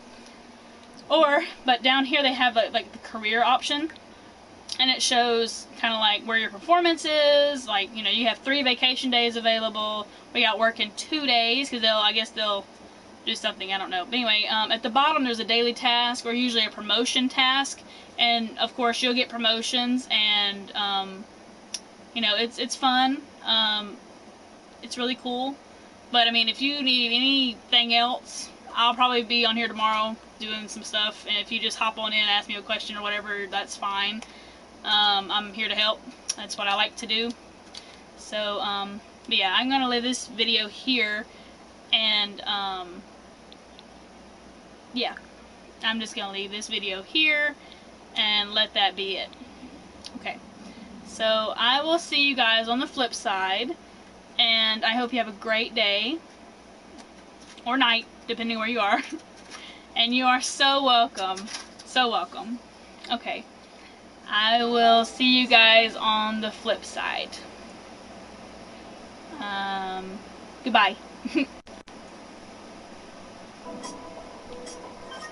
But down here they have like the career option, and it shows kind of like where your performance is. Like, you know, you have 3 vacation days available. We got working 2 days, because I guess they'll do something, I don't know. But anyway, at the bottom there's a daily task, or usually a promotion task, and of course you'll get promotions, and you know, it's fun. It's really cool. But I mean, if you need anything else, I'll probably be on here tomorrow doing some stuff, and if you just hop on in and ask me a question or whatever, that's fine. I'm here to help. That's what I like to do. So, but yeah, I'm gonna leave this video here, and yeah, I'm just gonna leave this video here and let that be it. Okay, so I will see you guys on the flip side, and I hope you have a great day or night, depending where you are. And you are so welcome. So welcome. Okay. I will see you guys on the flip side. Goodbye.